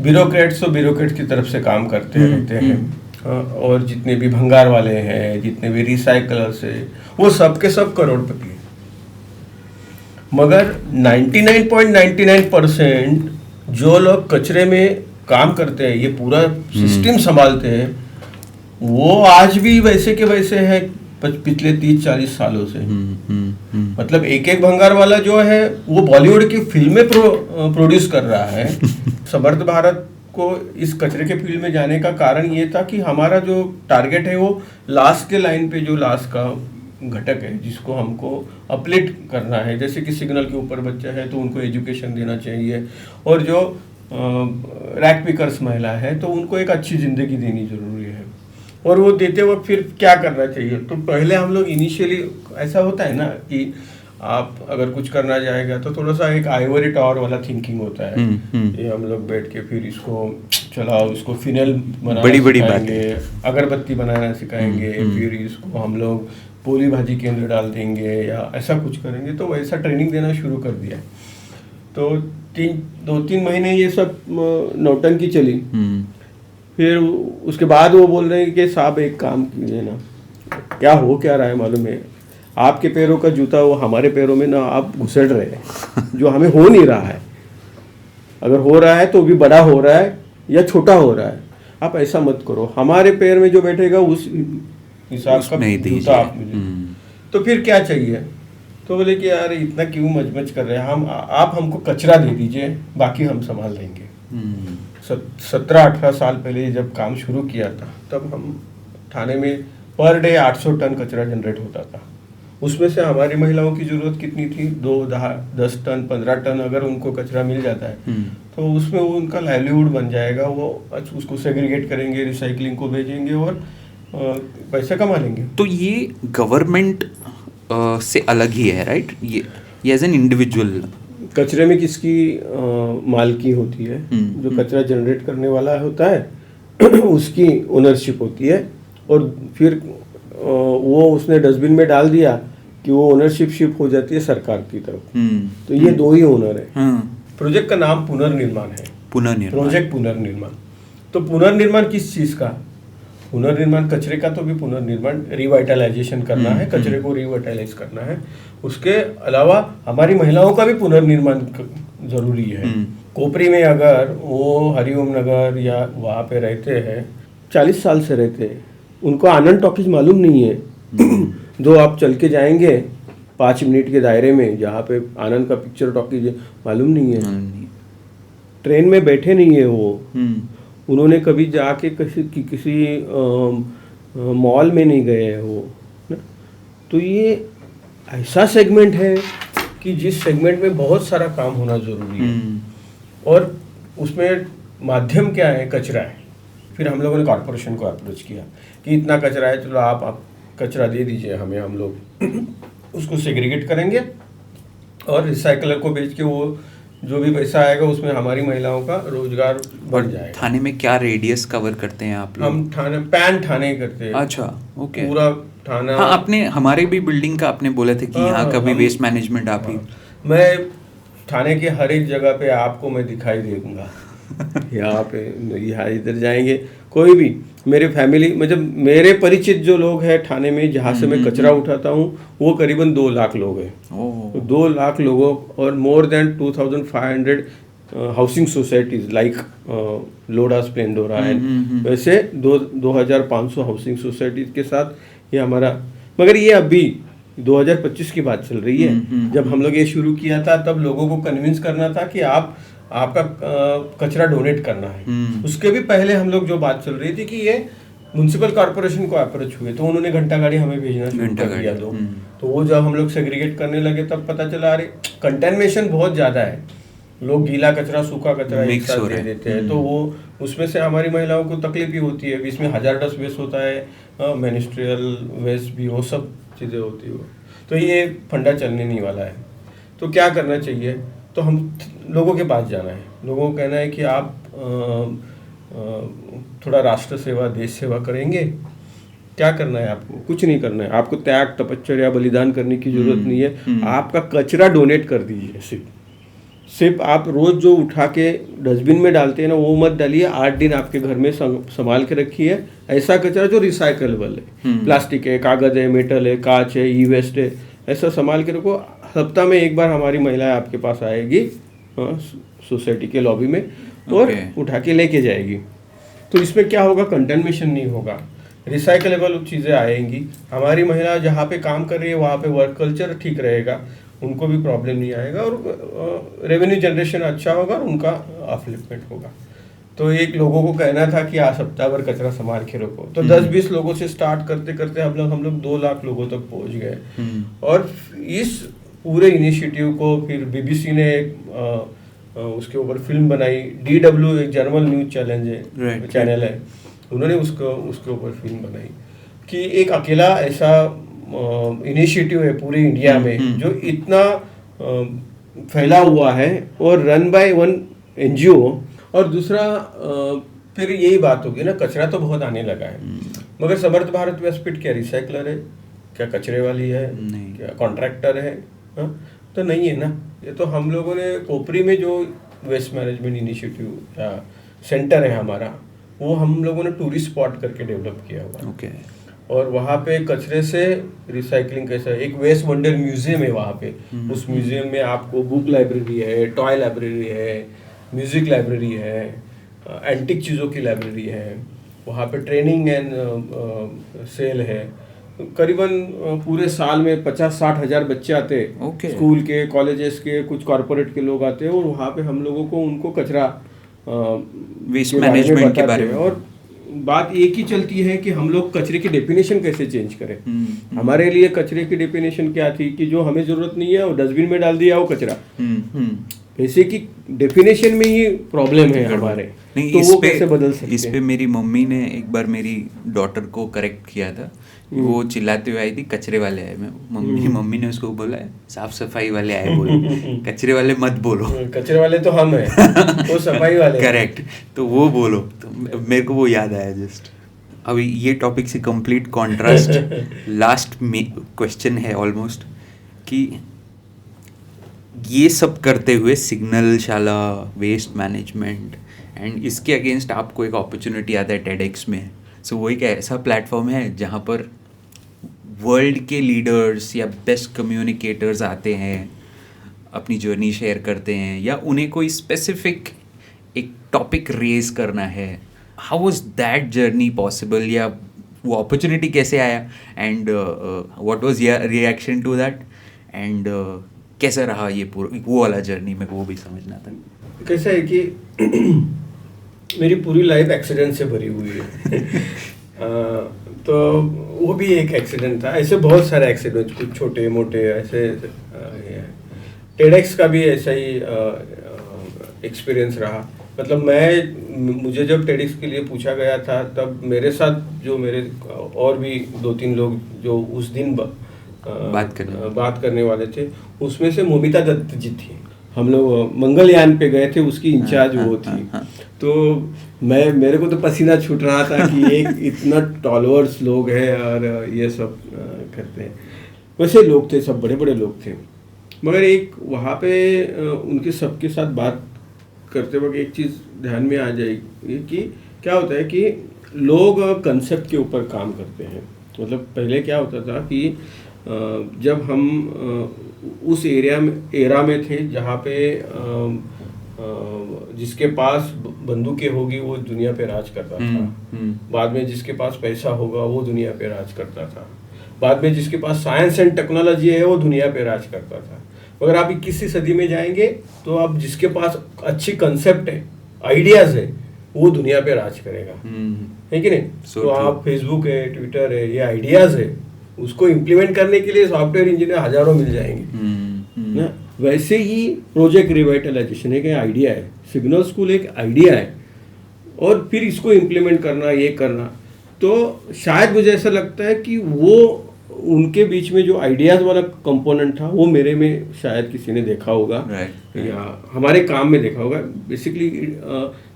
S1: ब्यूरोक्रेट्स तो ब्यूरोक्रेट्स की तरफ से काम करते रहते हैं और जितने भी भंगार वाले हैं, जितने भी रिसाइकलर्स हैं, वो सब के सब करोड़पति हैं। मगर 99.99% जो लोग कचरे में काम करते हैं, ये पूरा सिस्टम संभालते हैं, वो आज भी वैसे के वैसे है पिछले 30-40 सालों से। मतलब एक एक भंगार वाला जो है वो बॉलीवुड की फिल्में प्रोड्यूस कर रहा है। समर्थ भारत को इस कचरे के फील्ड में जाने का कारण ये था कि हमारा जो टारगेट है वो लास्ट के लाइन पे जो लास्ट का घटक है जिसको हमको अपलिफ्ट करना है। जैसे कि सिग्नल के ऊपर बच्चा है तो उनको एजुकेशन देना चाहिए, और जो रैक पिकर्स महिला है तो उनको एक अच्छी ज़िंदगी देनी ज़रूरी है। और वो देते वक्त फिर क्या करना चाहिए, तो पहले हम लोग इनिशियली ऐसा होता है ना कि आप अगर कुछ करना जाएगा तो थोड़ा सा एक आइवरी टावर वाला थिंकिंग होता है। ये हम लोग बैठ के फिर इसको चलाओ, इसको फिनल बनाना सिखाएंगे, अगरबत्ती बनाना सिखाएंगे, फिर इसको हम लोग पोली भाजी के अंदर डाल देंगे या ऐसा कुछ करेंगे। तो वैसा ट्रेनिंग देना शुरू कर दिया। तो 2-3 महीने ये सब नौटंकी चली। फिर उसके बाद वो बोल रहे हैं कि साहब एक काम कीजिए ना, क्या रहा है मालूम है, आपके पैरों का जूता वो हमारे पैरों में ना आप घुसड़ रहे हैं, जो हमें हो नहीं रहा है। अगर हो रहा है तो भी बड़ा हो रहा है या छोटा हो रहा है, आप ऐसा मत करो, हमारे पैर में जो बैठेगा उस हिसाब का जूता आप मुझे। तो फिर क्या चाहिए, तो बोले कि यार इतना क्यों मचमच कर रहे हैं, आप हमको कचरा दे दीजिए, बाकी हम संभाल लेंगे। 17-18 साल पहले जब काम शुरू किया था तब हम थाने में पर डे 800 टन कचरा जनरेट होता था। उसमें से हमारी महिलाओं की ज़रूरत कितनी थी, 10 टन 15 टन अगर उनको कचरा मिल जाता है तो उसमें वो उनका लाइवलीहुड बन जाएगा। वो उसको सेग्रीगेट करेंगे, रिसाइकलिंग को भेजेंगे और पैसे कमा लेंगे।
S2: तो ये गवर्नमेंट से अलग ही है, राइट? ये एज एन इंडिविजुअल
S1: कचरे में किसकी मालकी होती है, जो कचरा जनरेट करने वाला होता है उसकी ओनरशिप होती है, और फिर वो उसने डस्टबिन में डाल दिया कि वो ओनरशिप शिफ्ट हो जाती है सरकार की तरफ। तो ये दो ही ओनर है। प्रोजेक्ट का नाम पुनर्निर्माण है, प्रोजेक्ट पुनर्निर्माण। तो पुनर्निर्माण किस चीज़ का, पुनर्निर्माण कचरे का, तो भी पुनर्निर्माण रिवाइटलाइजेशन करना है, कचरे को रिवाइटलाइज करना है। उसके अलावा हमारी महिलाओं का भी पुनर्निर्माण जरूरी है। कोपरी में अगर वो हरिओम नगर या वहाँ पे रहते हैं, 40 साल से रहते हैं, उनको आनंद टॉकीज मालूम नहीं है। जो आप चल के जाएंगे 5 मिनट के दायरे में, जहाँ पे आनंद का पिक्चर टॉकीज है, मालूम नहीं है। ट्रेन में बैठे नहीं है वो, उन्होंने कभी जाके किसी मॉल में नहीं गए हैं वो ना। तो ये ऐसा सेगमेंट है कि जिस सेगमेंट में बहुत सारा काम होना ज़रूरी है, और उसमें माध्यम क्या है, कचरा है। फिर हम लोगों ने कॉर्पोरेशन को अप्रोच किया कि इतना कचरा है, चलो आप कचरा दे दीजिए हमें, हम लोग उसको सेग्रीगेट करेंगे और रिसाइकलर को बेच के वो जो भी पैसा आएगा उसमें हमारी महिलाओं का रोजगार बढ़ जाएगा।
S2: थाने में क्या रेडियस कवर करते हैं आप लोग?
S1: हम थाने करते हैं।
S2: अच्छा, ओके।
S1: पूरा थाना।
S2: हाँ, आपने हमारे भी बिल्डिंग का आपने बोला था कि यहाँ का भी वेस्ट मैनेजमेंट आप ही।
S1: मैं थाने के हर एक जगह पे आपको मैं दिखाई दूंगा। यहाँ पे यहाँ इधर जाएंगे, कोई भी मेरे फैमिली मतलब मेरे परिचित जो लोग हैं थाने में जहाँ से मैं कचरा उठाता हूँ वो करीबन 2 लाख लोग हैं। तो 2 लाख लोगों और more than 2500 housing societies like Lodha Splendora है, वैसे 2500 हाउसिंग सोसाइटीज के साथ ये हमारा। मगर ये अभी 2025 की बात चल रही है। जब हम लोग ये शुरू किया था तब लोगों को कन्विंस करना था कि आपका कचरा डोनेट करना है। उसके भी पहले हम लोग जो बात चल रही थी कि ये म्युनिसिपल कॉर्पोरेशन को अप्रोच हुए, तो उन्होंने घंटा गाड़ी हमें भेजना शुरू कर दिया। तो वो जब हम लोग सेग्रीगेट करने लगे तब पता चला अरे कंटेमिनेशन बहुत ज़्यादा है, लोग गीला कचरा सूखा कचरा एक साथ दे देते हैं। तो वो उसमें से हमारी महिलाओं को तकलीफ ही होती है। इसमें हजारडस वेस्ट होता है, मिनिस्ट्रियल वेस्ट भी, वो सब चीज़ें होती है। तो ये फंडा चलने नहीं वाला है। तो क्या करना चाहिए? तो हम लोगों के पास जाना है, लोगों को कहना है कि आप थोड़ा राष्ट्र सेवा, देश सेवा करेंगे। क्या करना है आपको? कुछ नहीं करना है, आपको त्याग, तपश्चर्या, बलिदान करने की जरूरत नहीं है। आपका कचरा डोनेट कर दीजिए। सिर्फ आप रोज जो उठा के डस्टबिन में डालते हैं ना, वो मत डालिए। 8 दिन आपके घर में संभाल के रखिए ऐसा कचरा जो रिसाइकलेबल है, प्लास्टिक है, कागज है, मेटल है, कांच है, ई वेस्ट है, ऐसा संभाल के रखो। सप्ताह में एक बार हमारी महिलाएं आपके पास आएगी सोसाइटी के लॉबी में और उठा के लेके जाएगी। तो इसमें क्या होगा? कंटेमिनेशन नहीं होगा, रिसाइकलेबल चीज़ें आएंगी। हमारी महिला जहाँ पे काम कर रही है वहाँ पे वर्क कल्चर ठीक रहेगा, उनको भी प्रॉब्लम नहीं आएगा और रेवेन्यू जनरेशन अच्छा होगा और उनका अपलिफ्टमेंट होगा। तो एक लोगों को कहना था कि सप्ताह भर कचरा संभाल के रखो। तो 10-20 लोगों से स्टार्ट करते करते हम लोग 2 लाख लोगों तक पहुंच गए। और इस पूरे इनिशिएटिव को फिर बीबीसी ने उसके ऊपर फिल्म बनाई। DW एक जर्मन न्यूज चैनल है, उन्होंने उसके ऊपर फिल्म बनाई कि एक अकेला ऐसा इनिशिएटिव है पूरे इंडिया में जो इतना फैला हुआ है और रन बाय वन NGO। और दूसरा फिर यही बात होगी ना, कचरा तो बहुत आने लगा है, मगर समर्थ भारत व्यासपीठ क्या रिसाइकलर है? क्या कचरे वाली है? क्या कॉन्ट्रैक्टर है? तो नहीं है ना। ये तो हम लोगों ने कोपरी में जो वेस्ट मैनेजमेंट इनिशिएटिव या सेंटर है हमारा, वो हम लोगों ने टूरिस्ट स्पॉट करके डेवलप किया हुआ। और वहाँ पे कचरे से रिसाइकलिंग कैसा है, एक वेस्ट वंडर म्यूजियम है वहाँ पे। उस म्यूजियम में आपको बुक लाइब्रेरी है, टॉय लाइब्रेरी है, म्यूजिक लाइब्रेरी है, एंटिक चीज़ों की लाइब्रेरी है, वहाँ पे ट्रेनिंग एंड सेल है। करीबन पूरे साल में 50-60 हज़ार बच्चे आते हैं, स्कूल के, कॉलेजेस के, कुछ कॉरपोरेट के लोग आते हैं और वहाँ पे हम लोगों को उनको कचरा
S2: वेस्ट मैनेजमेंट के बारे में।
S1: और बात एक ही चलती है कि हम लोग कचरे की डेफिनेशन कैसे चेंज करें। हमारे लिए कचरे की डेफिनेशन क्या थी कि जो हमें जरूरत नहीं है वो डस्टबिन में डाल दिया वो कचरा। ऐसे की डेफिनेशन में ही प्रॉब्लम है हमारे।
S2: नहीं,
S1: तो वो कैसे बदल सकते हैं?
S2: इस पे मेरी मम्मी ने एक बार मेरी डॉटर को करेक्ट किया था। वो चिल्लाते हुए आई थी कचरे वाले आए। मम्मी ने उसको बोला है साफ सफाई वाले आए बोलो, कचरे वाले मत बोलो।
S1: कचरे वाले तो हम हैं, वो सफाई वाले।
S2: करेक्ट, तो वो बोलो। तो मेरे को वो याद आया जस्ट। अभी ये टॉपिक से कंप्लीट कॉन्ट्रास्ट लास्ट क्वेश्चन है ऑलमोस्ट, कि ये सब करते हुए सिग्नल शाला, वेस्ट मैनेजमेंट एंड इसके अगेंस्ट आपको एक अपॉर्चुनिटी आता है TEDx में। सो वो एक ऐसा प्लेटफॉर्म है जहाँ पर वर्ल्ड के लीडर्स या बेस्ट कम्युनिकेटर्स आते हैं, अपनी जर्नी शेयर करते हैं, या उन्हें कोई स्पेसिफिक एक टॉपिक रेज करना है। How was that journey possible, या वो अपॉर्चुनिटी कैसे आया, and what was your reaction to that, and कैसा रहा ये पूरा वो वाला जर्नी? में वो भी समझना था।
S1: कैसा है कि मेरी पूरी लाइफ एक्सीडेंट से भरी हुई है। तो वो भी एक एक्सीडेंट था। ऐसे बहुत सारे एक्सीडेंट, कुछ छोटे मोटे ऐसे। TEDx का भी ऐसा ही एक्सपीरियंस रहा। मतलब मुझे जब TEDx के लिए पूछा गया था, तब मेरे साथ जो मेरे और भी 2-3 लोग जो उस दिन बात करने वाले थे, उसमें से मोमिता दत्त जी थी। हम लोग मंगलयान पे गए थे, उसकी इंचार्ज वो थी। तो मेरे को तो पसीना छूट रहा था कि एक इतना टॉलवर्स लोग हैं और ये सब करते हैं। वैसे लोग थे, सब बड़े बड़े लोग थे, मगर एक वहाँ पे उनके सबके साथ बात करते वक्त एक चीज़ ध्यान में आ जाएगी कि क्या होता है कि लोग कंसेप्ट के ऊपर काम करते हैं। मतलब पहले क्या होता था कि जब हम उस एरा में थे जहाँ पे जिसके पास बंदूकें होगी वो दुनिया पे राज करता था। बाद में जिसके पास पैसा होगा वो दुनिया पे राज करता था। बाद में जिसके पास साइंस एंड टेक्नोलॉजी है वो दुनिया पे राज करता था। मगर आप 21वीं सदी में जाएंगे तो आप जिसके पास अच्छी कंसेप्ट है, आइडियाज है, वो दुनिया पे राज करेगा। है कि नहीं? तो आप फेसबुक है, ट्विटर है, ये आइडियाज है, उसको इम्प्लीमेंट करने के लिए सॉफ्टवेयर इंजीनियर हजारों मिल जाएंगे ना। वैसे ही प्रोजेक्ट रिवाइटलाइजेशन एक आइडिया है, सिग्नल स्कूल एक आइडिया है, और फिर इसको इम्प्लीमेंट करना, ये करना। तो शायद मुझे ऐसा लगता है कि वो उनके बीच में जो आइडियाज़ वाला कंपोनेंट था वो मेरे में शायद किसी ने देखा होगा, या हमारे काम में देखा होगा। बेसिकली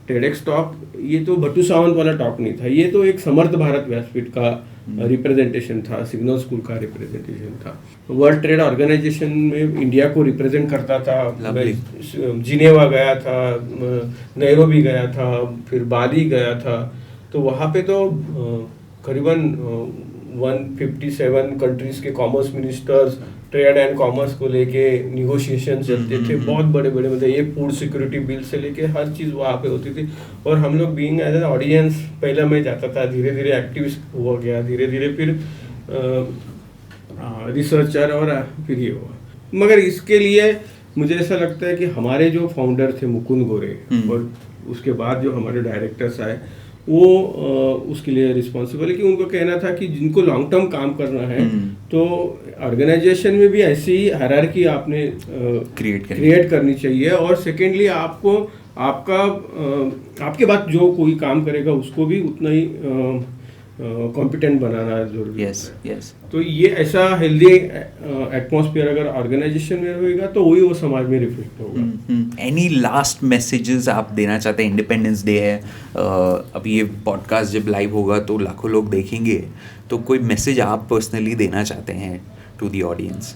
S1: टेडेक्स टॉक ये तो भट्टू सावंत वाला टॉक नहीं था, ये तो एक समर्थ भारत व्यासपीठ का रिप्रेजेंटेशन था, सिग्नल स्कूल का रिप्रेजेंटेशन था। वर्ल्ड ट्रेड ऑर्गेनाइजेशन में इंडिया को रिप्रेजेंट करता था। मैं जिनेवा गया था, नैरोबी गया था, फिर बाली गया था, तो वहाँ पे तो करीबन 157 कंट्रीज के commerce ministers trade and commerce को लेके निगोशिएशन चलते थे, बहुत बड़े बड़े, मतलब ये फूड सिक्योरिटी बिल से लेके हर चीज़ वहाँ पे होती थी। और हम लोग बीइंग एज एन ऑडियंस, पहले मैं जाता था, धीरे धीरे एक्टिविस्ट हुआ गया, धीरे धीरे फिर रिसर्चर, और फिर ये हुआ। मगर इसके लिए मुझे ऐसा लगता है कि हमारे जो फाउंडर थे मुकुंद गोरे, और उसके बाद जो हमारे डायरेक्टर्स आए, वो उसके लिए रिस्पॉन्सिबल है कि उनको कहना था कि जिनको लॉन्ग टर्म काम करना है तो ऑर्गेनाइजेशन में भी ऐसी ही हायरार्की आपने क्रिएट करनी चाहिए। और सेकेंडली आपको आपके बाद जो कोई काम करेगा उसको भी उतना ही कॉम्पिटेंट बनाना जरूरी है। तो ये ऐसा हेल्दी एटमॉस्फेयर अगर ऑर्गेनाइजेशन में रहेगा तो वही वो समाज में रिफ्लेक्ट होगा।
S2: एनी लास्ट मैसेजेस आप देना चाहते हैं? इंडिपेंडेंस डे है, अभी ये पॉडकास्ट जब लाइव होगा तो लाखों लोग देखेंगे, तो कोई मैसेज आप पर्सनली देना चाहते हैं टू द ऑडियंस?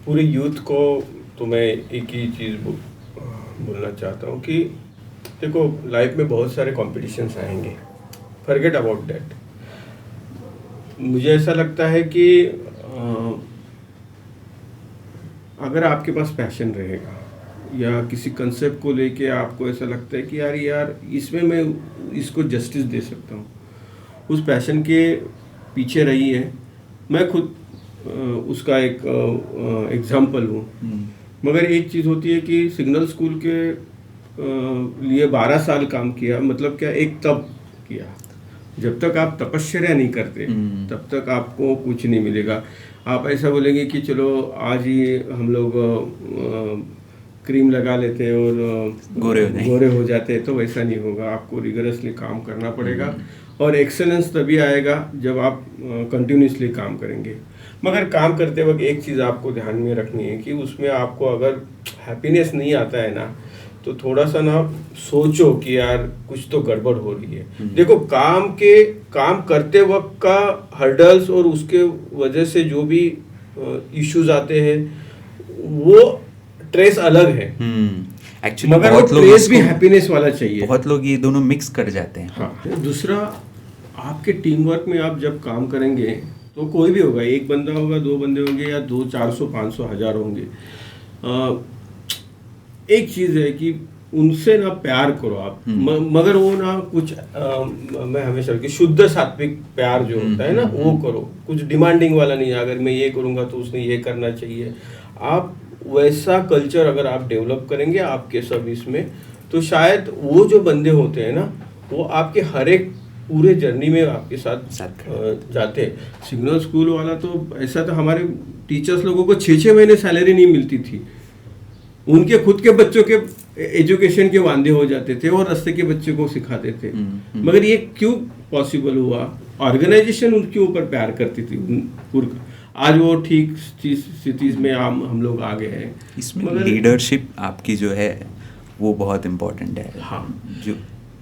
S1: पूरे यूथ को तो मैं एक ही चीज़ बोलना चाहता हूँ कि देखो, लाइफ में बहुत सारे कॉम्पिटिशन्स आएंगे, फॉरगेट अबाउट दैट। मुझे ऐसा लगता है कि अगर आपके पास पैशन रहेगा या किसी कंसेप्ट को लेके आपको ऐसा लगता है कि यार इसमें मैं इसको जस्टिस दे सकता हूँ, उस पैशन के पीछे रही है। मैं खुद उसका एक एग्जाम्पल हूँ। मगर एक चीज़ होती है कि सिग्नल स्कूल के लिए 12 साल काम किया, मतलब क्या, एक तप किया। जब तक आप तपस्या नहीं करते तब तक आपको कुछ नहीं मिलेगा। आप ऐसा बोलेंगे कि चलो आज ही हम लोग क्रीम लगा लेते और गोरे हो जाते, तो वैसा नहीं होगा। आपको रिगरसली काम करना पड़ेगा और एक्सेलेंस तभी आएगा जब आप कंटिन्यूसली काम करेंगे। मगर काम करते वक्त एक चीज़ आपको ध्यान में रखनी है कि उसमें आपको अगर हैप्पीनेस नहीं आता है ना, तो थोड़ा सा ना सोचो कि यार कुछ तो गड़बड़ हो रही है। देखो, काम करते वक्त का हर्डल्स और उसके वजह से जो भी इश्यूज आते हैं वो ट्रेस अलग है।
S2: एक्चुअली
S1: मगर वो ट्रेस भी हैप्पीनेस वाला चाहिए।
S2: बहुत लोग ये दोनों मिक्स कर जाते हैं।
S1: हाँ। दूसरा, आपके टीम वर्क में आप जब काम करेंगे तो कोई भी होगा, एक बंदा होगा, 2 बंदे होंगे, या 200, 400, 500, 1000 होंगे। एक चीज़ है कि उनसे ना प्यार करो आप, मगर वो ना कुछ मैं हमेशा कि शुद्ध सात्विक प्यार जो होता है ना, वो करो। कुछ डिमांडिंग वाला नहीं, अगर मैं ये करूँगा तो उसने ये करना चाहिए। आप वैसा कल्चर अगर आप डेवलप करेंगे आपके सर्विस में, तो शायद वो जो बंदे होते हैं ना, वो आपके हर एक पूरे जर्नी में आपके साथ जाते हैं। सिग्नल स्कूल वाला तो ऐसा था, हमारे टीचर्स लोगों को 6-6 महीने सैलरी नहीं मिलती थी। उनके खुद के बच्चों के एजुकेशन के वांदे हो जाते थे और रास्ते के बच्चों को सिखाते थे। मगर ये क्यों पॉसिबल हुआ? ऑर्गेनाइजेशन उनके ऊपर प्यार करती थी। आज वो ठीक स्थिति में हम लोग आ गए हैं।
S2: इसमें लीडरशिप आपकी जो है वो बहुत इम्पोर्टेंट है।
S1: हाँ,
S2: जो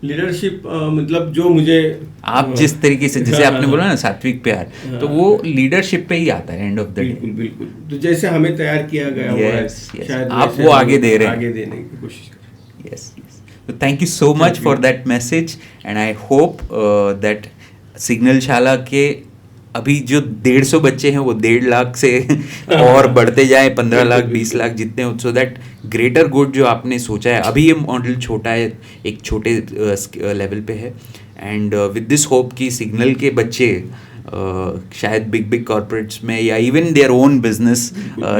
S1: लीडरशिप मतलब जो मुझे
S2: आप जिस तरीके से, जैसे आपने बोला ना सात्विक प्यार, तो वो लीडरशिप पे ही आता है एंड ऑफ द डे।
S1: बिल्कुल। तो जैसे हमें तैयार किया गया हुआ है,
S2: शायद आप वो आगे दे रहे हैं,
S1: आगे देने की कोशिश करें।
S2: यस। तो thank you so much for that message and I hope that signal शाला के अभी जो 150 बच्चे हैं वो 1.5 लाख से और बढ़ते जाए 15 लाख 20 लाख जितने हो, सो दैट ग्रेटर गुड जो आपने सोचा है। अभी ये मॉडल छोटा है, एक छोटे लेवल पे है, एंड विद दिस होप कि सिग्नल के बच्चे शायद बिग कॉर्पोरेट्स में या even their own business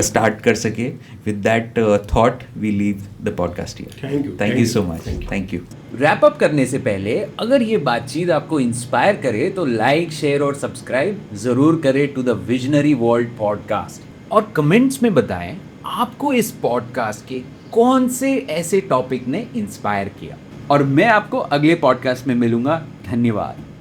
S2: start कर सके। With that thought we leave the podcast here. Thank you so much. Thank you. Wrap up करने से पहले अगर ये बातचीत आपको इंस्पायर करे तो लाइक, शेयर और सब्सक्राइब जरूर करें to the visionary world podcast, और कमेंट्स में बताएं आपको इस पॉडकास्ट के कौन से ऐसे टॉपिक ने इंस्पायर किया। और मैं आपको अगले पॉडकास्ट में मिलूंगा। धन्यवाद।